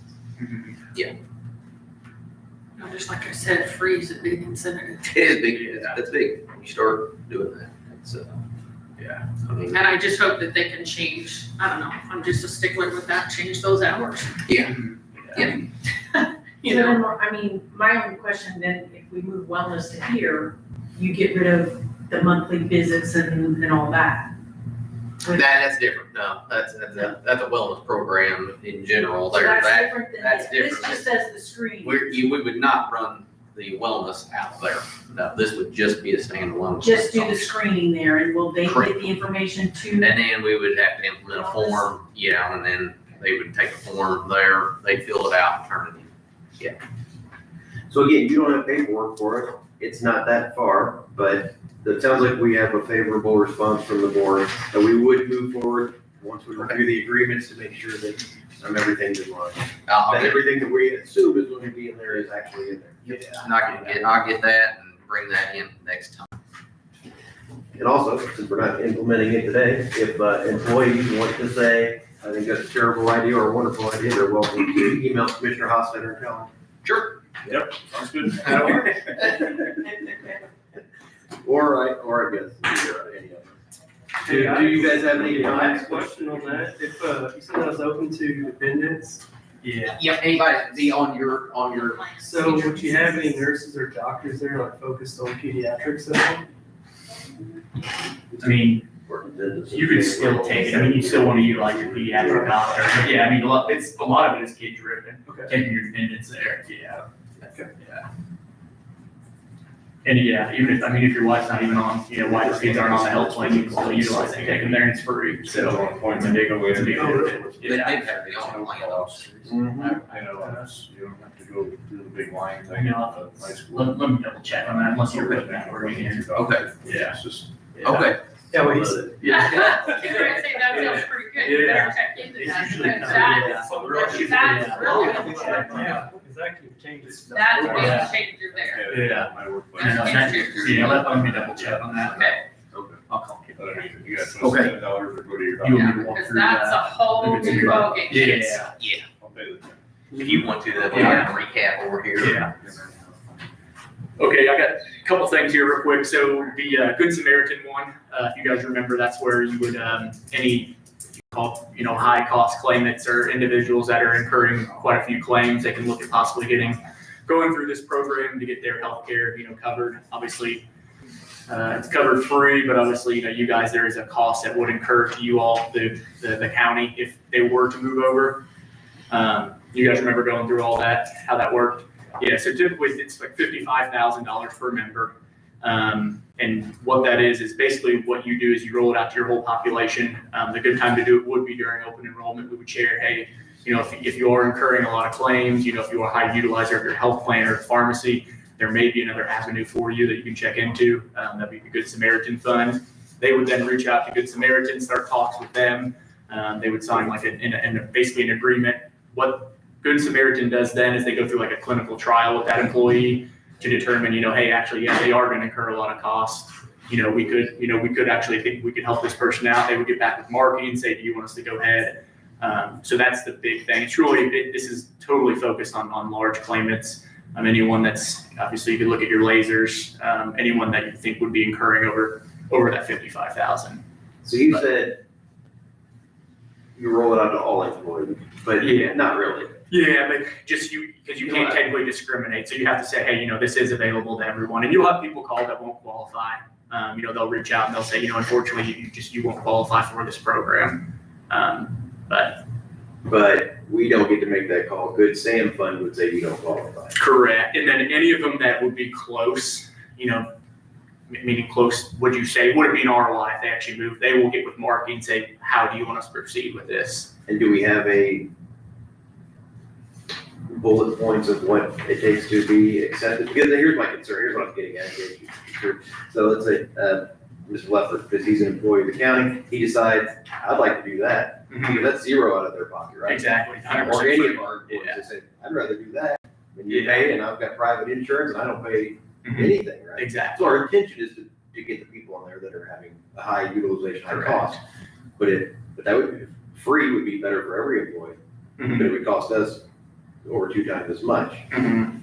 Just like I said, free is a big incentive. It is big, that's big, when you start doing that, it's, I mean, And I just hope that they can change, I don't know, I'm just a stickler with that, change those hours. Yeah. You know, I mean, my only question then, if we move wellness to here, you get rid of the monthly visits and all that. that's different, no, that's a wellness program in general, So there, that's that, different than that's this. different. This just says the screen. we would not run the wellness out there, no, this would just be a standalone. Just do the screening there and will they get the information to? And then we would have to implement a form, and then they would take a form there, they'd fill it out and turn it in. So again, you don't have paperwork for it. it's not that far, but it sounds like we have a favorable response from the board, that we would move forward once we review the agreements to make sure that everything's in line. That everything that we assume is going to be in there is actually in there. And I'll get that and bring that in next time. And also, since we're not implementing it today, if employees want to say, I think that's a terrible idea or a wonderful idea, they're welcome to email Commissioner Hofstadter and tell him. Sure. Yep, sounds good. Or I guess, either, any of them. Hey, Do you guys have any I have a comments? question on that. If, you said that was open to dependents, Yeah. Yep, anybody be on your, so would you have any nurses or doctors there like focused on pediatrics at all? I mean, you could still take it. I mean, you still want to utilize your pediatric doctor. But yeah, I mean, a lot of it is kid driven. Okay. Taking your dependents there. Yeah. Yeah. And yeah, even if your wife's not even on, wife's kids aren't on the health plan, you can still utilize it, take them there and it's free. So it's a big benefit. they did Yeah. have the on plan though. I know, you don't have to go do the big line thing You at know, the high school. let me double check on that unless you're putting that word in. Okay. Yeah. It's just, Okay. Yeah, what he said. Yeah. I say that sounds pretty good, you better check into It's that, usually because covered, that's, yeah. that's really, Yeah, because that can change. that's a Yeah. big changer there. Yeah. My work. Yeah, let me double check on that. Okay. I'll call you. But I mean, you got Okay. $27 for go to your You doctor. want me to walk Because through that's a that? whole new ballgame. Yeah. I'll pay the check. If you want to, then Yeah. recap over here. Yeah. Okay, I got a couple things here real quick. So the Good Samaritan one, if you guys remember, that's where you would, any high cost claimants or individuals that are incurring quite a few claims, they can look at possibly going through this program to get their health care, covered. Obviously, it's covered free, but obviously, you guys, there is a cost that would incur to you all, the county, if they were to move over. You guys remember going through all that, how that worked? Yeah, so typically it's like $55,000 per member. And what that is basically what you do is you roll it out to your whole population. The good time to do it would be during open enrollment. We would share, hey, if you are incurring a lot of claims, if you are a high utilizer of your health plan or pharmacy, there may be another avenue for you that you can check into. That'd be the Good Samaritan Fund. They would then reach out to Good Samaritan, start talks with them. They would sign like basically an agreement. What Good Samaritan does then is they go through like a clinical trial with that employee to determine, hey, actually, yeah, they are going to incur a lot of costs. We could actually think we could help this person out. They would get back with marketing and say, do you want us to go ahead? So that's the big thing. It's really, this is totally focused on large claimants. Anyone that's, obviously you could look at your lasers, anyone that you think would be incurring over that 55,000. So you said you roll it out to all employees, but Yeah. not really. Yeah, but just because you can't technically discriminate. So you have to say, hey, this is available to everyone. And you'll have people call that won't qualify. They'll reach out and they'll say, unfortunately, you won't qualify for this program. But we don't get to make that call. Good Sam Fund would say you don't qualify. correct. And then any of them that would be close, meaning close, would you say, would it be an ROI if they actually move? They will get with Marky and say, how do you want us to proceed with this? And do we have a bullet points of what it takes to be accepted? Because here's my concern, here's what I'm getting at. So let's say, Mr. Leffler, because he's an employee of the county, he decides, I'd like to do that. Because that's zero out of their pocket, right? Exactly. 100% Or any free. of our employees, Yeah. they say, I'd rather do that. When you Yeah. pay and I've got private insurance and I don't pay anything, right? Exactly. So our intention is to get the people on there that are having a high utilization, high Correct. cost. But that would, free would be better for every employee, but it would cost us over 2 times as much.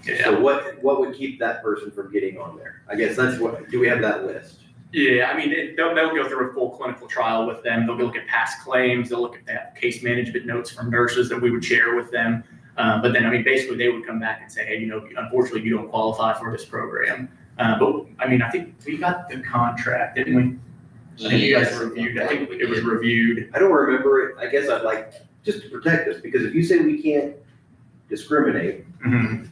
Yeah. So what would keep that person from getting on there? I guess that's what, do we have that list? Yeah, I mean, they'll go through a full clinical trial with them. They'll look at past claims. They'll look at that case management notes from nurses that we would share with them. But then, basically they would come back and say, hey, unfortunately, you don't qualify for this program. But I think we got the contract, didn't we? I think you guys reviewed. I think it was reviewed. I don't remember it. I guess I'd like, just to protect us, because if you say we can't discriminate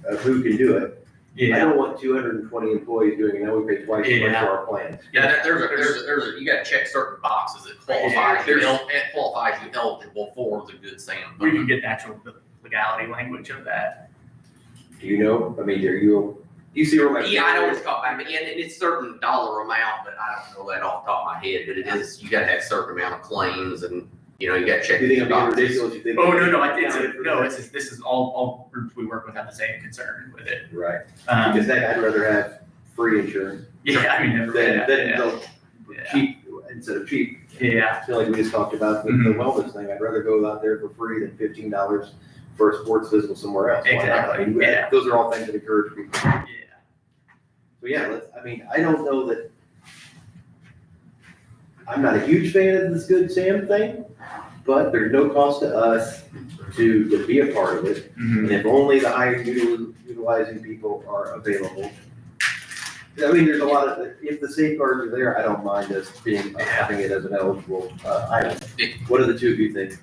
of who can do it, I Yeah. don't want 220 employees doing it, now we pay twice as much Yeah. for our plans. Yeah, there's a, you gotta check certain boxes that qualifies, it qualifies you eligible for the Good Sam We can Fund. get the actual legality language of that. Do you know, are you You see where my. Yeah, I know what it's called back, but yeah, and it's certain dollar amount, but I don't know that off the top of my head, but it is, you gotta have a certain amount of claims and, you know, you gotta check. You think I'm being boxes. ridiculous? You think? Oh, this is all groups we work with have the same concern with it. Right. Um, Because heck, I'd rather have free insurance yeah, I mean, than yeah. cheap, instead of cheap. Yeah, I feel like we just talked about with the wellness thing. I'd rather go out there for free than $15 for a sports physical somewhere else. Why not? Exactly, I mean, yeah. Those are all things that encourage people. yeah. So yeah, I don't know that, I'm not a huge fan of this Good Sam thing, but there's no cost to us to be a part of it. And if only the higher utilizing people are available. I mean, there's a lot of, if the safeguards are there, I don't mind us having it as an eligible item. What do the two of you think?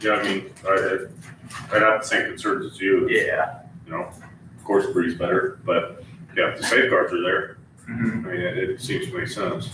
Yeah, I mean, I'd have the same concerns as you. Yeah. You know, of course, breeze better, but yeah, if the safeguards are there, I mean, it seems to make sense.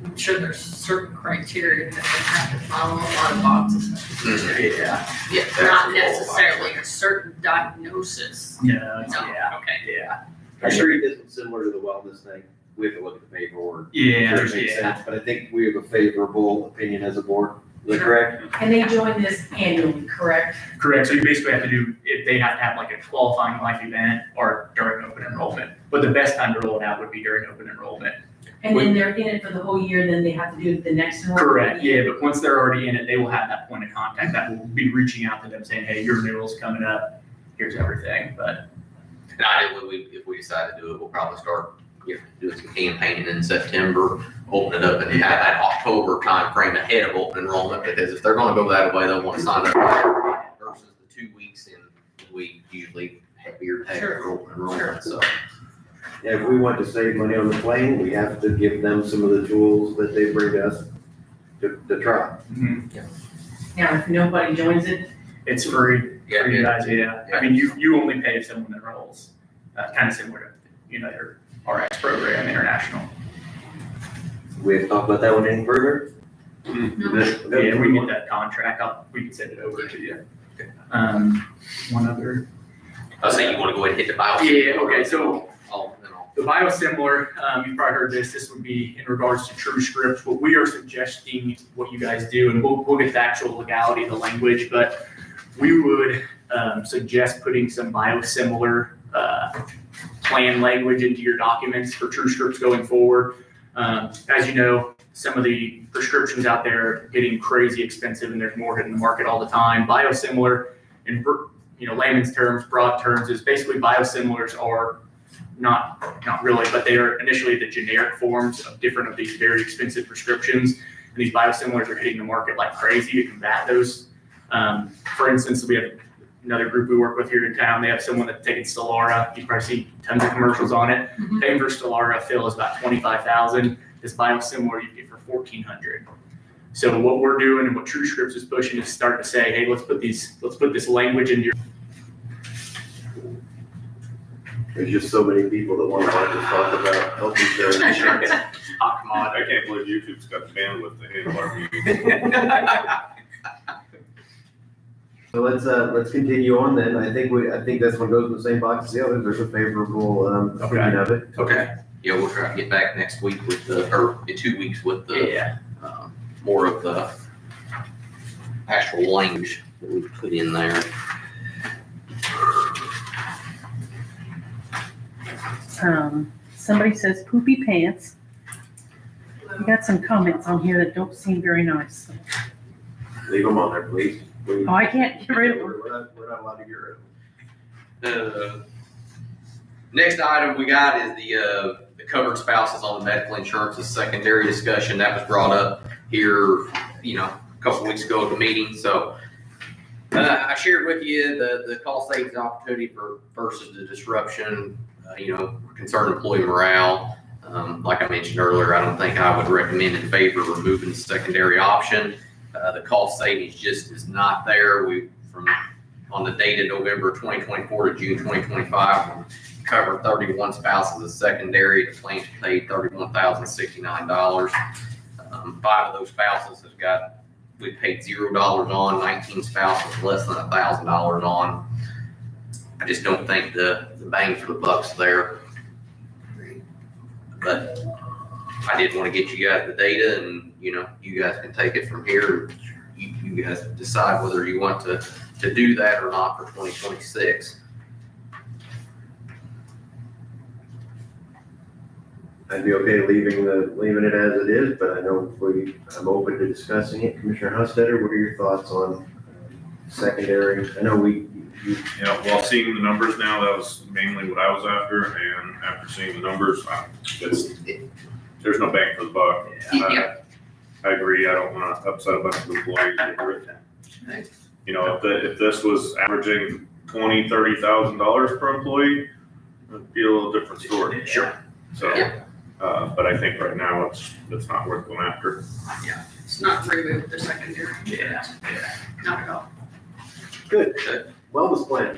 I'm sure there's certain criteria that they have to follow, a lot of boxes. Yeah. Yeah. Not necessarily a certain diagnosis. No, No, okay. yeah. I treat this one similar to the wellness thing. We have to look at the paperwork. Yeah, Sure, it makes sense, but I think we have a favorable opinion as a board. Is that correct? And they join this annually, correct? Correct, so you basically have to do, they have to have like a qualifying life event or during open enrollment. But the best time to roll it out would be during open enrollment. And then they're in it for the whole year, then they have to do the next one? Correct, yeah, but once they're already in it, they will have that point of contact that will be reaching out to them saying, hey, your renewal's coming up, here's everything, but. And if we decide to do it, we'll probably start, doing some campaigning in September, open it up and have that October timeframe ahead of open enrollment, because if they're gonna go that way, they'll want to sign up versus the 2 weeks in, we usually have your tag for open enrollment, so. Yeah, if we want to save money on the plane, we have to give them some of the tools that they bring us to try. Now, if nobody joins it, It's free for you guys, yeah. I mean, you only pay if someone enrolls, kind of similar to, your RX program, international. We have to talk about that one any further? Yeah, we get that contract, we can send it over to you. One other. I was saying you wanna go ahead and hit the bio. Yeah, okay, so I'll the biosimilar, you've probably heard this would be in regards to TrueScript. What we are suggesting, what you guys do, and we'll get the actual legality of the language, but we would suggest putting some biosimilar plan language into your documents for TrueScripts going forward. As you know, some of the prescriptions out there are getting crazy expensive and there's more hitting the market all the time. Biosimilar, in layman's terms, broad terms, is basically biosimilars are not really, but they are initially the generic forms of different of these very expensive prescriptions. And these biosimilars are hitting the market like crazy to combat those. For instance, we have another group we work with here in town. They have someone that's taking Stelara. You probably see tons of commercials on it. Paying for Stelara fill is about $25,000. This biosimilar you get for $1,400. So what we're doing and what TrueScripts is pushing is start to say, hey, let's put this language in your. There's just so many people that want to talk about health insurance. Oh, come on, I can't believe YouTube's got the bandwidth to handle our meetings. So let's continue on then. I think this one goes in the same box as the others. There's a favorable opinion of it. Okay. Yeah, we'll try to get back next week or in 2 weeks with more of the actual language that we put in there. Somebody says poopy pants. We got some comments on here that don't seem very nice. Leave them on there, please. Oh, I can't get rid of them. We're not allowed to get rid of them. Next item we got is the covered spouses on the medical insurance, a secondary discussion that was brought up here, a couple weeks ago at the meeting. So I shared with you the cost savings opportunity versus the disruption, concerned employee morale. Like I mentioned earlier, I don't think I would recommend in favor of removing the secondary option. The cost savings just is not there. On the date of November 2024 to June 2025, we covered 31 spouses as secondary. The claims paid $31,069. 5 of those spouses we paid $0 on. 19 spouses less than $1,000 on. I just don't think the bang for the buck's there. But I did want to get you guys the data, and, you know, you guys can take it from here. You guys decide whether you want to do that or not for 2026. I'd be okay leaving it as it is, but I know I'm open to discussing it. Commissioner Hofstadter, what are your thoughts on secondary? I know Yeah, well, seeing the numbers now, that was mainly what I was after, and after seeing the numbers, there's no bang for the buck. Yeah. I agree, I don't wanna upset a bunch of employees over it. You know, if this was averaging $20,000-$30,000 per employee, it'd be a little different story. Sure. So, but I think right now it's not worth going after. It's not remove the secondary. Yeah. Not at all. Good. Wellness plan.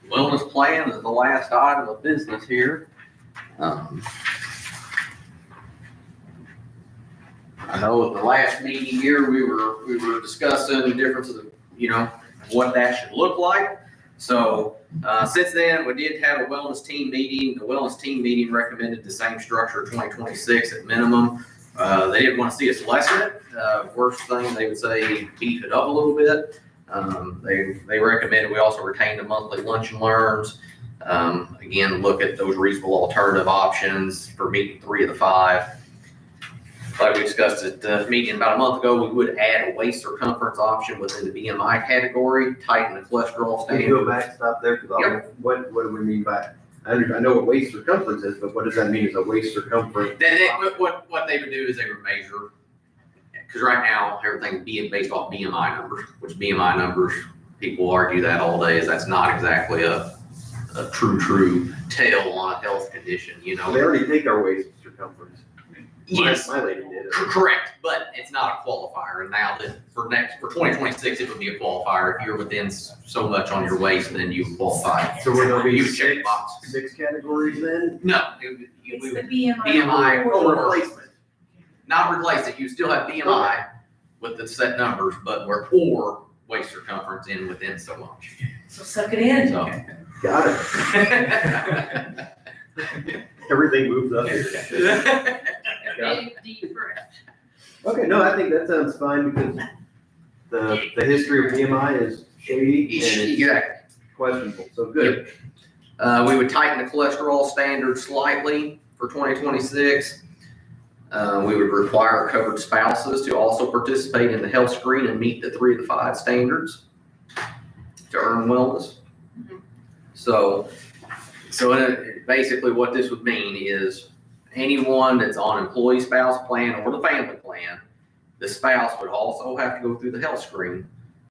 Wellness plan is the last item of business here. I know at the last meeting here, we were discussing the differences of, you know, what that should look like. So, since then, we did have a wellness team meeting. The wellness team meeting recommended the same structure 2026 at minimum. They didn't want to see us lessen it. Worst thing, they would say beef it up a little bit. They recommended we also retain the monthly lunch and learns. Again, look at those reasonable alternative options for meeting 3 of the 5. Like we discussed at the meeting about a month ago, we would add a waist circumference option within the BMI category, tighten the cholesterol Can standard. you go back, stop there, because what do we mean by, I know what waist circumference is, but what does that mean is a waist circumference? What they would do is they would measure, because right now, everything's being based off BMI numbers, which BMI numbers, people argue that all day, is that's not exactly a true tell on a health condition, you know? They already take our waist circumference. Yes, My lady did it. correct, but it's not a qualifier, and now that for 2026, it would be a qualifier. If you're within so much on your waist, then you qualify. So we're gonna be You would check the box. 6 categories then? No, It's the BMI. BMI or replacement. not replace it, you still have BMI with the set numbers, but or waist circumference in within so much. So suck it in. So. Got it. Everything moves up here. Big, deep breath. Okay, no, I think that sounds fine because the history of BMI is shady and it's Exactly. questionable, so good. We would tighten the cholesterol standard slightly for 2026. We would require covered spouses to also participate in the health screen and meet the 3 of the 5 standards to earn wellness. So basically what this would mean is anyone that's on employee spouse plan or the family plan, the spouse would also have to go through the health screen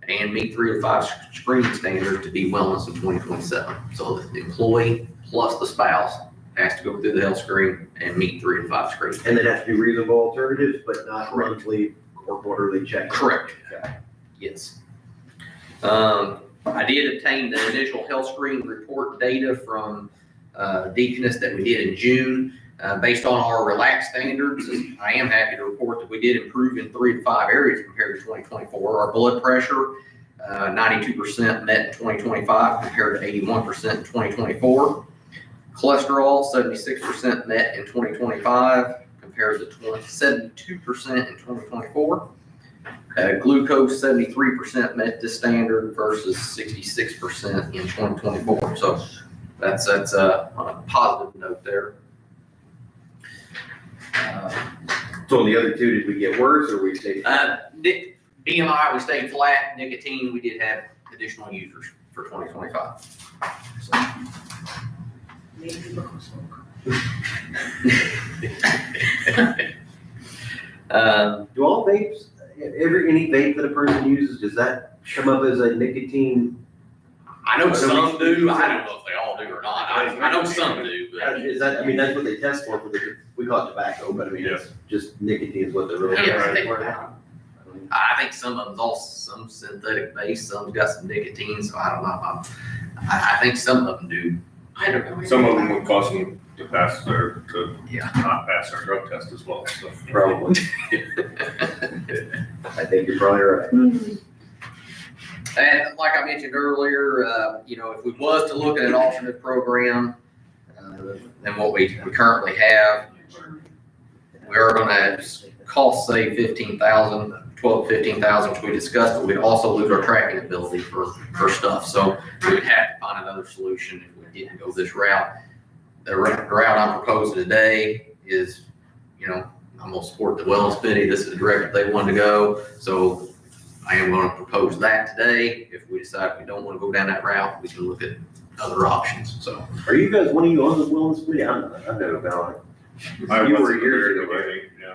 and meet 3 of 5 screening standards to be wellness in 2027. So the employee plus the spouse has to go through the health screen and meet 3 of 5 screenings. And then have to be reasonable alternatives, but not monthly or quarterly checks. Correct. Yes. I did obtain the initial health screen report data from Deaconess that we did in June. Based on our relaxed standards, I am happy to report that we did improve in 3 to 5 areas compared to 2024. Our blood pressure, 92% met in 2025 compared to 81% in 2024. Cholesterol, 76% met in 2025 compared to 72% in 2024. Glucose, 73% met the standard versus 66% in 2024. So that's on a positive note there. So on the other 2, did we get worse or we stayed? BMI, we stayed flat. Nicotine, we did have additional users for 2025. So. Maybe people can smoke. Do all vapes, any vape that a person uses, does that come up as a nicotine? I know some do. I don't know if they all do or not. I know some do. But Is that, I mean, that's what they test for we call it tobacco, but I mean, it's just nicotine is what they're really. Yeah. I think some of them's all some synthetic base. Some's got some nicotine, so I don't know. I think some of them do. I don't know. Some of them would cause them to pass to not pass their drug test as well, so. Probably. I think you're probably right. And like I mentioned earlier, if we was to look at an alternate program, than what we currently have, we are gonna cost save 12 to 15,000, which we discussed, but we'd also lose our tracking ability for stuff. So we would have to find another solution if we didn't go this route. The route I'm proposing today is, I'm gonna support the wellness committee. This is the direction they want to go. So I am gonna propose that today. If we decide we don't wanna go down that route, we can look at other options, so. Are you guys, one of you on the wellness committee? I've never been on it. I You was were at the years very ago, right? beginning, yeah.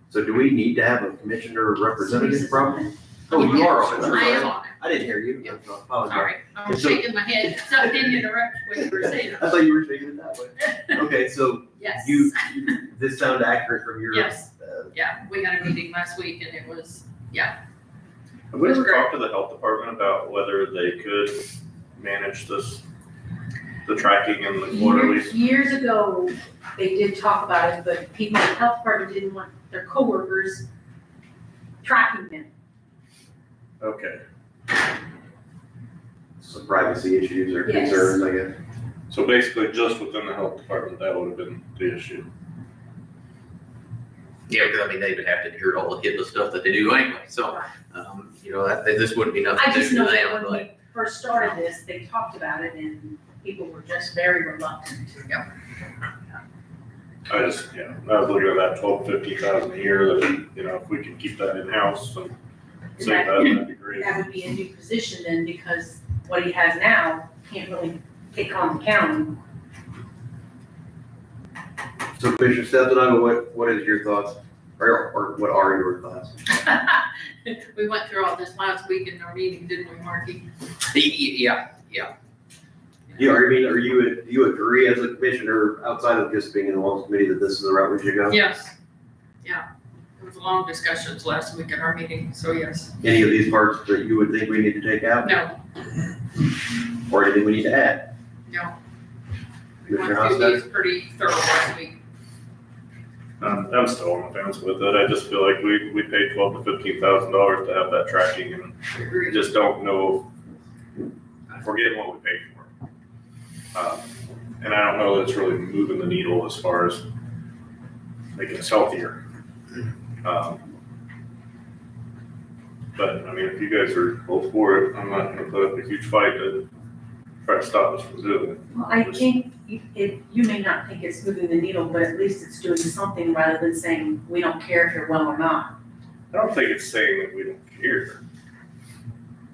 So do we need to have a commissioner representative from? Oh, you are on it. I am on it. I didn't hear you. I apologize. Sorry, I'm shaking my head, so I didn't interrupt what you were saying. I thought you were shaking it that way. Okay, so Yes. this sound accurate from your? Yes. Yeah, we had a meeting last week and it was, Have we ever talked to the health department about whether they could manage the tracking and the quarterlies? Years ago, they did talk about it, but people in the health department didn't want their coworkers tracking them. Okay, Some privacy issues or Yes. concerns, I guess. so basically just within the health department, that would have been the issue. Yeah, because they would have to adhere to all the HIPAA stuff that they do anyway, so, this wouldn't be nothing I to do just to know that them, when we first started this, they talked about it and people were just very reluctant. I was looking at that 12, 15,000 a year, that, if we can keep that in-house and save that'd be great. That would be a new position then, because what he has now can't really take on the county. So Commissioner Stephenson, what is your thoughts? Or what are your thoughts? we went through all this last week in our meeting, didn't we, Marky? Yeah, Do you agree as a commissioner, outside of just being in the wellness committee, that this is the route we should go? Yes, yeah. There was long discussions last week in our meeting, so yes. Any of these parts that you would think we need to take out? No, Or anything we need to add? no. We went Commissioner through Hofstad? these pretty thorough last week. I'm still on the fence with it. I just feel like we paid $12,000 to $15,000 to have that tracking, and I just don't know if we're getting what we paid for. And I don't know that it's really moving the needle as far as making us healthier. But I mean, if you guys are both for it, I'm not gonna put up a huge fight to try to stop us from doing it. Well, I think you may not think it's moving the needle, but at least it's doing something rather than saying, we don't care if you're well or not. I don't think it's saying that we don't care.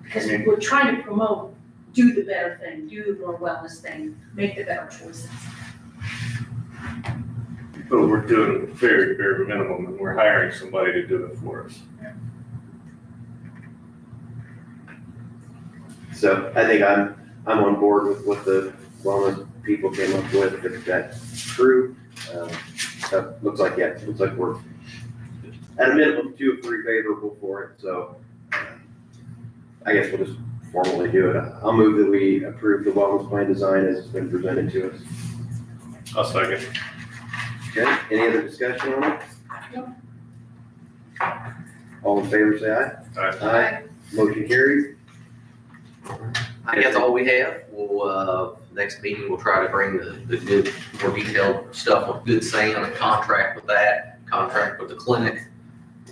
Because we're trying to promote, do the better thing, do the more wellness thing, make the better choices. But we're doing very, very minimum, and we're hiring somebody to do it for us. So I think I'm on board with what the wellness people came up with, if that's true. That looks like we're at a minimum 2 of 3 favorable for it, so I guess we'll just formally do it. I'll move that we approve the wellness plan design as it's been presented to us. I'll second. Okay, any other discussion on it? All in favor, say aye. Aye. Motion carries. I guess all we have, next meeting, we'll try to bring the good, more detailed stuff on Good Sam, and contract with the clinic,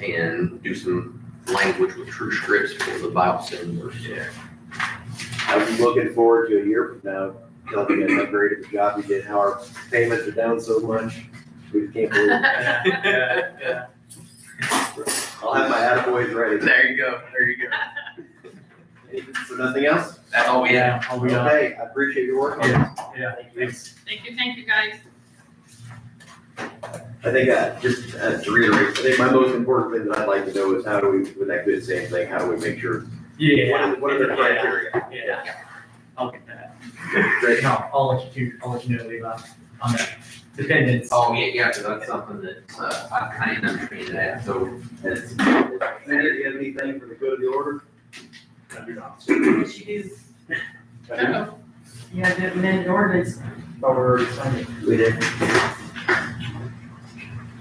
and do some language with true scripts for the biosimilars. Yeah. I'm looking forward to a year from now, telling you how great of a job you did, how our payments are down so much. We just can't believe it. I'll have my attaboys ready. There you go. So nothing else? That's all we have. Okay, I appreciate your work on this. Yeah, thanks. Thank you, guys. I think, just to reiterate, I think my most important thing that I'd like to know is how do we, with that Good Sam thing, how do we make sure? Yeah. What are the criteria? Yeah. I'll get that. Great. No, I'll let you know, Levi, on that. Dependence. Oh, yeah, because that's something that, I didn't understand that, so. Senator, do you have anything for the good of the order? Yes, you do. You have to amend the ordinance. We did.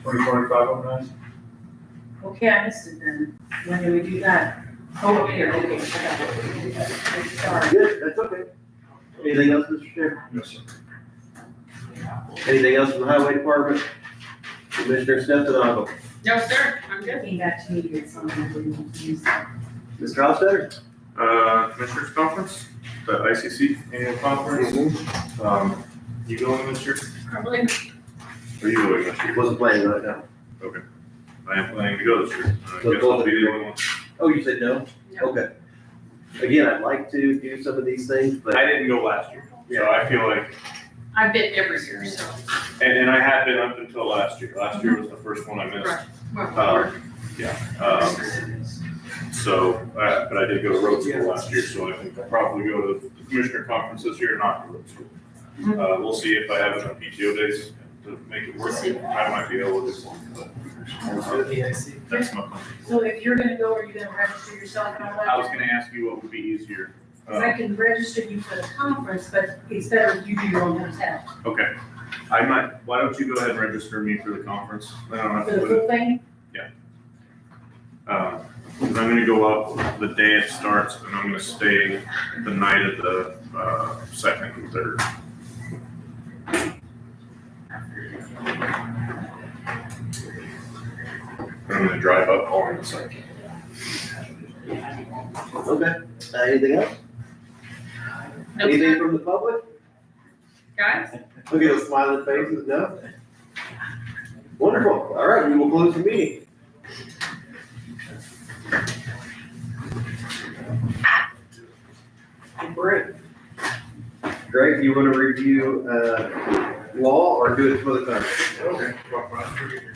2025 on that? Okay, I missed it then. When do we do that? Oh, here, okay, I got it. Sorry. Good, that's okay. Anything else, Mr. Chair? No, sir. Anything else from the highway department? Commissioner Stefano, No, sir, I'm good. Came back to me with something I didn't use. Mr. Hofstadter? Commissioners conference, the ICC annual conference. You going this year? Probably. Are you going this year? Wasn't planning on it, no. Okay. I am planning to go this year. I So guess I'll be the only one. Oh, you said no? No. Okay. Again, I'd like to do some of these things, but I didn't go last year, so I feel like, I've been every year, so. and I had been up until last year. Last year was the first one I missed. Right. Well, So, but I did go to road school last year, so I think I'll probably go to the commissioner conference this year, not to road school. We'll see if I have enough PTO days to make it work. I might be able to do one, but that's my plan. So if you're gonna go, are you gonna register yourself and all that? I was gonna ask you what would be easier. Cause I can register you for the conference, but it's better if you do your own hotel. Okay, why don't you go ahead and register me for the conference? Then I don't have For to the put it, full thing? because I'm gonna go up the day it starts, and I'm gonna stay the night of the, second and third. I'm gonna drive up on the second. okay. Anything else? No, Anything sir. from the public? Guys? Look at those smiling faces, no? Wonderful. All right, we will close the meeting. Great. Greg, you want to review, law or do it some other time? Okay.